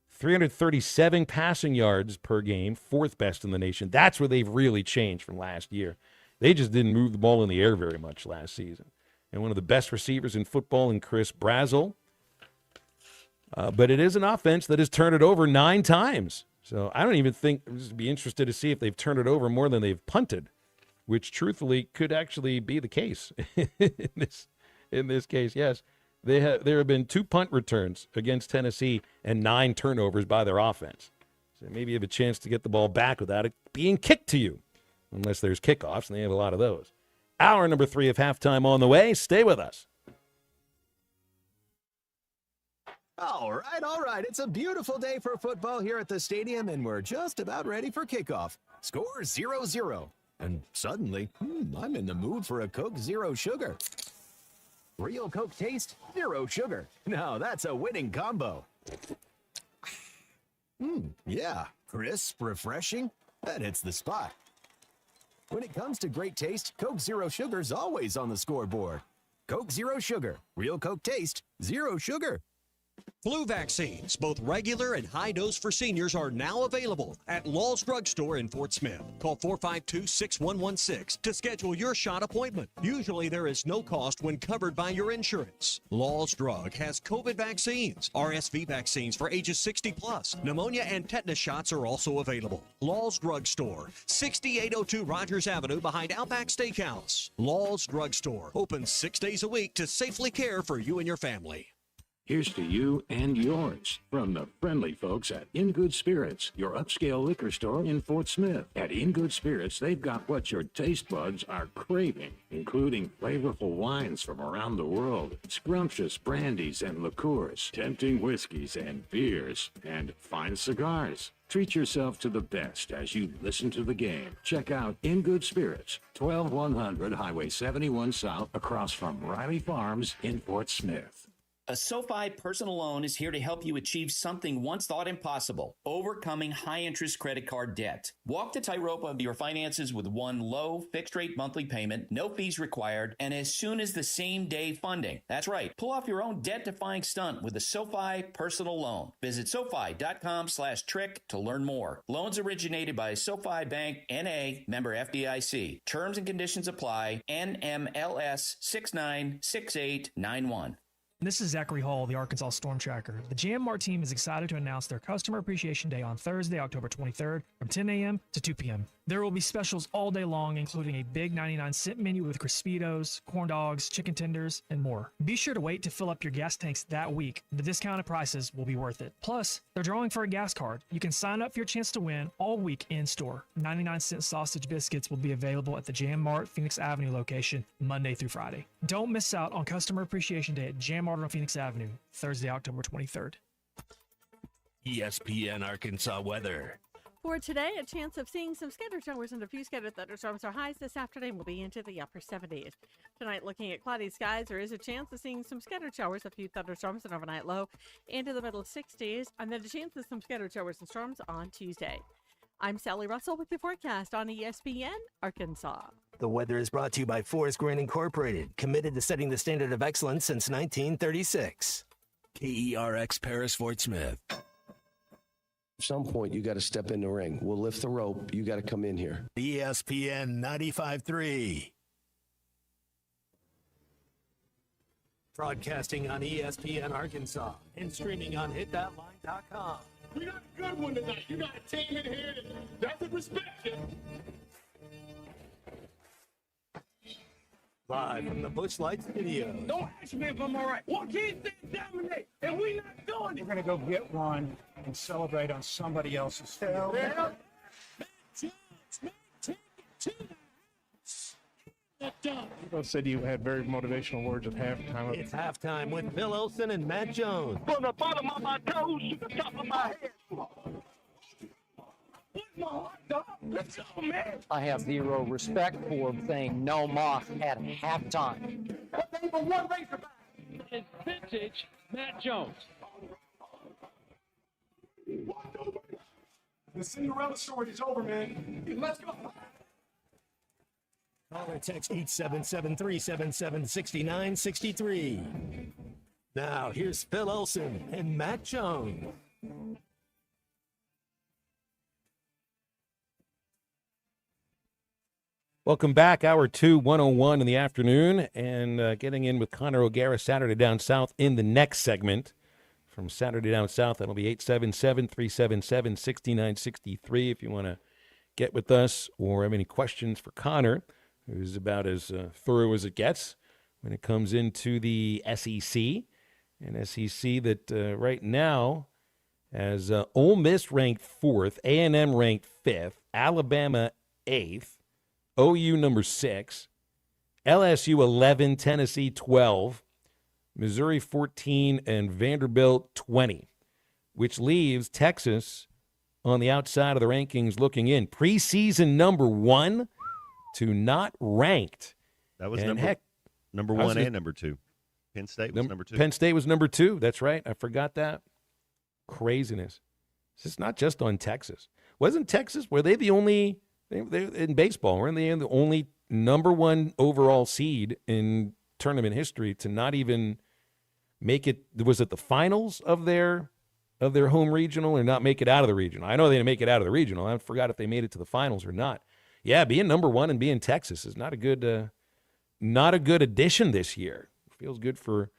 337 passing yards per game, 4th best in the nation. That's where they've really changed from last year. They just didn't move the ball in the air very much last season. And one of the best receivers in football in Chris Brazzell. But it is an offense that has turned it over 9 times. So I don't even think, I'd just be interested to see if they've turned it over more than they've punted, which truthfully could actually be the case in this case. Yes, there have been 2 punt returns against Tennessee and 9 turnovers by their offense. So maybe you have a chance to get the ball back without it being kicked to you, unless there's kickoffs, and they have a lot of those. Hour number 3 of halftime on the way. Stay with us. All right. It's a beautiful day for football here at the stadium, and we're just about ready for kickoff. Score 0-0. And suddenly, I'm in the mood for a Coke Zero Sugar. Real Coke taste, 0 sugar. Now that's a winning combo. Yeah, crisp, refreshing. That hits the spot. When it comes to great taste, Coke Zero Sugar's always on the scoreboard. Coke Zero Sugar. Real Coke taste, 0 sugar. Flu vaccines, both regular and high dose for seniors, are now available at Law's Drug Store in Fort Smith. Call 452-6116 to schedule your shot appointment. Usually there is no cost when covered by your insurance. Law's Drug has COVID vaccines, RSV vaccines for ages 60 plus. Pneumonia and tetanus shots are also available. Law's Drug Store, 6802 Rogers Avenue behind Outback Steakhouse. Law's Drug Store, open 6 days a week to safely care for you and your family. Here's to you and yours from the friendly folks at In Good Spirits, your upscale liquor store in Fort Smith. At In Good Spirits, they've got what your taste buds are craving, including flavorful wines from around the world, scrumptious brandies and liqueurs, tempting whiskeys and beers, and fine cigars. Treat yourself to the best as you listen to the game. Check out In Good Spirits, 12100 Highway 71 South, across from Riley Farms in Fort Smith. A SoFi personal loan is here to help you achieve something once thought impossible, overcoming high-interest credit card debt. Walk the tightrope of your finances with one low, fixed-rate monthly payment, no fees required, and as soon as the same-day funding. That's right. Pull off your own debt-defying stunt with a SoFi personal loan. Visit SoFi.com/trick to learn more. Loans originated by SoFi Bank, N.A., member FDIC. Terms and conditions apply. NMLS 696891. This is Zachary Hall, the Arkansas Storm Tracker. The Jam Mart team is excited to announce their Customer Appreciation Day on Thursday, October 23rd from 10 a.m. to 2 p.m. There will be specials all day long, including a big 99-cent menu with Crispitos, corn dogs, chicken tenders, and more. Be sure to wait to fill up your gas tanks that week. The discounted prices will be worth it. Plus, they're drawing for a gas card. You can sign up for your chance to win all week in-store. 99-cent sausage biscuits will be available at the Jam Mart Phoenix Avenue location Monday through Friday. Don't miss out on Customer Appreciation Day at Jam Mart on Phoenix Avenue, Thursday, October 23rd. ESPN Arkansas weather. For today, a chance of seeing some scattered showers and a few scattered thunderstorms. Our highs this afternoon will be into the upper 70s. Tonight, looking at cloudy skies, there is a chance of seeing some scattered showers, a few thunderstorms, and overnight low into the middle 60s, and then a chance of some scattered showers and storms on Tuesday. I'm Sally Russell with your forecast on ESPN Arkansas. The weather is brought to you by Forest Green Incorporated, committed to setting the standard of excellence since 1936. KERX Paris Fort Smith. At some point, you got to step in the ring. We'll lift the rope. You got to come in here. ESPN 95.3. Broadcasting on ESPN Arkansas and streaming on hitthatline.com. We got a good one tonight. You got a team in here that doesn't respect you. Live from the Busch Light Studios. Don't ask me if I'm all right. What can't they dominate? And we not doing it. We're going to go get one and celebrate on somebody else's field. People said you had very motivational words at halftime. It's halftime with Bill Olson and Matt Jones. From the bottom of my toes to the top of my head. What's my hot dog? Let's go, man. I have zero respect for saying no mock at halftime. What name of one Razorback? It's vintage Matt Jones. The Cinderella story is over, man. Let's go. Call or text 877-377-6963. Now, here's Phil Olson and Matt Jones. Welcome back. Hour 2, 101 in the afternoon, and getting in with Connor O'Gara, Saturday Down South, in the next segment. From Saturday Down South, that'll be 877-377-6963 if you want to get with us or have any questions for Connor, who's about as thorough as it gets when it comes into the SEC. An SEC that right now has Ole Miss ranked 4th, A&M ranked 5th, Alabama 8th, OU number 6, LSU 11, Tennessee 12, Missouri 14, and Vanderbilt 20, which leaves Texas on the outside of the rankings looking in. Preseason number 1 to not ranked. That was and number 1 and number 2. Penn State was number 2. Penn State was number 2. That's right. I forgot that. Craziness. It's not just on Texas. Were they the only, in baseball, weren't they the only number 1 overall seed in tournament history to not even make it? Was it the finals of their home regional or not make it out of the regional? I know they didn't make it out of the regional. I forgot if they made it to the finals or not. Yeah, being number 1 and being Texas is not a good addition this year. Feels good for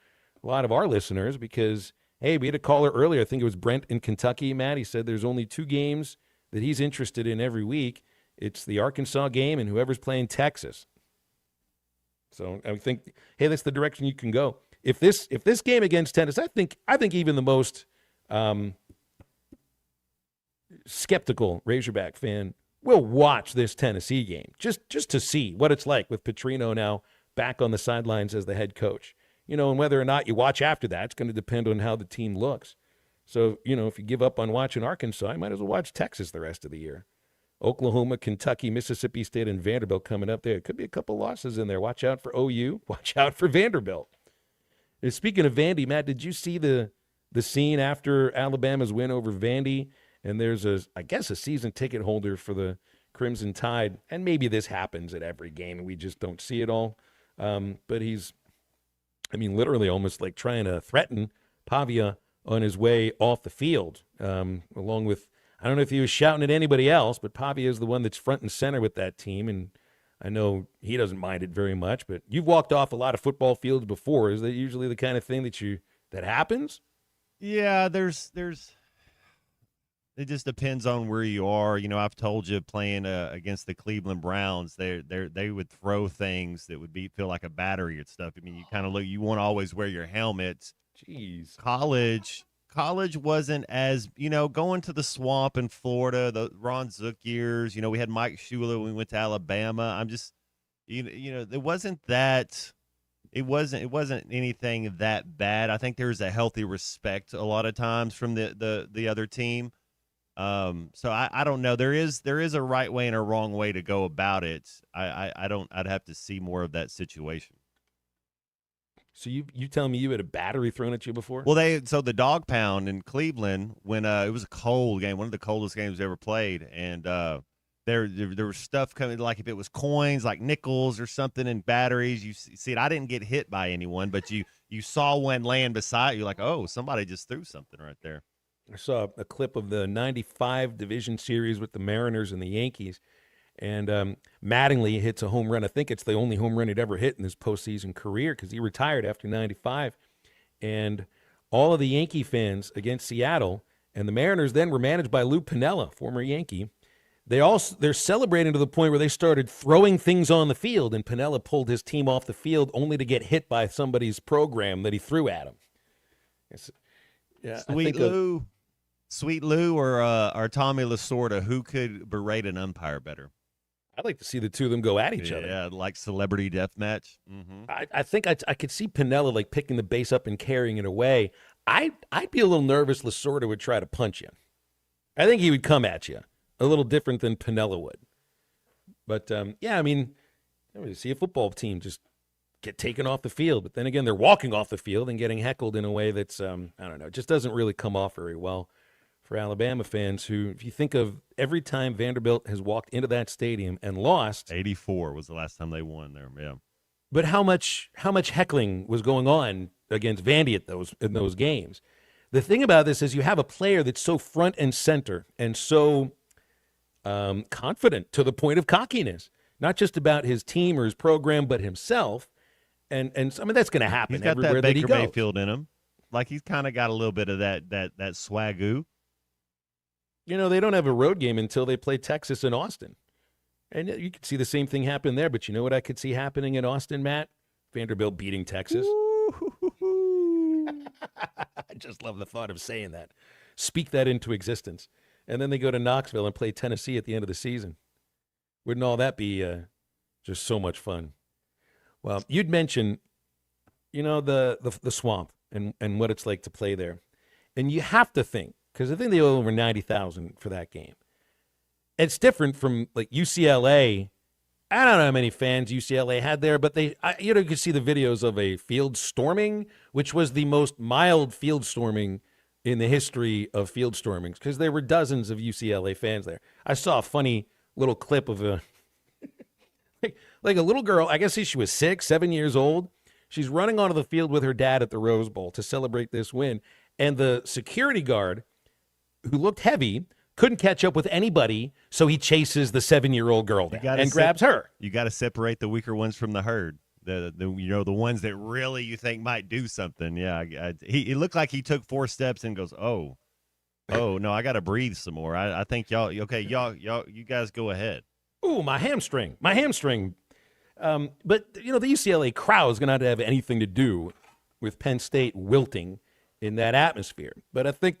a lot of our listeners because, hey, we had a caller earlier. I think it was Brent in Kentucky, Matt. He said there's only 2 games that he's interested in every week. It's the Arkansas game and whoever's playing Texas. So I think, hey, that's the direction you can go. if this game against Tennessee, I think even the most skeptical Razorback fan will watch this Tennessee game just to see what it's like with Petrino now back on the sidelines as the head coach. And whether or not you watch after that, it's going to depend on how the team looks. So, if you give up on watching Arkansas, you might as well watch Texas the rest of the year. Oklahoma, Kentucky, Mississippi State, and Vanderbilt coming up there. It could be a couple losses in there. Watch out for OU. Watch out for Vanderbilt. And speaking of Vandy, Matt, did you see the scene after Alabama's win over Vandy? And there's I guess a season ticket holder for the Crimson Tide. And maybe this happens at every game and we just don't see it all. But he's, literally almost like trying to threaten Pavia on his way off the field, along with, I don't know if he was shouting at anybody else, but Pavia is the one that's front and center with that team, and I know he doesn't mind it very much, but you've walked off a lot of football fields before. Is that usually the kind of thing that happens? Yeah, it just depends on where you are. I've told you playing against the Cleveland Browns, they would throw things that would feel like a battery and stuff. You kind of you want to always wear your helmets. Jeez. College wasn't as, going to the swamp in Florida, the Ron Zook years, we had Mike Shula when we went to Alabama. I'm just, it wasn't anything that bad. I think there's a healthy respect a lot of times from the other team. So I don't know. There is a right way and a wrong way to go about it. I'd have to see more of that situation. So you telling me you had a battery thrown at you before? Well, the Dog Pound in Cleveland, when it was a cold game, one of the coldest games ever played, and there was stuff coming, like if it was coins, like nickels or something, and batteries. You see it. I didn't get hit by anyone, but you saw one laying beside you, like, oh, somebody just threw something right there. I saw a clip of the '95 division series with the Mariners and the Yankees. And Mattingly hits a home run. I think it's the only home run he'd ever hit in his postseason career because he retired after '95. And all of the Yankee fans against Seattle, and the Mariners then were managed by Lou Piniella, former Yankee. They're celebrating to the point where they started throwing things on the field, and Piniella pulled his team off the field only to get hit by somebody's program that he threw at him. Sweet Lou or Tommy Lasorda, who could berate an umpire better? I'd like to see the two of them go at each other. Yeah, like celebrity death match. Mm-hmm. I think I could see Piniella like picking the base up and carrying it away. I'd be a little nervous Lasorda would try to punch you. I think he would come at you a little different than Piniella would. But, you see a football team just get taken off the field. But then again, they're walking off the field and getting heckled in a way that's, I don't know, it just doesn't really come off very well for Alabama fans who, if you think of every time Vanderbilt has walked into that stadium and lost. 84 was the last time they won there, yeah. But how much heckling was going on against Vandy in those games? The thing about this is you have a player that's so front and center and so confident to the point of cockiness, not just about his team or his program, but himself. And that's going to happen everywhere that he goes. He's got that Baker Mayfield in him. Like he's kind of got a little bit of that swagoo. They don't have a road game until they play Texas and Austin. And you could see the same thing happen there. But you know what I could see happening in Austin, Matt? Vanderbilt beating Texas. I just love the thought of saying that. Speak that into existence. And then they go to Knoxville and play Tennessee at the end of the season. Wouldn't all that be just so much fun? Well, you'd mentioned, the swamp and what it's like to play there. And you have to think, because I think they owe over 90,000 for that game. It's different from like UCLA. I don't know how many fans UCLA had there, but you could see the videos of a field storming, which was the most mild field storming in the history of field stormings, because there were dozens of UCLA fans there. I saw a funny little clip of like a little girl. I guess she was 6, 7 years old. She's running onto the field with her dad at the Rose Bowl to celebrate this win, and the security guard, who looked heavy, couldn't catch up with anybody, so he chases the 7-year-old girl down and grabs her. You got to separate the weaker ones from the herd. The ones that really you think might do something. Yeah, he looked like he took 4 steps and goes, oh no, I got to breathe some more. I think y'all you guys go ahead. Ooh, my hamstring. But the UCLA crowd is going to have anything to do with Penn State wilting in that atmosphere. But I think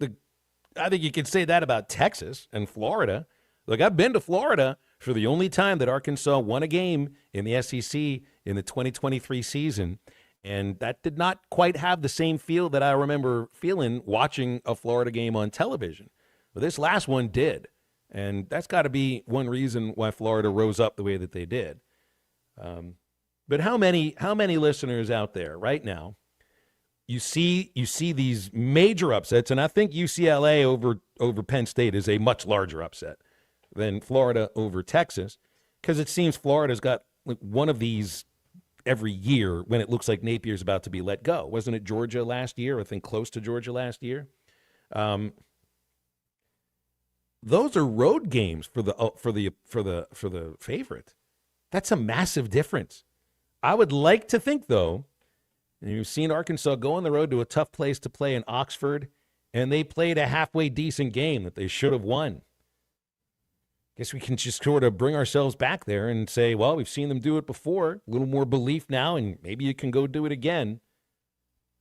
you can say that about Texas and Florida. Look, I've been to Florida for the only time that Arkansas won a game in the SEC in the 2023 season, and that did not quite have the same feel that I remember feeling watching a Florida game on television. But this last one did, and that's got to be one reason why Florida rose up the way that they did. But how many listeners out there right now, you see these major upsets, and I think UCLA over Penn State is a much larger upset than Florida over Texas, because it seems Florida's got like one of these every year when it looks like Napier's about to be let go. Wasn't it Georgia last year? I think close to Georgia last year. Those are road games for the favorite. That's a massive difference. I would like to think, though, and you've seen Arkansas go on the road to a tough place to play in Oxford, and they played a halfway decent game that they should have won. Guess we can just sort of bring ourselves back there and say, well, we've seen them do it before, a little more belief now, and maybe you can go do it again.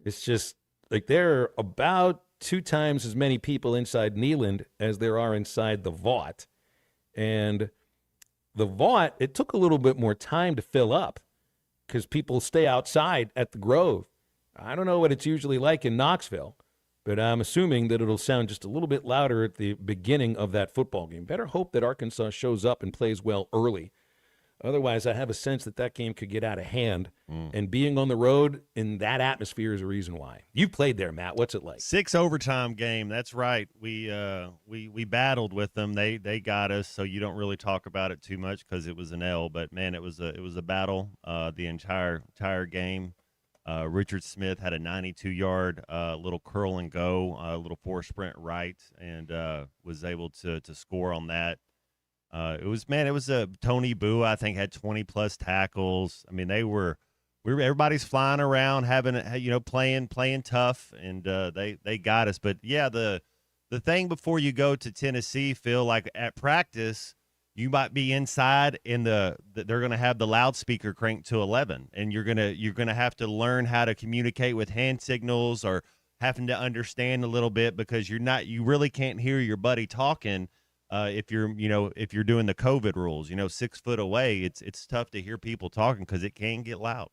It's just like there are about 2 times as many people inside Neyland as there are inside the Vaught. And the Vaught, it took a little bit more time to fill up because people stay outside at the Grove. I don't know what it's usually like in Knoxville, but I'm assuming that it'll sound just a little bit louder at the beginning of that football game. Better hope that Arkansas shows up and plays well early. Otherwise, I have a sense that game could get out of hand, and being on the road in that atmosphere is a reason why. You've played there, Matt. What's it like? 6 overtime game. That's right. We battled with them. They got us, so you don't really talk about it too much because it was an L. But man, it was a battle the entire game. Richard Smith had a 92-yard little curl and go, little 4-sprint right, and was able to score on that. It was a Tony Bua, I think, had 20+ tackles. I mean, everybody's flying around, playing tough, and they got us. But yeah, the thing before you go to Tennessee, Phil, like at practice, you might be inside and they're going to have the loudspeaker cranked to 11, and you're going to have to learn how to communicate with hand signals or having to understand a little bit because you really can't hear your buddy talking. If you're doing the COVID rules, 6 foot away, it's tough to hear people talking because it can get loud.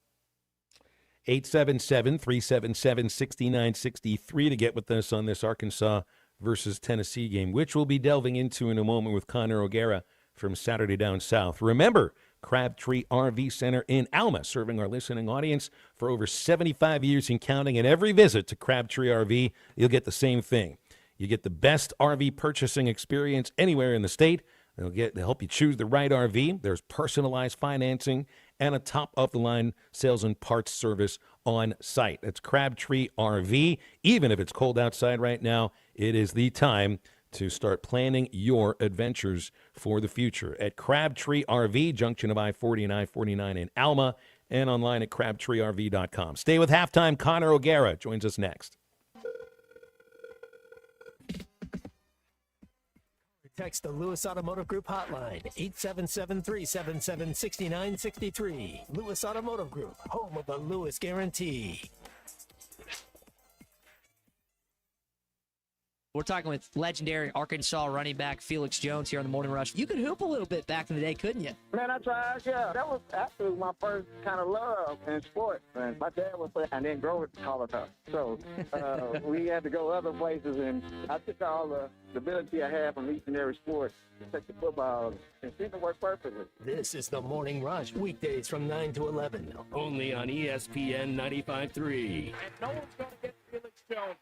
877-377-6963 to get with us on this Arkansas versus Tennessee game, which we'll be delving into in a moment with Connor O'Gara from Saturday Down South. Remember, Crabtree RV Center in Alma, serving our listening audience for over 75 years and counting. And every visit to Crabtree RV, you'll get the same thing. You get the best RV purchasing experience anywhere in the state. They'll help you choose the right RV. There's personalized financing and a top-of-the-line sales and parts service on site. That's Crabtree RV. Even if it's cold outside right now, it is the time to start planning your adventures for the future at Crabtree RV, junction of I-40 and I-49 in Alma, and online at crabtreerv.com. Stay with Halftime. Connor O'Gara joins us next. Text the Lewis Automotive Group hotline, 877-377-6963. Lewis Automotive Group, home of the Lewis Guarantee. We're talking with legendary Arkansas running back Felix Jones here on the Morning Rush. You could hoop a little bit back in the day, couldn't you? Man, I tried, yeah. That was actually my first kind of love in sports. And my dad was playing, and then Grover called us. So we had to go other places, and I took all the ability I had from each and every sport, took the football, and seemed to work perfectly. This is the Morning Rush, weekdays from 9 to 11. Only on ESPN 95.3. And no one's going to get Felix Jones.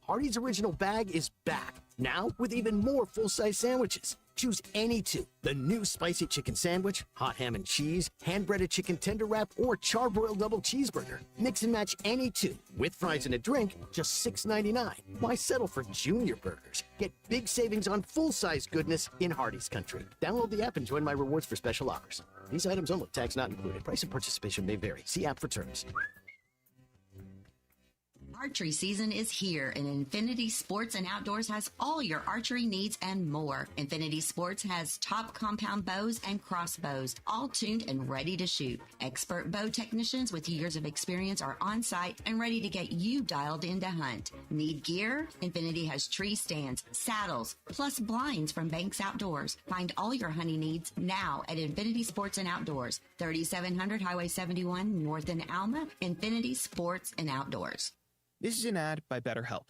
Hardee's Original Bag is back, now with even more full-size sandwiches. Choose any 2. The new spicy chicken sandwich, hot ham and cheese, hand-breaded chicken tender wrap, or charbroiled double cheeseburger. Mix and match any 2. With fries and a drink, just $6.99. Why settle for junior burgers? Get big savings on full-size goodness in Hardee's country. Download the app and join my rewards for special offers. These items only, tax not included. Price and participation may vary. See app for terms. Are Archery season is here, and Infinity Sports and Outdoors has all your archery needs and more. Infinity Sports has top compound bows and crossbows, all tuned and ready to shoot. Expert bow technicians with years of experience are on site and ready to get you dialed in to hunt. Need gear? Infinity has tree stands, saddles, plus blinds from Banks Outdoors. Find all your hunting needs now at Infinity Sports and Outdoors, 3700 Highway 71 North in Alma. Infinity Sports and Outdoors. This is an ad by BetterHelp.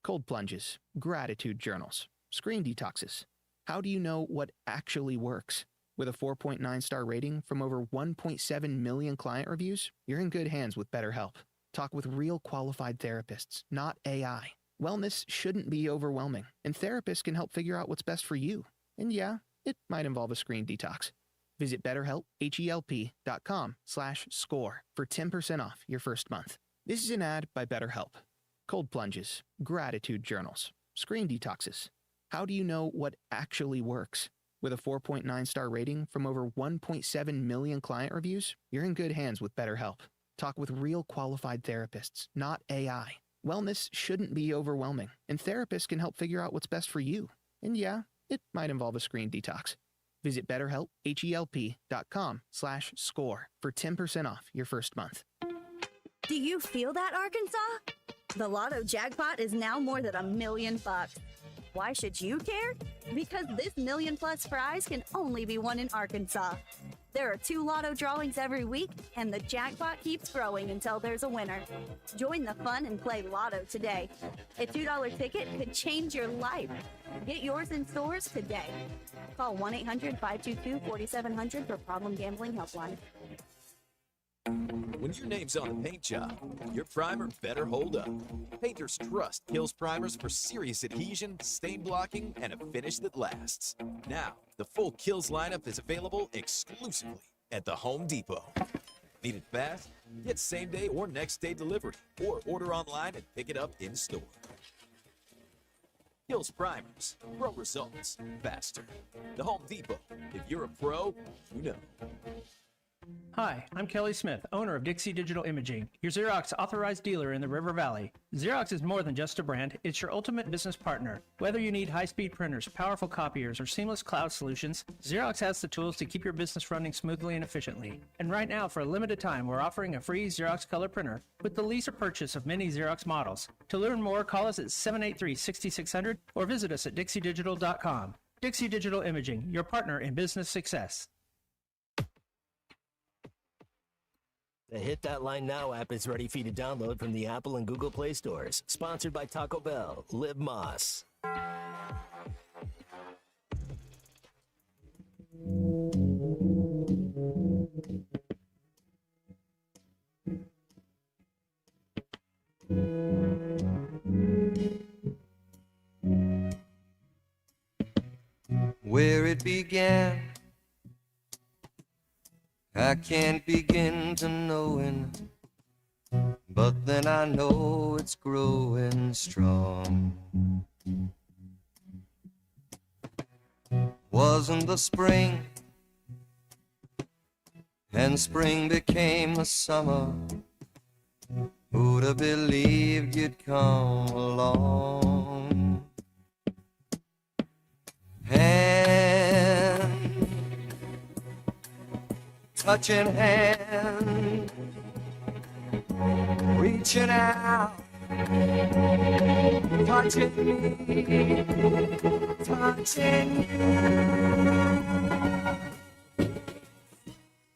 Cold plunges, gratitude journals, screen detoxes. How do you know what actually works? With a 4.9-star rating from over 1.7 million client reviews, you're in good hands with BetterHelp. Talk with real qualified therapists, not AI. Wellness shouldn't be overwhelming, and therapists can help figure out what's best for you. And yeah, it might involve a screen detox. Visit BetterHelp, HELP.com/score for 10% off your first month. This is an ad by BetterHelp. Cold plunges, gratitude journals, screen detoxes. How do you know what actually works? With a 4.9-star rating from over 1.7 million client reviews, you're in good hands with BetterHelp. Talk with real qualified therapists, not AI. Wellness shouldn't be overwhelming, and therapists can help figure out what's best for you. And yeah, it might involve a screen detox. Visit BetterHelp, HELP.com/score for 10% off your first month. Do you feel that, Arkansas? The Lotto jackpot is now more than $1 million. Why should you care? Because this $1 million+ prize can only be won in Arkansas. There are 2 Lotto drawings every week, and the jackpot keeps growing until there's a winner. Join the fun and play Lotto today. A $2 ticket could change your life. Get yours in stores today. Call 1-800-522-4700 for Problem Gambling Helpline. When your name's on a paint job, your primer better hold up. Painters trust Kills primers for serious adhesion, stain blocking, and a finish that lasts. Now, the full Kills lineup is available exclusively at the Home Depot. Need it fast? Get same-day or next-day delivery, or order online and pick it up in store. Kills primers, pro results, faster. The Home Depot. If you're a pro, you know. Hi, I'm Kelly Smith, owner of Dixie Digital Imaging, your Xerox authorized dealer in the River Valley. Xerox is more than just a brand, it's your ultimate business partner. Whether you need high-speed printers, powerful copiers, or seamless cloud solutions, Xerox has the tools to keep your business running smoothly and efficiently. And right now, for a limited time, we're offering a free Xerox color printer with the lease or purchase of many Xerox models. To learn more, call us at 783-6600 or visit us at dixiedigital.com. Dixie Digital Imaging, your partner in business success. The Hit That Line Now app is ready for you to download from the Apple and Google Play stores. Sponsored by Taco Bell. Live Moss. Where it began, I can't begin to knowing, but then I know it's growing strong. Wasn't the spring, and spring became the summer. Who'd have believed you'd come along? Touching hand, reaching out, touching me, touching you.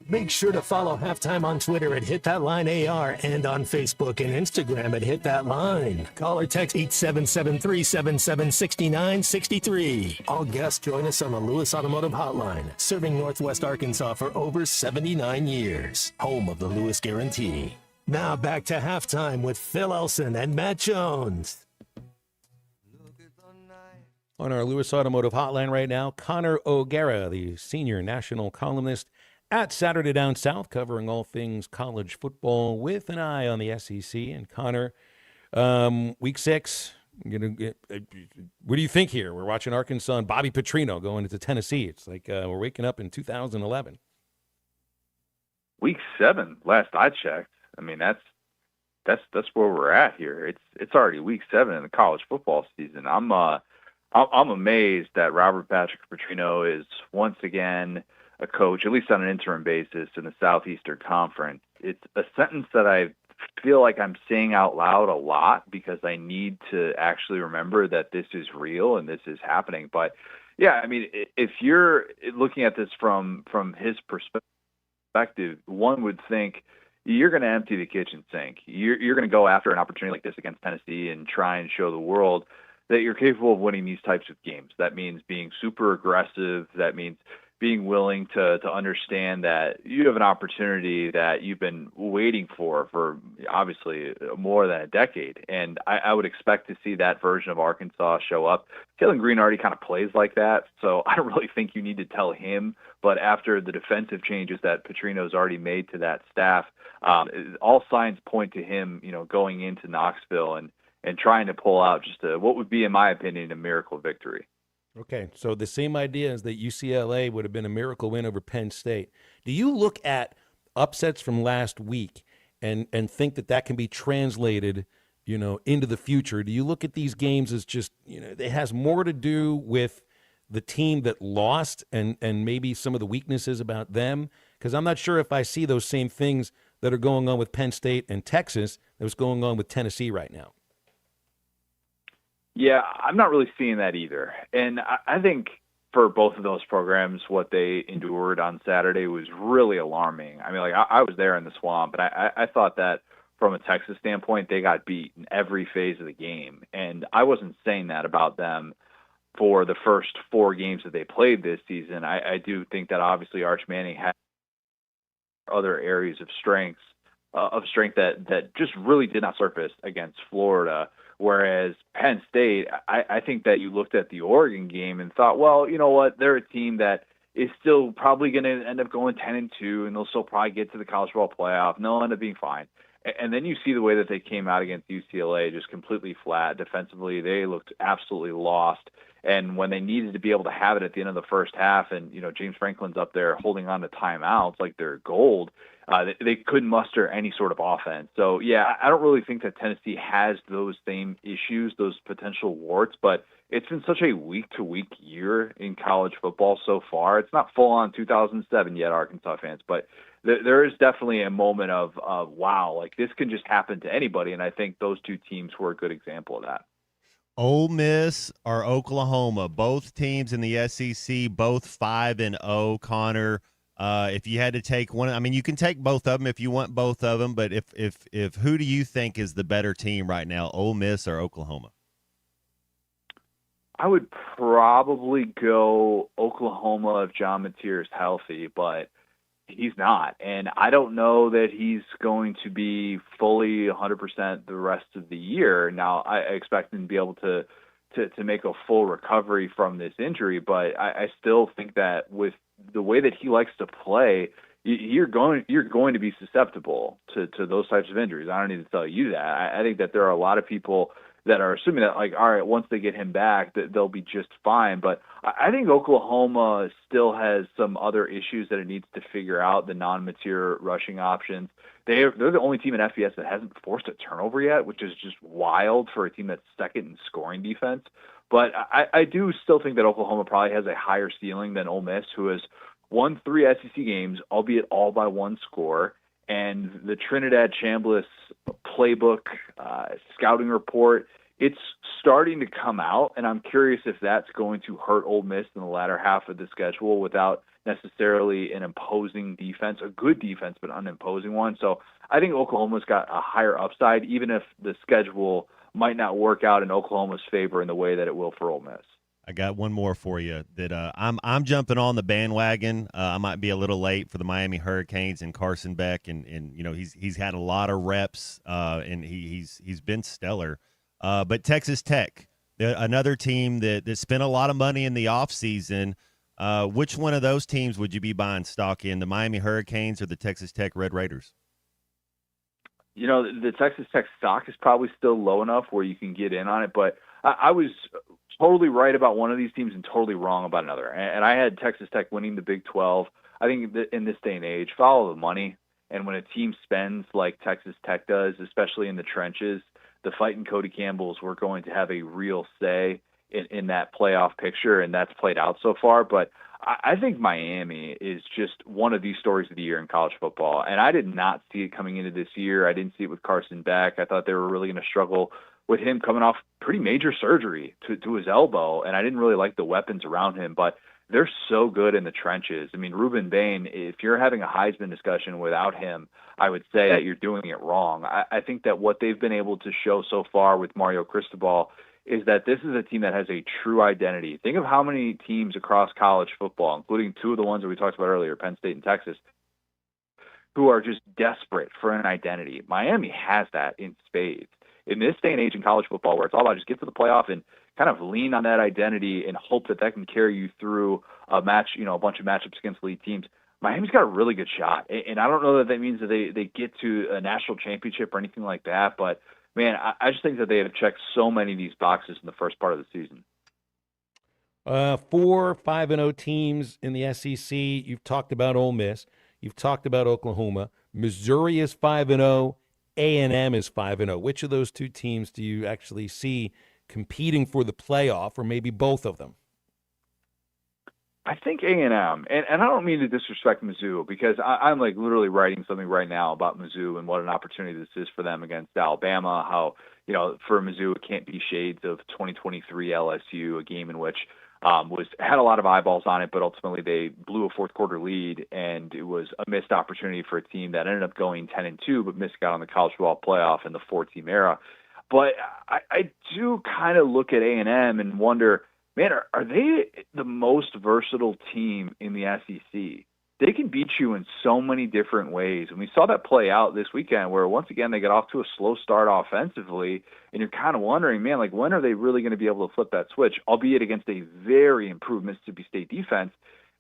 Make sure to follow Halftime on Twitter at Hit That Line AR and on Facebook and Instagram at Hit That Line. Call or text 877-377-6963. All guests join us on the Lewis Automotive Hotline, serving Northwest Arkansas for over 79 years. Home of the Lewis Guarantee. Now back to Halftime with Phil Elson and Matt Jones. On our Lewis Automotive Hotline right now, Connor O'Gara, the senior national columnist at Saturday Down South, covering all things college football with an eye on the SEC. And Connor, week 6, what do you think here? We're watching Arkansas and Bobby Petrino going into Tennessee. It's like we're waking up in 2011. Week 7, last I checked. I mean, that's that's where we're at here. It's already week 7 in the college football season. I'm amazed that Robert Patrick Petrino is once again a coach, at least on an interim basis, in the Southeastern Conference. It's a sentence that I feel like I'm saying out loud a lot because I need to actually remember that this is real and this is happening. But yeah, I mean, if you're looking at this from his perspective, one would think you're going to empty the kitchen sink. You're going to go after an opportunity like this against Tennessee and try and show the world that you're capable of winning these types of games. That means being super aggressive. That means being willing to understand that you have an opportunity that you've been waiting for obviously more than a decade. And I would expect to see that version of Arkansas show up. Kalen Green already kind of plays like that, so I don't really think you need to tell him. But after the defensive changes that Petrino's already made to that staff, all signs point to him, going into Knoxville and trying to pull out just what would be, in my opinion, a miracle victory. Okay, so the same idea is that UCLA would have been a miracle win over Penn State. Do you look at upsets from last week and think that can be translated, into the future? Do you look at these games as just, it has more to do with the team that lost and maybe some of the weaknesses about them? Because I'm not sure if I see those same things that are going on with Penn State and Texas that was going on with Tennessee right now. Yeah, I'm not really seeing that either. And I think for both of those programs, what they endured on Saturday was really alarming. I mean, like I was there in the Swamp, and I thought that from a Texas standpoint, they got beat in every phase of the game. And I wasn't saying that about them for the first 4 games that they played this season. I do think that obviously Arch Manning had other areas of strength that just really did not surface against Florida. Whereas Penn State, I think that you looked at the Oregon game and thought, well, you know what, they're a team that is still probably going to end up going 10-2, and they'll still probably get to the college football playoff, and they'll end up being fine. And then you see the way that they came out against UCLA, just completely flat. Defensively, they looked absolutely lost. And when they needed to be able to have it at the end of the first half, and James Franklin's up there holding on to timeouts like they're gold, they couldn't muster any sort of offense. So yeah, I don't really think that Tennessee has those same issues, those potential warts. But it's been such a week-to-week year in college football so far. It's not full on 2007 yet, Arkansas fans, but there is definitely a moment of wow, like this can just happen to anybody. And I think those two teams were a good example of that. Ole Miss or Oklahoma, both teams in the SEC, both 5-0, Connor. If you had to take one, I mean, you can take both of them if you want both of them, but if who do you think is the better team right now, Ole Miss or Oklahoma? I would probably go Oklahoma if John Mateer is healthy, but he's not. And I don't know that he's going to be fully 100% the rest of the year. Now, I expect him to be able to make a full recovery from this injury, but I still think that with the way that he likes to play, you're going to be susceptible to those types of injuries. I don't need to tell you that. I think that there are a lot of people that are assuming that, like, all right, once they get him back, that they'll be just fine. But I think Oklahoma still has some other issues that it needs to figure out, the non-Mateer rushing options. They're the only team in FBS that hasn't forced a turnover yet, which is just wild for a team that's second in scoring defense. But I do still think that Oklahoma probably has a higher ceiling than Ole Miss, who has won 3 SEC games, albeit all by 1 score. And the Trinidad Chambliss playbook, scouting report, it's starting to come out, and I'm curious if that's going to hurt Ole Miss in the latter half of the schedule without necessarily an imposing defense, a good defense, but an unimposing one. So I think Oklahoma's got a higher upside, even if the schedule might not work out in Oklahoma's favor in the way that it will for Ole Miss. I got one more for you that I'm jumping on the bandwagon. I might be a little late for the Miami Hurricanes and Carson Beck, and he's had a lot of reps, and he's been stellar. But Texas Tech, another team that spent a lot of money in the offseason. Which one of those teams would you be buying stock in, the Miami Hurricanes or the Texas Tech Red Raiders? The Texas Tech stock is probably still low enough where you can get in on it, but I was totally right about one of these teams and totally wrong about another. And I had Texas Tech winning the Big 12. I think in this day and age, follow the money. And when a team spends like Texas Tech does, especially in the trenches, the Fighting Cody Campbells were going to have a real say in that playoff picture, and that's played out so far. But I think Miami is just one of these stories of the year in college football, and I did not see it coming into this year. I didn't see it with Carson Beck. I thought they were really going to struggle with him coming off pretty major surgery to his elbow, and I didn't really like the weapons around him, but they're so good in the trenches. I mean, Ruben Bain, if you're having a Heisman discussion without him, I would say that you're doing it wrong. I think that what they've been able to show so far with Mario Cristobal is that this is a team that has a true identity. Think of how many teams across college football, including two of the ones that we talked about earlier, Penn State and Texas, who are just desperate for an identity. Miami has that in spades. In this day and age in college football, where it's all about just get to the playoff and kind of lean on that identity and hope that that can carry you through a match, a bunch of matchups against elite teams, Miami's got a really good shot. And I don't know that means that they get to a national championship or anything like that, but man, I just think that they have checked so many of these boxes in the first part of the season. 4 5-0 teams in the SEC. You've talked about Ole Miss. You've talked about Oklahoma. Missouri is 5-0. A&M is 5-0. Which of those two teams do you actually see competing for the playoff, or maybe both of them? I think A&M, and I don't mean to disrespect Mizzou, because I'm like literally writing something right now about Mizzou and what an opportunity this is for them against Alabama, how, for Mizzou it can't be shades of 2023 LSU, a game in which had a lot of eyeballs on it, but ultimately they blew a fourth quarter lead, and it was a missed opportunity for a team that ended up going 10-2, but missed out on the college football playoff in the 4-team era. But I do kind of look at A&M and wonder, man, are they the most versatile team in the SEC? They can beat you in so many different ways. And we saw that play out this weekend where, once again, they got off to a slow start offensively, and you're kind of wondering, man, like, when are they really going to be able to flip that switch, albeit against a very improved Mississippi State defense?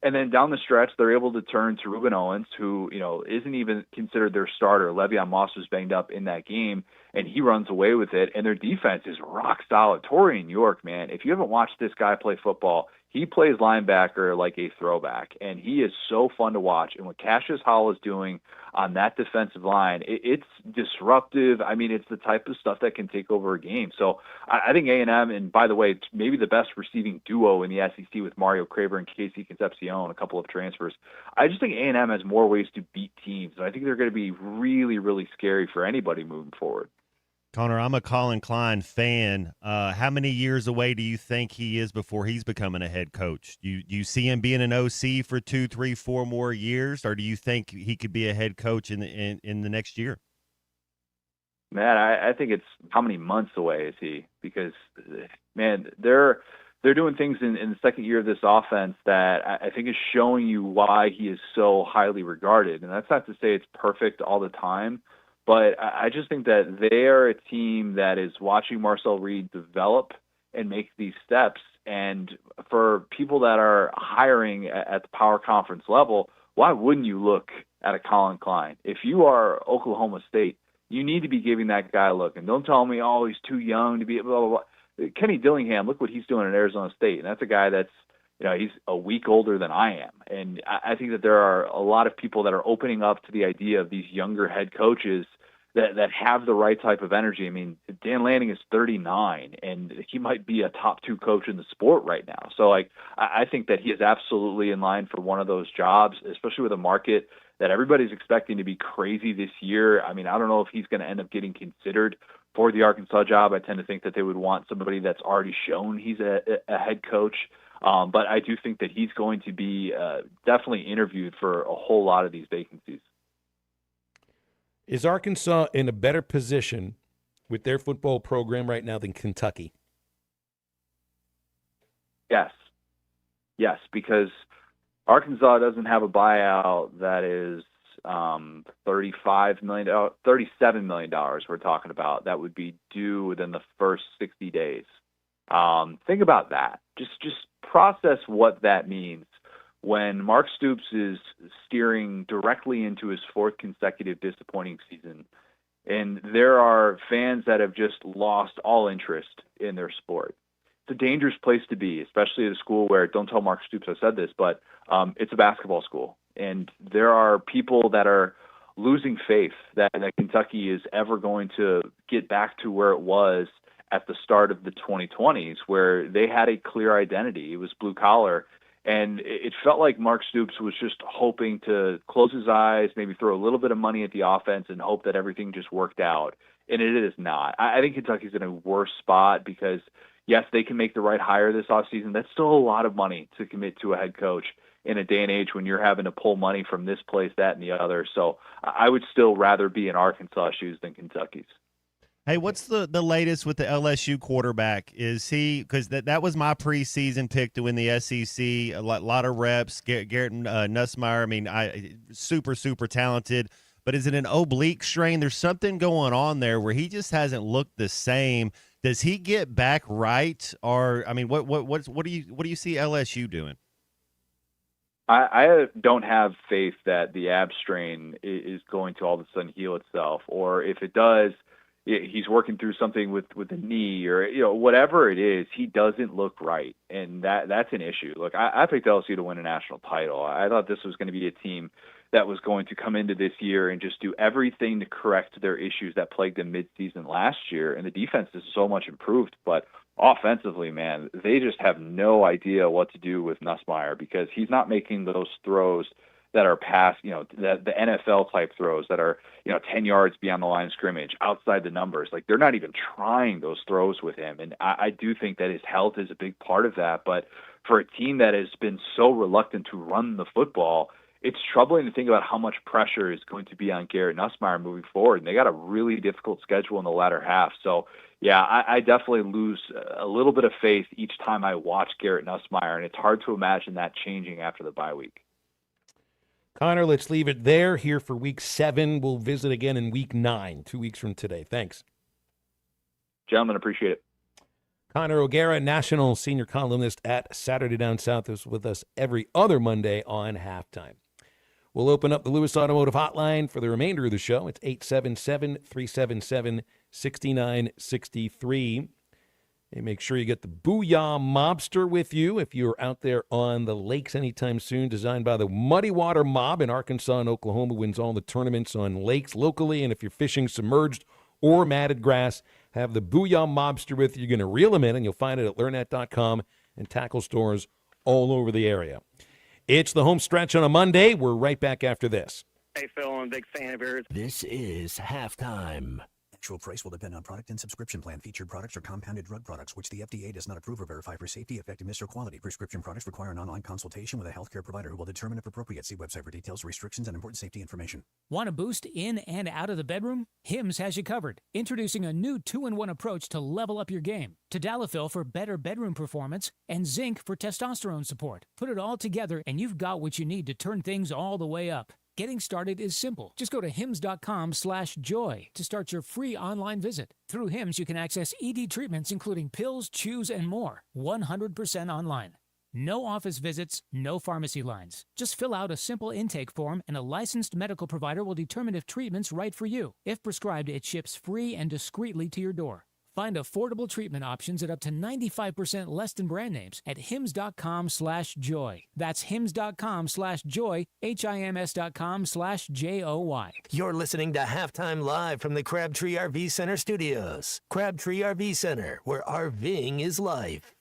And then down the stretch, they're able to turn to Reuben Owens, who, isn't even considered their starter. Le'Veon Moss was banged up in that game, and he runs away with it. And their defense is rock solid. Torian York, man, if you haven't watched this guy play football, he plays linebacker like a throwback, and he is so fun to watch. And what Cassius Hall is doing on that defensive line, it's disruptive. I mean, it's the type of stuff that can take over a game. So I think A&M, and by the way, it's maybe the best receiving duo in the SEC with Mario Craver and Casey Concepcion, a couple of transfers. I just think A&M has more ways to beat teams, and I think they're going to be really, really scary for anybody moving forward. Connor, I'm a Colin Klein fan. How many years away do you think he is before he's becoming a head coach? You see him being an OC for 2, 3, 4 more years, or do you think he could be a head coach in the next year? Man, I think it's how many months away is he? Because, man, they're doing things in the second year of this offense that I think is showing you why he is so highly regarded. And that's not to say it's perfect all the time, but I just think that they are a team that is watching Marcel Reed develop and make these steps. And for people that are hiring at the power conference level, why wouldn't you look at a Colin Klein? If you are Oklahoma State, you need to be giving that guy a look. And don't tell me, oh, he's too young to be blah, blah, blah. Kenny Dillingham, look what he's doing at Arizona State. And that's a guy that's, he's a week older than I am. And I think that there are a lot of people that are opening up to the idea of these younger head coaches that have the right type of energy. I mean, Dan Lanning is 39, and he might be a top 2 coach in the sport right now. So, I think that he is absolutely in line for one of those jobs, especially with a market that everybody's expecting to be crazy this year. I mean, I don't know if he's going to end up getting considered for the Arkansas job. I tend to think that they would want somebody that's already shown he's a head coach. But I do think that he's going to be definitely interviewed for a whole lot of these vacancies. Is Arkansas in a better position with their football program right now than Kentucky? Yes, because Arkansas doesn't have a buyout that is $37 million we're talking about that would be due within the first 60 days. Think about that. Just process what that means when Mark Stoops is steering directly into his 4th consecutive disappointing season, and there are fans that have just lost all interest in their sport. It's a dangerous place to be, especially at a school where, don't tell Mark Stoops I said this, but it's a basketball school. And there are people that are losing faith that Kentucky is ever going to get back to where it was at the start of the 2020s, where they had a clear identity. It was blue collar. And it felt like Mark Stoops was just hoping to close his eyes, maybe throw a little bit of money at the offense and hope that everything just worked out. And it is not. I think Kentucky's in a worse spot because, yes, they can make the right hire this offseason. That's still a lot of money to commit to a head coach in a day and age when you're having to pull money from this place, that, and the other. So I would still rather be in Arkansas' shoes than Kentucky's. Hey, what's the latest with the LSU quarterback? Is he, because that was my preseason pick to win the SEC, a lot of reps, Garrett Nussmeier, I mean, super talented, but is it an oblique strain? There's something going on there where he just hasn't looked the same. Does he get back right? Or, I mean, what do you see LSU doing? I don't have faith that the ab strain is going to all of a sudden heal itself, or if it does, he's working through something with the knee or, whatever it is, he doesn't look right. And that's an issue. Look, I picked LSU to win a national title. I thought this was going to be a team that was going to come into this year and just do everything to correct their issues that plagued them midseason last year. And the defense is so much improved, but offensively, man, they just have no idea what to do with Nussmeier because he's not making those throws that are past, the NFL type throws that are, 10 yards beyond the line of scrimmage, outside the numbers. Like, they're not even trying those throws with him. And I do think that his health is a big part of that. But for a team that has been so reluctant to run the football, it's troubling to think about how much pressure is going to be on Garrett Nussmeier moving forward. And they got a really difficult schedule in the latter half. So, yeah, I definitely lose a little bit of faith each time I watch Garrett Nussmeier. And it's hard to imagine that changing after the bye week. Connor, let's leave it there. Here for week 7. We'll visit again in week 9, 2 weeks from today. Thanks. Gentlemen, appreciate it. Connor O'Gara, national senior columnist at Saturday Down South, is with us every other Monday on Halftime. We'll open up the Lewis Automotive Hotline for the remainder of the show. It's 877-377-6963. And make sure you get the Booyah Mobster with you if you're out there on the lakes anytime soon. Designed by the Muddy Water Mob in Arkansas and Oklahoma. Wins all the tournaments on lakes locally. And if you're fishing submerged or matted grass, have the Booyah Mobster with you. You're going to reel them in, and you'll find it at learnnet.com and tackle stores all over the area. It's the home stretch on a Monday. We're right back after this. Hey, Phil, I'm a big fan of yours. This is Halftime. Actual price will depend on product and subscription plan. Featured products are compounded drug products, which the FDA does not approve or verify for safety, effectiveness, or quality. Prescription products require an online consultation with a healthcare provider who will determine if appropriate. See website for details, restrictions, and important safety information. Want a boost in and out of the bedroom? Hims has you covered. Introducing a new 2-in-1 approach to level up your game. Tadalafil for better bedroom performance and zinc for testosterone support. Put it all together and you've got what you need to turn things all the way up. Getting started is simple. Just go to hims.com/joy to start your free online visit. Through Hims, you can access ED treatments including pills, chews, and more. 100% online. No office visits, no pharmacy lines. Just fill out a simple intake form and a licensed medical provider will determine if treatment's right for you. If prescribed, it ships free and discreetly to your door. Find affordable treatment options at up to 95% less than brand names at hims.com/joy. That's hims.com/joy, hims.com/joy. You're listening to Halftime Live from the Crabtree RV Center studios. Crabtree RV Center, where RVing is life.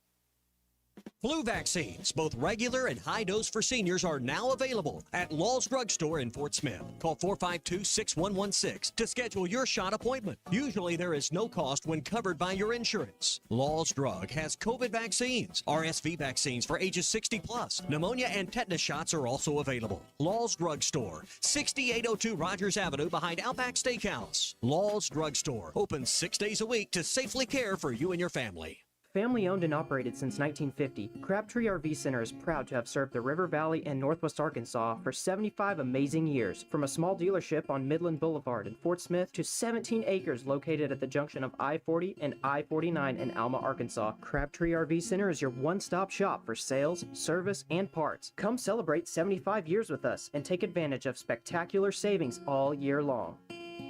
Flu vaccines, both regular and high dose for seniors, are now available at Law's Drug Store in Fort Smith. Call 452-6116 to schedule your shot appointment. Usually there is no cost when covered by your insurance. Law's Drug has COVID vaccines, RSV vaccines for ages 60 plus. Pneumonia and tetanus shots are also available. Law's Drug Store, 6802 Rogers Avenue behind Outback Steakhouse. Law's Drug Store, open 6 days a week to safely care for you and your family. Family owned and operated since 1950, Crabtree RV Center is proud to have served the River Valley and Northwest Arkansas for 75 amazing years. From a small dealership on Midland Boulevard in Fort Smith to 17 acres located at the junction of I-40 and I-49 in Alma, Arkansas, Crabtree RV Center is your one-stop shop for sales, service, and parts. Come celebrate 75 years with us and take advantage of spectacular savings all year long.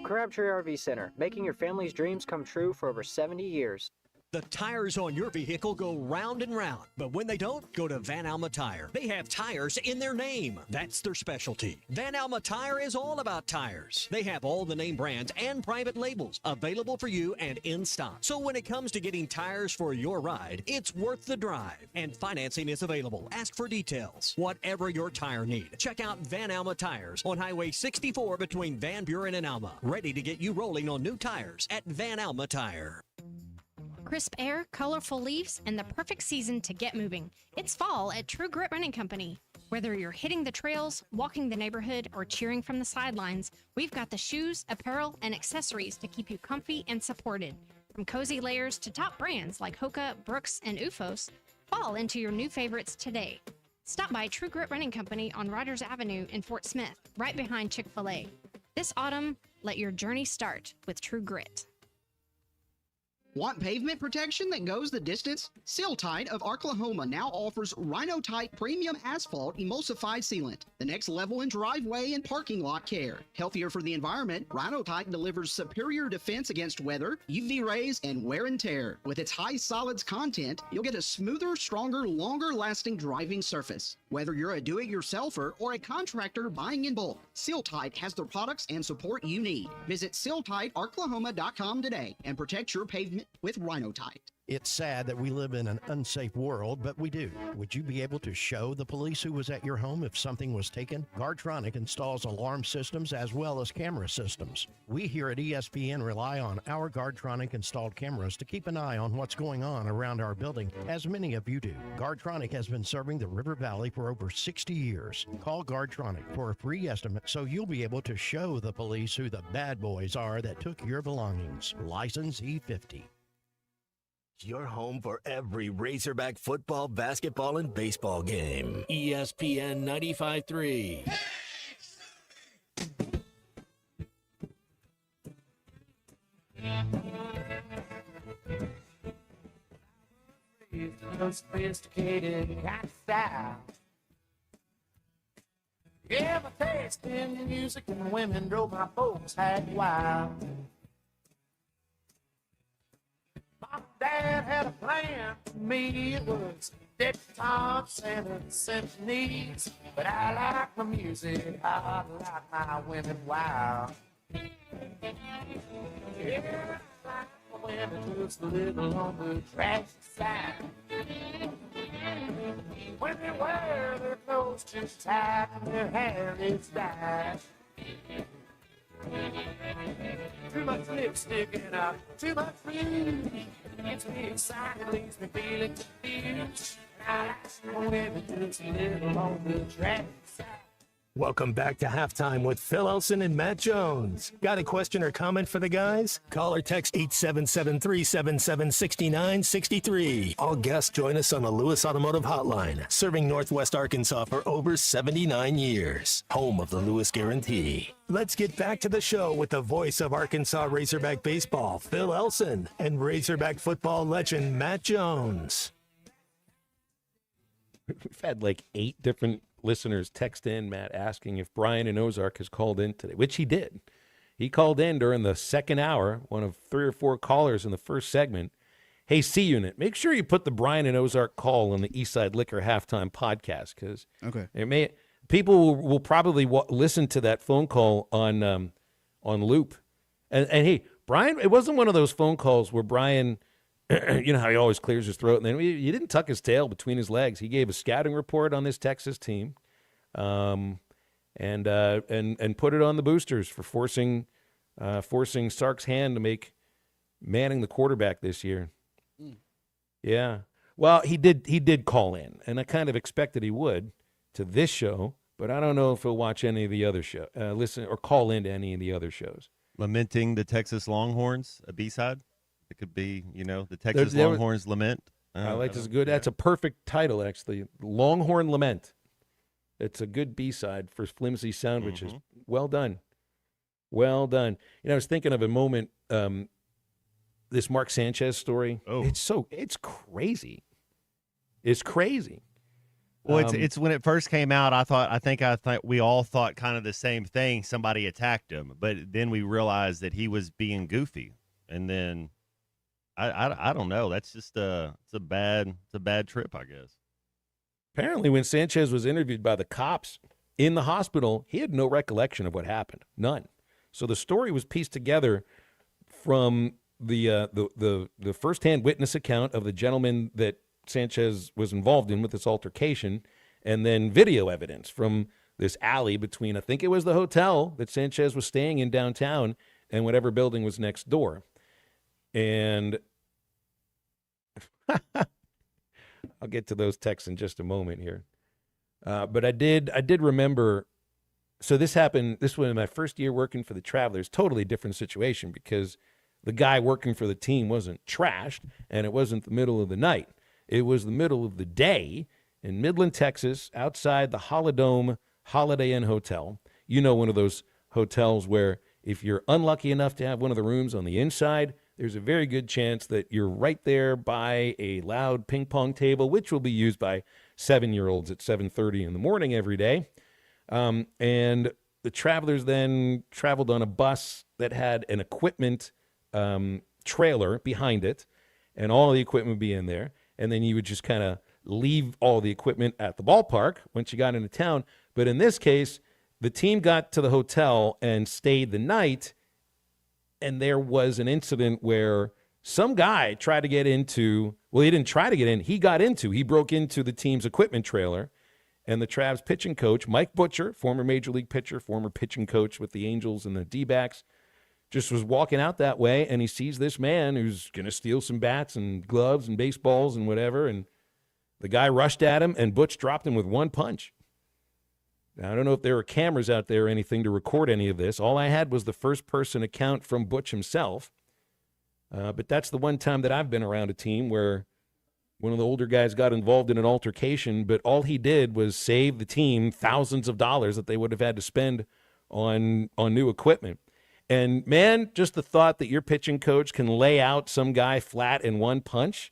Crabtree RV Center, making your family's dreams come true for over 70 years. The tires on your vehicle go round and round, but when they don't, go to Van Alma Tire. They have tires in their name. That's their specialty. Van Alma Tire is all about tires. They have all the name brands and private labels available for you and in stock. So when it comes to getting tires for your ride, it's worth the drive. And financing is available. Ask for details. Whatever your tire need, check out Van Alma Tires on Highway 64 between Van Buren and Alma. Ready to get you rolling on new tires at Van Alma Tire. Crisp air, colorful leaves, and the perfect season to get moving. It's fall at True Grit Running Company. Whether you're hitting the trails, walking the neighborhood, or cheering from the sidelines, we've got the shoes, apparel, and accessories to keep you comfy and supported. From cozy layers to top brands like Hoka, Brooks, and OOFOS, fall into your new favorites today. Stop by True Grit Running Company on Riders Avenue in Fort Smith, right behind Chick-fil-A. This autumn, let your journey start with True Grit. Want pavement protection that goes the distance? Seal-Tite of Arklahoma now offers Rhino-Tite Premium Asphalt Emulsified Sealant, the next level in driveway and parking lot care. Healthier for the environment, Rhino-Tite delivers superior defense against weather, UV rays, and wear and tear. With its high solids content, you'll get a smoother, stronger, longer-lasting driving surface. Whether you're a do-it-yourselfer or a contractor buying in bulk, Seal-Tite has the products and support you need. Visit SealTiteOklahoma.com today and protect your pavement with Rhino-Tite. It's sad that we live in an unsafe world, but we do. Would you be able to show the police who was at your home if something was taken? Guardtronic installs alarm systems as well as camera systems. We here at ESPN rely on our Guardtronic installed cameras to keep an eye on what's going on around our building, as many of you do. Guardtronic has been serving the River Valley for over 60 years. Call Guardtronic for a free estimate so you'll be able to show the police who the bad boys are that took your belongings. License E50. Your home for every Razorback football, basketball, and baseball game. ESPN 95.3. Sophisticated kind of style. Yeah, my taste in music and women drove my folks half wild. My dad had a plan for me. It was Dick Thompson and symphonies. But I like my music, I like my women wild. Yeah, I like my women just a little on the trashy side. When they wear their clothes just tight and their hair is dyed. Too much lipstick and too much rouge. Gets me excited, leaves me feeling confused. I like my women just a little on the trashy side. Welcome back to Halftime with Phil Elson and Matt Jones. Got a question or comment for the guys? Call or text 877-377-6963. All guests join us on the Lewis Automotive Hotline, serving Northwest Arkansas for over 79 years. Home of the Lewis Guarantee. Let's get back to the show with the voice of Arkansas Razorback baseball, Phil Elson, and Razorback football legend, Matt Jones. We've had like 8 different listeners text in, Matt, asking if Brian in Ozark has called in today, which he did. He called in during the second hour, one of 3 or 4 callers in the first segment. Hey, C-Unit, make sure you put the Brian in Ozark call on the Eastside Liquor Halftime podcast, because people will probably listen to that phone call on loop. And hey, Brian, it wasn't one of those phone calls where Brian, you know how he always clears his throat, and then he didn't tuck his tail between his legs. He gave a scouting report on this Texas team, and put it on the boosters for forcing Sark's hand to make Manning the quarterback this year. Yeah, well, he did call in, and I kind of expected he would to this show, but I don't know if he'll watch any of the other show, listen or call into any of the other shows. Lamenting the Texas Longhorns, a B-side. It could be, the Texas Longhorns Lament. I like this. Good. That's a perfect title, actually. Longhorn Lament. It's a good B-side for flimsy sandwiches. Mm-hmm. Well done. Well done. I was thinking of a moment, this Mark Sanchez story. Oh. It's crazy. It's crazy. Well, it's when it first came out, I think we all thought kind of the same thing. Somebody attacked him, but then we realized that he was being goofy. And then I don't know. That's just it's a bad trip, I guess. Apparently, when Sanchez was interviewed by the cops in the hospital, he had no recollection of what happened. None. So the story was pieced together from the firsthand witness account of the gentleman that Sanchez was involved in with this altercation, and then video evidence from this alley between, I think it was the hotel that Sanchez was staying in downtown and whatever building was next door. And I'll get to those texts in just a moment here. But I did remember, so this happened, this was my first year working for the Travelers, totally different situation because the guy working for the team wasn't trashed and it wasn't the middle of the night. It was the middle of the day in Midland, Texas, outside the Holidome Holiday Inn Hotel. You know, one of those hotels where if you're unlucky enough to have one of the rooms on the inside, there's a very good chance that you're right there by a loud ping pong table, which will be used by 7-year-olds at 7:30 in the morning every day. And the Travelers then traveled on a bus that had an equipment trailer behind it, and all the equipment would be in there. And then you would just kind of leave all the equipment at the ballpark once you got into town. But in this case, the team got to the hotel and stayed the night, and there was an incident where some guy tried to get into, well, he didn't try to get in, he broke into the team's equipment trailer, and the Travs pitching coach, Mike Butcher, former Major League pitcher, former pitching coach with the Angels and the D-backs, just was walking out that way, and he sees this man who's going to steal some bats and gloves and baseballs and whatever, and the guy rushed at him, and Butch dropped him with one punch. Now, I don't know if there were cameras out there or anything to record any of this. All I had was the first-person account from Butch himself. But that's the one time that I've been around a team where one of the older guys got involved in an altercation, but all he did was save the team thousands of dollars that they would have had to spend on new equipment. And, man, just the thought that your pitching coach can lay out some guy flat in one punch.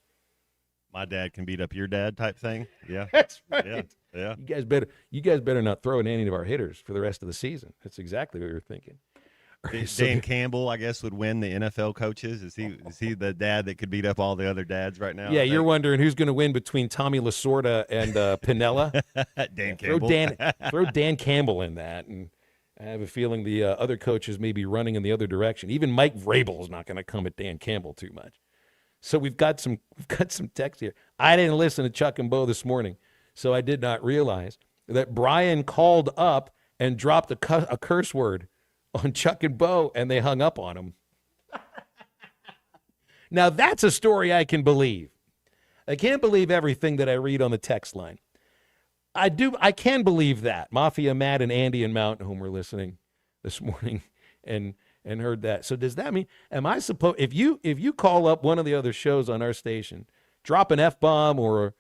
My dad can beat up your dad type thing. Yeah. That's right. Yeah. You guys better not throw in any of our hitters for the rest of the season. That's exactly what we were thinking. Dan Campbell, I guess, would win the NFL coaches. Is he the dad that could beat up all the other dads right now? Yeah, you're wondering who's going to win between Tommy Lasorda and Pinella. Dan Campbell. Throw Dan Campbell in that, and I have a feeling the other coaches may be running in the other direction. Even Mike Vrabel is not going to come at Dan Campbell too much. So we've got some text here. I didn't listen to Chuck and Bo this morning, so I did not realize that Brian called up and dropped a curse word on Chuck and Bo, and they hung up on him. Now, that's a story I can believe. I can't believe everything that I read on the text line. I can believe that. Mafia Matt and Andy and Mountain Home were listening this morning and heard that. So does that mean, am I supposed, if you call up one of the other shows on our station, drop an F-bomb or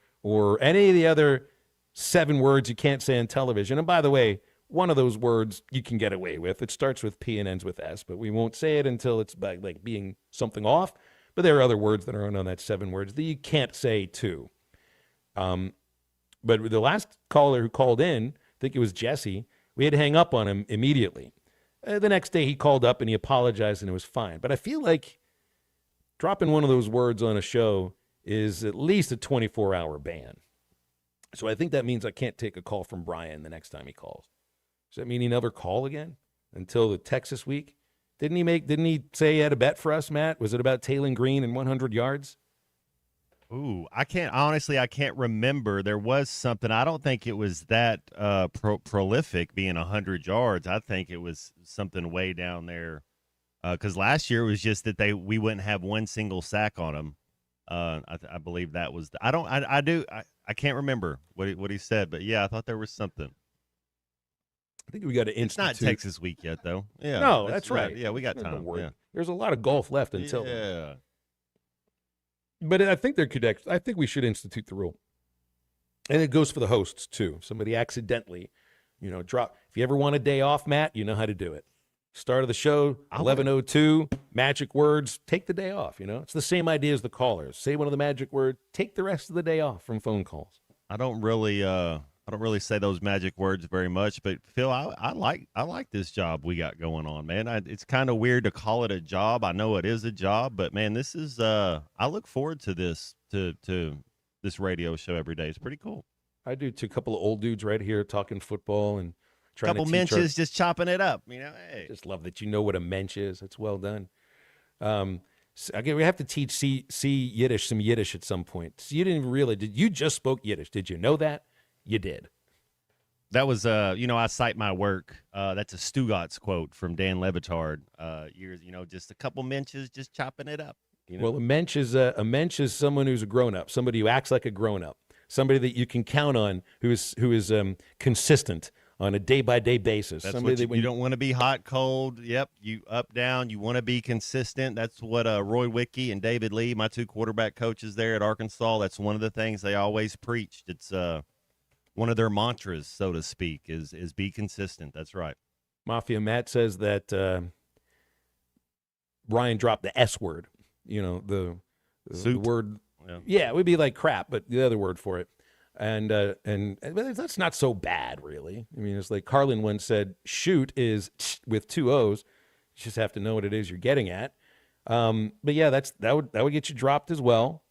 any of the other 7 words you can't say on television, and by the way, one of those words you can get away with. It starts with P and ends with S, but we won't say it until it's like being something off. But there are other words that aren't on that 7 words that you can't say too. But the last caller who called in, I think it was Jesse, we had to hang up on him immediately. The next day he called up and he apologized and it was fine. But I feel like dropping one of those words on a show is at least a 24-hour ban. So I think that means I can't take a call from Brian the next time he calls. Does that mean he never call again until the Texas week? Didn't he say he had a bet for us, Matt? Was it about Taylor Green and 100 yards? Ooh, I can't remember. There was something. I don't think it was that prolific being 100 yards. I think it was something way down there. Because last year it was just that we wouldn't have one single sack on him. I believe that was. I can't remember what he said, but yeah, I thought there was something. I think we got to institute. It's not Texas week yet, though. Yeah, no, that's right. Yeah, we got time. Yeah. There's a lot of golf left until. Yeah. But I think I think we should institute the rule, and it goes for the hosts too. Somebody accidentally, drop. If you ever want a day off, Matt, you know how to do it. Start of the show, 11:02, magic words. Take the day off. It's the same idea as the callers. Say one of the magic words. Take the rest of the day off from phone calls. I don't really I don't really say those magic words very much, but Phil, I like this job we got going on, man. It's kind of weird to call it a job. I know it is a job, but man, this is I look forward to this to this radio show every day. It's pretty cool. I do too. A couple of old dudes right here talking football and trying couple to teach menches just chopping it up. Hey. Just love that you know what a mensch is. It's well done. Again, we have to teach see Yiddish, some Yiddish at some point. So you didn't even really, you just spoke Yiddish. Did you know that? You did. That was, I cite my work. That's a Stugatz quote from Dan Levitard. Years, just a couple menches, just chopping it up. Well, a mensch is someone who's a grown up, somebody who acts like a grown up, somebody that you can count on, who is consistent on a day-by-day basis. That's somebody what you don't want to be hot, cold. Yep, you up, down. You want to be consistent. That's what Roy Wickey and David Lee, my two quarterback coaches there at Arkansas, that's one of the things they always preached. It's one of their mantras, so to speak, is be consistent. That's right. Mafia Matt says that Ryan dropped the S word. The word. Yeah, it would be like crap, but the other word for it. And that's not so bad, really. I mean, it's like Carlin once said, shoot is with two O's. You just have to know what it is you're getting at. But yeah, that would get you dropped as well.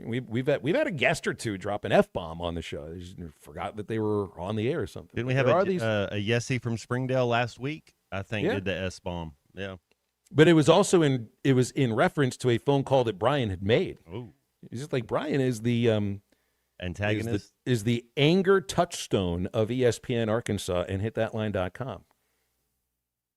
We've had a guest or two drop an F-bomb on the show. They just forgot that they were on the air or something. Didn't we have a Yessie from Springdale last week? I think did the S-bomb. Yeah. But it was also in reference to a phone call that Brian had made. Oh. It's just like Brian is the antagonist, is the anger touchstone of ESPN Arkansas and hitthatline.com.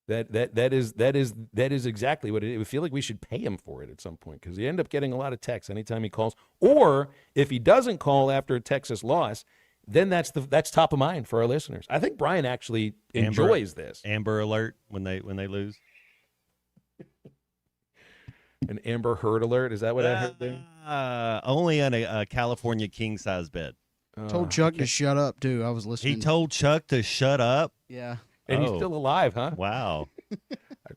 That is exactly what it is. We feel like we should pay him for it at some point because he end up getting a lot of texts anytime he calls. Or if he doesn't call after a Texas loss, then that's top of mind for our listeners. I think Brian actually enjoys this. Amber alert when they lose. An Amber Heard alert? Is that what I heard there? Only on a California king-size bed. Told Chuck to shut up, too. I was listening. He told Chuck to shut up? Yeah. And he's still alive, huh? Wow.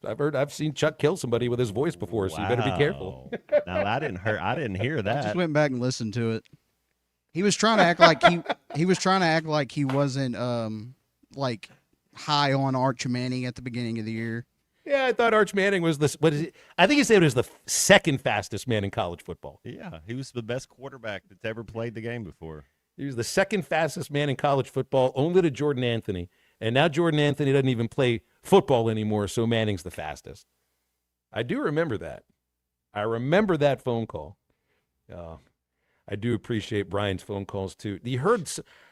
I've seen Chuck kill somebody with his voice before, so you better be careful. Now, I didn't hear that. I just went back and listened to it. He was trying to act like he wasn't like high on Arch Manning at the beginning of the year. Yeah, I thought Arch Manning was I think he said it was the second fastest man in college football. Yeah, he was the best quarterback that's ever played the game before. He was the second fastest man in college football, only to Jordan Anthony. And now Jordan Anthony doesn't even play football anymore, so Manning's the fastest. I do remember that. I remember that phone call. I do appreciate Brian's phone calls, too. He heard,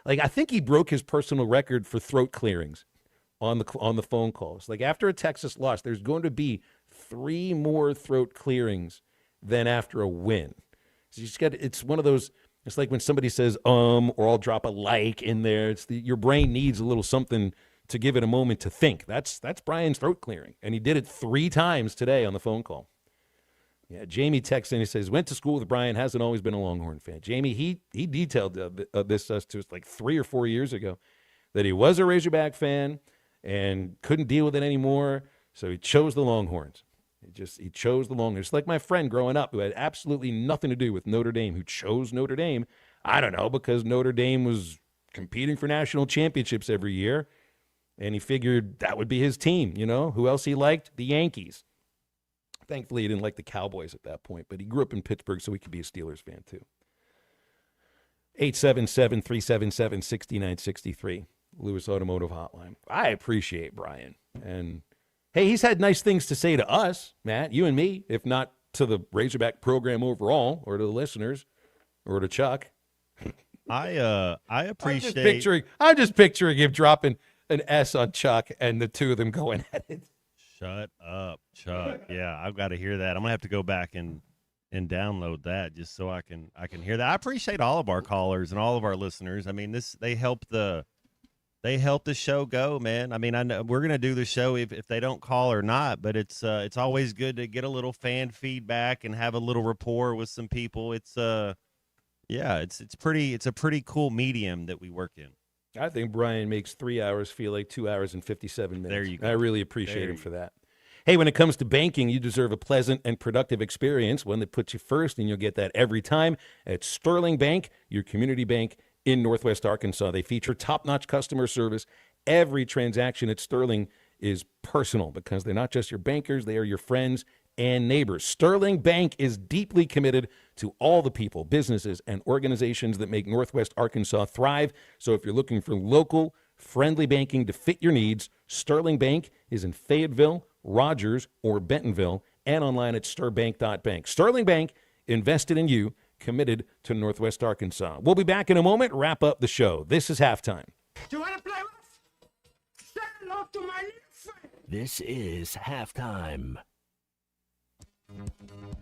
I think he broke his personal record for throat clearings on the phone calls. Like after a Texas loss, there's going to be 3 more throat clearings than after a win. So it's one of those. It's like when somebody says or I'll drop a like in there. Your brain needs a little something to give it a moment to think. That's Brian's throat clearing, and he did it 3 times today on the phone call. Yeah, Jamie texts in. He says went to school with Brian. Hasn't always been a Longhorn fan. Jamie, he detailed this to us like 3 or 4 years ago that he was a Razorback fan and couldn't deal with it anymore, so he chose the Longhorns. He chose the Longhorns. It's like my friend growing up who had absolutely nothing to do with Notre Dame, who chose Notre Dame, I don't know, because Notre Dame was competing for national championships every year, and he figured that would be his team, Who else he liked? The Yankees. Thankfully, he didn't like the Cowboys at that point, but he grew up in Pittsburgh, so he could be a Steelers fan, too. 877-377-6963. Lewis Automotive Hotline. I appreciate Brian. And, hey, he's had nice things to say to us, Matt, you and me, if not to the Razorback program overall or to the listeners or to Chuck. I appreciate. I'm just picturing him dropping an S on Chuck and the two of them going at it. Shut up, Chuck. Yeah, I've got to hear that. I'm going to have to go back and download that just so I can hear that. I appreciate all of our callers and all of our listeners. I mean, they help the show go, man. I mean, I know we're going to do the show if they don't call or not, but it's always good to get a little fan feedback and have a little rapport with some people. It's a pretty cool medium that we work in. I think Brian makes 3 hours feel like 2 hours and 57 minutes. There you go. I really appreciate him for that. Hey, when it comes to banking, you deserve a pleasant and productive experience, one that puts you first, and you'll get that every time at Sterling Bank, your community bank in Northwest Arkansas. They feature top-notch customer service. Every transaction at Sterling is personal because they're not just your bankers, they are your friends and neighbors. Sterling Bank is deeply committed to all the people, businesses, and organizations that make Northwest Arkansas thrive. So if you're looking for local, friendly banking to fit your needs, Sterling Bank is in Fayetteville, Rogers, or Bentonville, and online at stirbank.bank. Sterling Bank, invested in you, committed to Northwest Arkansas. We'll be back in a moment, wrap up the show. This is Halftime. Do you want to play with? Say hello to my little friend. This is Halftime.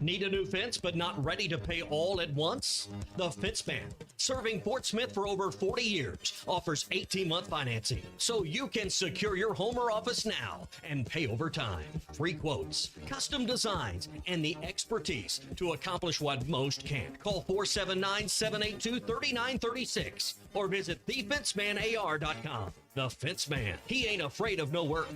Need a new fence but not ready to pay all at once? The Fence Man, serving Fort Smith for over 40 years, offers 18-month financing so you can secure your home or office now and pay over time. Free quotes, custom designs, and the expertise to accomplish what most can't. Call 479-782-3936 or visit thefencemanAR.com. The Fence Man, he ain't afraid of no work.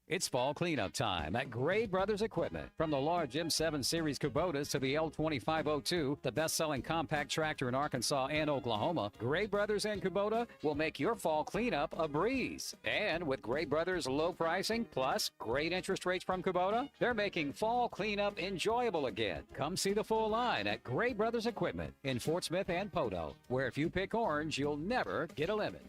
It's fall cleanup time at Gray Brothers Equipment. From the large M7 Series Kubotas to the L2502, the best-selling compact tractor in Arkansas and Oklahoma, Gray Brothers and Kubota will make your fall cleanup a breeze. And with Gray Brothers low pricing plus great interest rates from Kubota, they're making fall cleanup enjoyable again. Come see the full line at Gray Brothers Equipment in Fort Smith and Poto, where if you pick orange, you'll never get a lemon.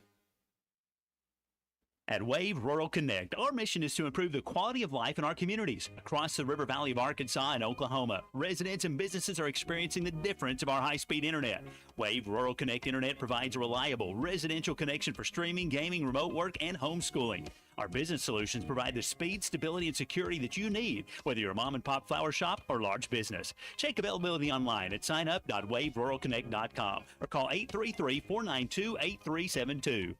At Wave Rural Connect, our mission is to improve the quality of life in our communities. Across the River Valley of Arkansas and Oklahoma, residents and businesses are experiencing the difference of our high-speed internet. Wave Rural Connect Internet provides a reliable residential connection for streaming, gaming, remote work, and homeschooling. Our business solutions provide the speed, stability, and security that you need, whether you're a mom-and-pop flower shop or large business. Check availability online at signup.waveruralconnect.com or call 833-492-8372.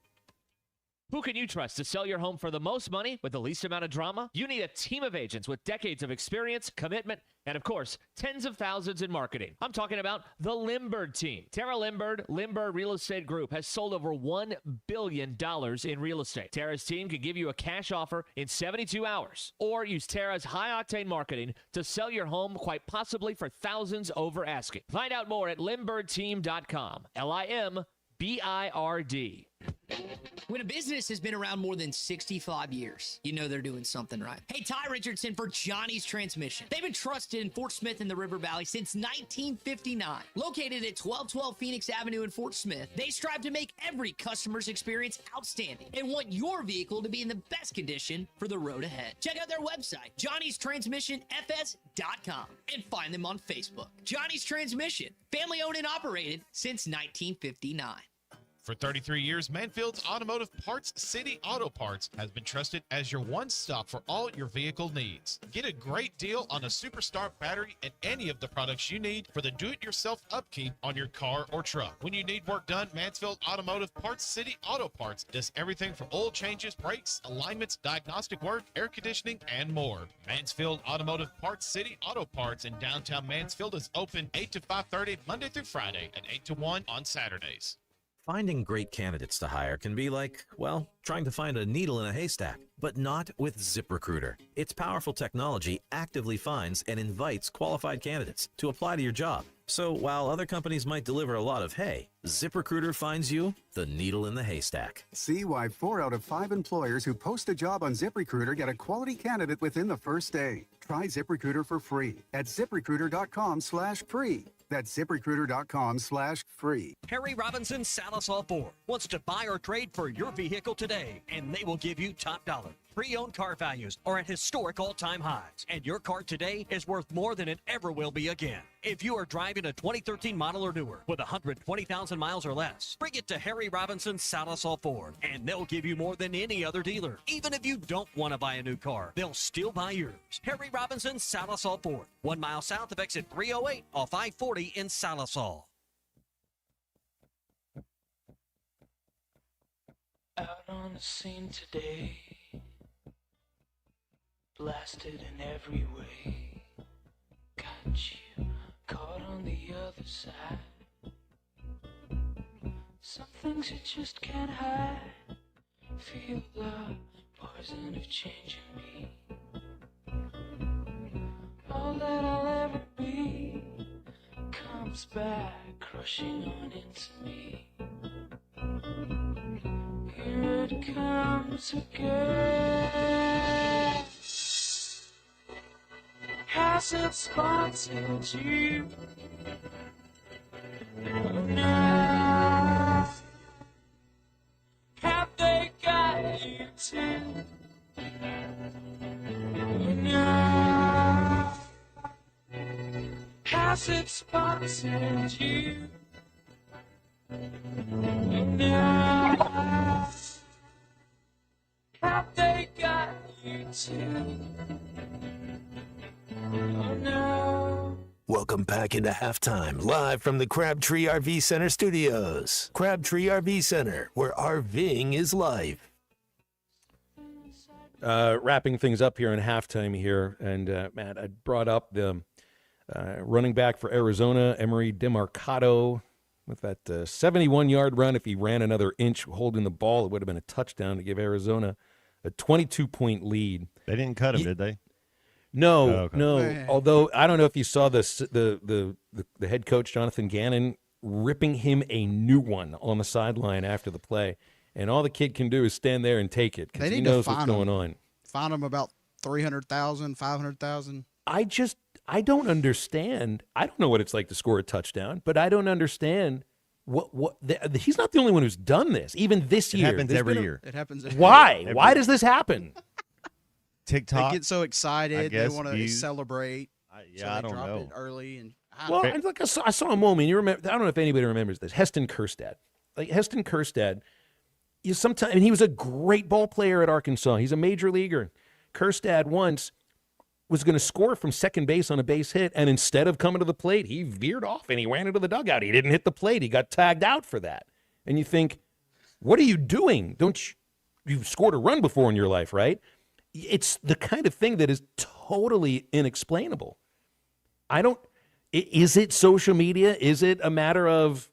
Who can you trust to sell your home for the most money with the least amount of drama? You need a team of agents with decades of experience, commitment, and of course, tens of thousands in marketing. I'm talking about the Limbird team. Tara Limbird, Limbird Real Estate Group, has sold over $1 billion in real estate. Tara's team can give you a cash offer in 72 hours, or use Tara's high-octane marketing to sell your home quite possibly for thousands over asking. Find out more at limbirdteam.com. LIMBIRD. When a business has been around more than 65 years, you know they're doing something right. Hey, Ty Richardson for Johnny's Transmission. They've been trusted in Fort Smith and the River Valley since 1959. Located at 1212 Phoenix Avenue in Fort Smith, they strive to make every customer's experience outstanding and want your vehicle to be in the best condition for the road ahead. Check out their website, johnnystransmissionfs.com, and find them on Facebook. Johnny's Transmission, family owned and operated since 1959. For 33 years, Manfield's Automotive Parts City Auto Parts has been trusted as your one-stop for all your vehicle needs. Get a great deal on a Superstar battery and any of the products you need for the do-it-yourself upkeep on your car or truck. When you need work done, Mansfield Automotive Parts City Auto Parts does everything from oil changes, brakes, alignments, diagnostic work, air conditioning, and more. Mansfield Automotive Parts City Auto Parts in downtown Mansfield is open 8 to 5:30 Monday through Friday and 8 to 1 on Saturdays. Finding great candidates to hire can be like, well, trying to find a needle in a haystack, but not with ZipRecruiter. Its powerful technology actively finds and invites qualified candidates to apply to your job. So while other companies might deliver a lot of hay, ZipRecruiter finds you the needle in the haystack. See why 4 out of 5 employers who post a job on ZipRecruiter get a quality candidate within the first day. Try ZipRecruiter for free at ZipRecruiter.com/free. That's ZipRecruiter.com/free. Harry Robinson Salisol Ford wants to buy or trade for your vehicle today, and they will give you top dollar. Pre-owned car values are at historic all-time highs, and your car today is worth more than it ever will be again. If you are driving a 2013 model or newer with 120,000 miles or less, bring it to Harry Robinson Salisol Ford, and they'll give you more than any other dealer. Even if you don't want to buy a new car, they'll still buy yours. Harry Robinson Salisol Ford, 1 mile south of exit 308 off I-40 in Salisol. Out on the scene today, blasted in every way. Got you caught on the other side. Some things you just can't hide. Feel the poison of changing me. All that I'll ever be. Come comes back, crushing on into me. Here it comes again. Has it spotted you? No. Have they got you too? No. Has it spotted you? No. Have they got you too? Oh no. Welcome back into halftime, live from the Crabtree RV Center studios. Crabtree RV Center, where RVing is life. Wrapping things up here in halftime here, and Matt, I brought up the running back for Arizona, Emery Demercado, with that 71-yard run. If he ran another inch holding the ball, it would have been a touchdown to give Arizona a 22-point lead. They didn't cut him, did they? No, okay. no. Although I don't know if you saw the head coach Jonathan Gannon ripping him a new one on the sideline after the play, and all the kid can do is stand there and take it because he knows what's going on. Fine him about $300,000, $500,000. I don't understand. I don't know what it's like to score a touchdown, but I don't understand he's not the only one who's done this. Even this year, it happens every year. It happens. Why? Why does this happen? TikTok. They get so excited. They want to views. celebrate. Yeah, I don't drop know. It early and I saw a moment. You remember? I don't know if anybody remembers this. Heston Kjerstad. Heston Kjerstad. And he was a great ball player at Arkansas. He's a major leaguer. Kjerstad once was going to score from second base on a base hit, and instead of coming to the plate, he veered off and he ran into the dugout. He didn't hit the plate. He got tagged out for that. And you think, what are you doing? You've scored a run before in your life, right? It's the kind of thing that is totally inexplainable. Is it social media? Is it a matter of,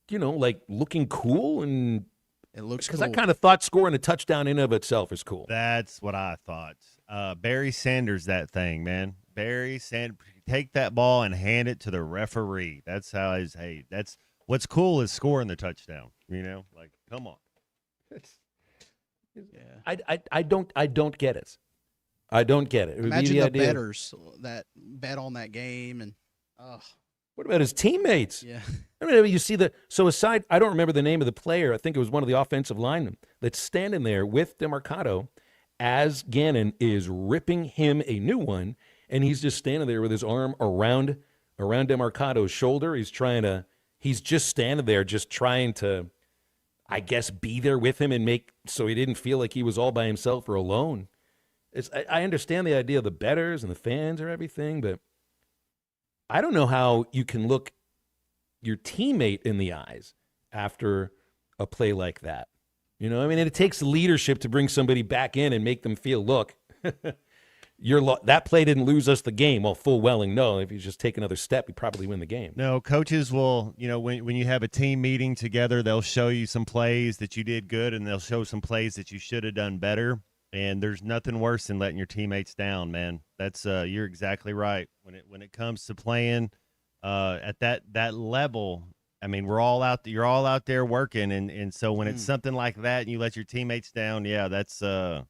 looking cool? And it looks because cool. I kind of thought scoring a touchdown in and of itself is cool. That's what I thought. Barry Sanders, that thing, man. Barry Sanders, take that ball and hand it to the referee. That's how that's what's cool is scoring the touchdown. Come on. Yeah. I don't get it. I don't get it. Imagine the bettors that bet on that game and what about his teammates? Yeah. I mean, you see I don't remember the name of the player. I think it was one of the offensive linemen that's standing there with Demercado as Gannon is ripping him a new one, and he's just standing there with his arm around Demercado's shoulder. He's just standing there just trying to, I guess, be there with him and so he didn't feel like he was all by himself or alone. I understand the idea of the bettors and the fans or everything, but I don't know how you can look your teammate in the eyes after a play like that. It takes leadership to bring somebody back in and make them feel, look, that play didn't lose us the game. Well, full welling, no. If you just take another step, we probably win the game. No, coaches will, when you have a team meeting together, they'll show you some plays that you did good, and they'll show some plays that you should have done better. And there's nothing worse than letting your teammates down, man. That's you're exactly right. When it comes to playing at that level, I mean, you're all out there working, and so when it's something like that and you let your teammates down, yeah, that's all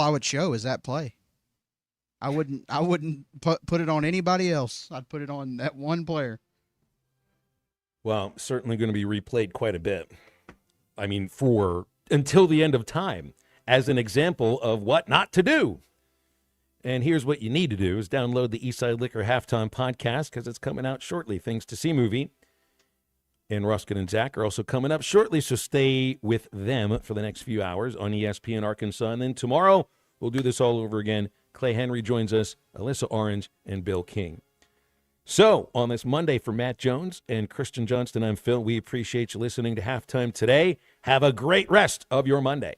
I would show is that play. I wouldn't put it on anybody else. I'd put it on that one player. Well, certainly going to be replayed quite a bit. I mean, until the end of time, as an example of what not to do. And here's what you need to do is download the Eastside Liquor Halftime Podcast because it's coming out shortly. Things to See movie. And Ruskin and Zach are also coming up shortly, so stay with them for the next few hours on ESPN Arkansas. And then tomorrow, we'll do this all over again. Clay Henry joins us, Alyssa Orange, and Bill King. So, on this Monday for Matt Jones and Christian Johnston, I'm Phil. We appreciate you listening to Halftime today. Have a great rest of your Monday.